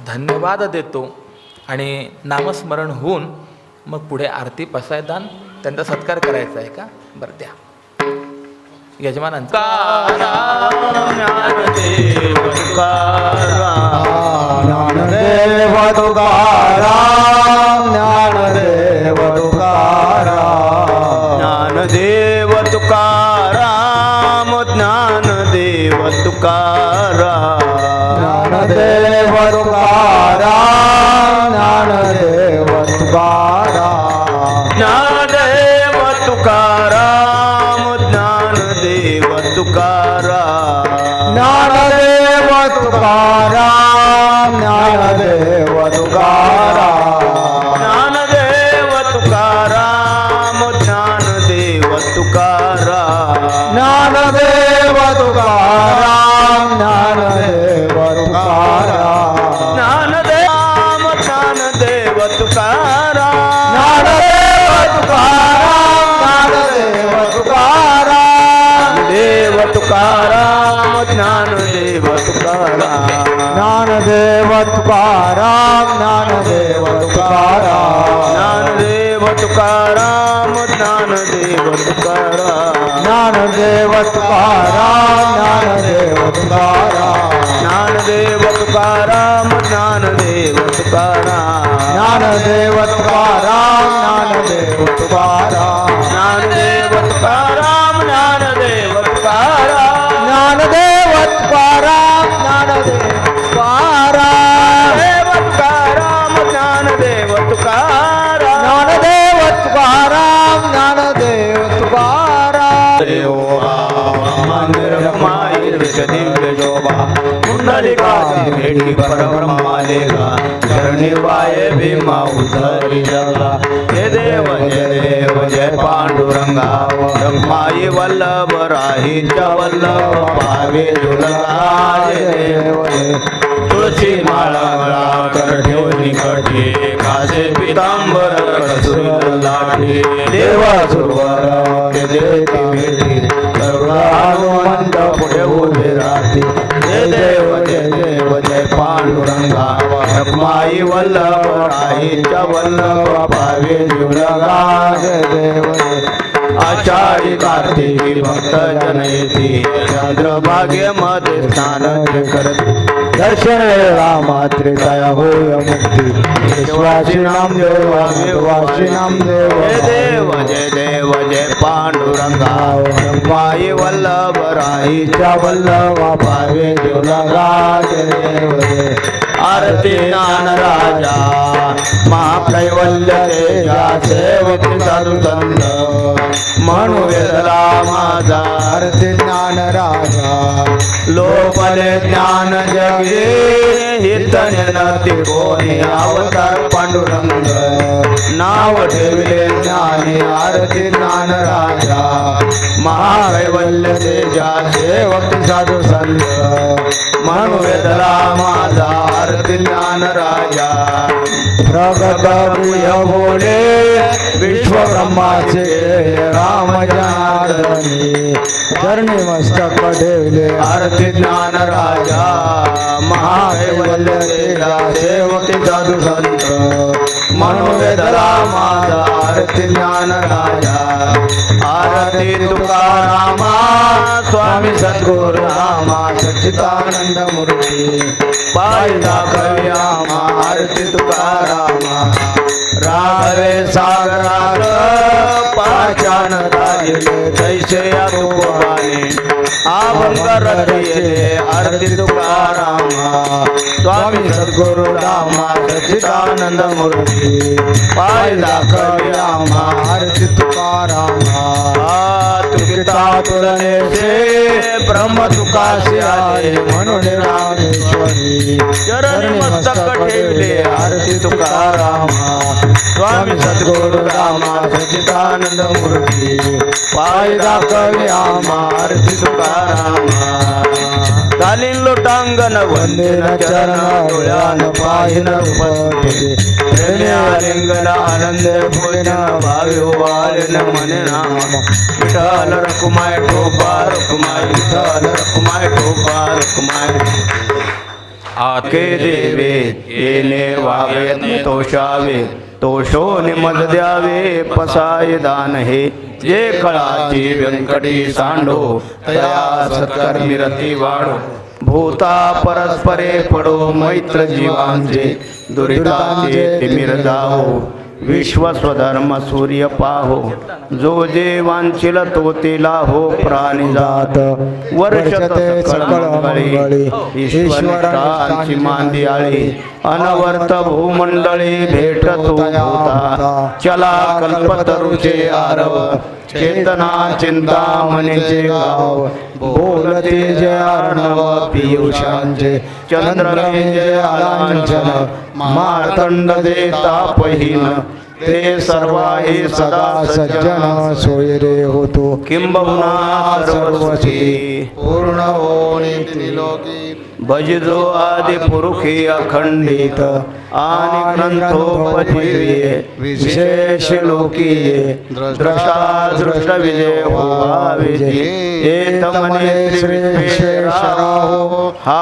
धन्यवाद देतो. आणि नामस्मरण होऊन मग पुढे आरती पसायदान त्यांचा सत्कार करायचा आहे का? बरं द्या यजमानांचा. ज्ञानदेव तुकाराम, ज्ञानदेव तुकाराम, ज्ञानदेव तुकाराम, ज्ञानदेव तुकाराम, ज्ञानदेव तुकाराम, ज्ञानदेव तुकाराम, ज्ञानदेव तुकाराम, ज्ञानदेव तुकाराम, ज्ञानदेव तुकाराम, ज्ञानदेव तुकाराम, ज्ञानदेव तुकाराम, ज्ञानदेव तुकाराम, ज्ञानदेव तुकाराम, ज्ञानदेव तुकाराम, ज्ञानदेव तुकाराम, ज्ञानदेव ज्ञानदेव तुकाराम, ज्ञानदेव तुकाराम, ज्ञानदेव तुकाराम, ज्ञानदेव तुकाराम, ज्ञानदेव तुकाराम, ज्ञानदेव तुकाराम, ज्ञानदेव तुकाराम, ज्ञानदेव तुकाराम, ज्ञानदेव तुकाराम, ज्ञानदेव तुकाराम, ज्ञानदेव तुकाराम, ज्ञानदेव तुकाराम, ज्ञानदेव तुकाराम, ज्ञानदेव तुकाराम ज्ञानदेव तुकाराम ज्ञानदेव तुकाराम ज्ञानदेव तुकाराम ज्ञानदेव तुकाराम ज्ञानदेव तुकाराम ज्ञानदेव तुकाराम ज्ञानदेव तुकाराम दिव्य शोभा कुंडलिका भेटी परब्रह्मालेगा शरणिवाय भीमा उद्धरी जगा जय देव जय पांडुरंगा ब्रह्माई वल्लभ राहीच्या वल्लभ पावे दुर्गा जय देव तुळशी माळा गळा कर ठेवली कठी कासे पितांबर कसुर लाठी देवा सुरवर देती भेटी हनुमंत पुढे उभे राहते जय देव जय पांडुरंगा रखमाई वल्लभ राहीच्या वल्लभ पावे दुर्गा जय देव आषाढी कार्तिकी भक्त जन येती चंद्रभागे मध्ये स्नान करत दर्शन वेळा मात्रे दया होय मुक्ती विश्वासी नामदेव विश्वासी नामदेव जय देव जय पांडुरंगा माई वल्लभ राहीच्या वल्लभ पावे दुर्गा जय देव आरती ज्ञान राजा महाकैवल्य तेजा सेवती साधू संत म्हणू वेदला माझा आरती ज्ञान राजा लोपले ज्ञान जगे हितने नती कोणी अवतार पांडुरंग नाव ठेवले ज्ञानी आरती ज्ञान राजा महाकैवल्य तेजा सेवती साधू संत म्हणू वेदला माझा आरती ज्ञान राजा प्रगट प्रिय बोले विश्व ब्रह्माचे राम जनार्दनी चरणी मस्तक ठेवले आरती ज्ञान राजा महाकैवल्य तेजा सेवकी साधू संत म्हणू वेदला माझा आरती ज्ञान राजा आरती तुकारामा स्वामी सद्गुरु रामा सच्चिदानंद मूर्ती पायदा कव्यामा आरती तुकारामा राघवे सागरात पाचान राहिले जैसे या तुकोबाने अभंग रचले आरती तुकारामा स्वामी सद्गुरु रामा सच्चिदानंद मूर्ती पायदा कव्यामा आरती तुकारामा तुकिता तुलने से ब्रह्म तुकासे आले म्हणून रामेश्वरी चरणी मस्तक ठेवले आरती तुकारामा स्वामी सद्गुरु रामा सच्चिदानंद मूर्ती पाय दाखवे आमा आरती तुकारामा घालीन लोटांगण वंदेन चरण डोळ्यान पाहिन रूपते प्रेमे आलिंगन आनंद भोजन भावे वालन मने नाम विठ्ठल रखुमाय ठोपा रखुमाय विठ्ठल रखुमाय ठोपा रखुमाय आके देवे येणे वागयत्न तोषावे तोषोने मज द्यावे पसाय दान हे जे कळाची व्यंकटी सांडो तया सत्कर्मी रती वाढो भूता परस्परे पडो मैत्र जीवांचे दुरितांचे तिमिर जाओ विश्व स्वधर्म सूर्य पाहो जो जे वांछिल तो तिला हो प्राणी जात वर्षते सकळ मंगळी ईश्वरांची मांदियाळी अनवर्त भूमंडळी भेटतो होता चला कल्पतरुचे आरव चेतना चिंतामणीचे गाव बोलते जय अर्णव पियुषांचे चंद्रने जय आलांचन मार्तंड देता पहिन ते सर्वाही सदा सज्जन सोयरे होतो किंबहुना सर्वस्वी पूर्ण होणे त्रिलोकी भजो आदि पुरुषी अखंडित आणि ग्रंथोपजीविये विशेष लोकीये द्रष्टा दृष्ट विजय होवा विजय एतमने त्रिविश्वेश्वराहो हा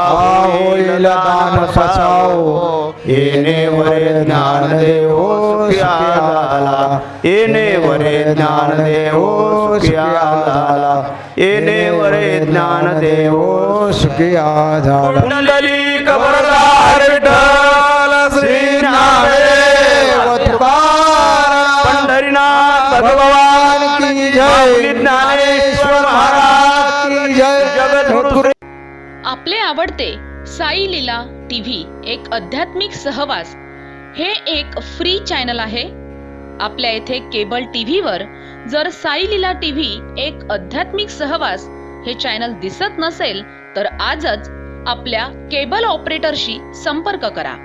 होईल दान फसाओ येणे वरे ज्ञान देवो सुखिया झाला येणे वरे ज्ञान देवो सुखिया झाला येणे वरे ज्ञान देवो सुखिया झाला कुंडली कबरदार विठ्ठल श्री नामदेव तुकाराम पंढरी आपले आवडते साई लीला टीव्ही एक आध्यात्मिक सहवास हे एक फ्री चॅनल आहे. आपल्या येथे केबल टीव्हीवर जर साई लीला टीव्ही एक आध्यात्मिक सहवास हे चॅनल दिसत नसेल तर आजच आपल्या केबल ऑपरेटरशी संपर्क करा.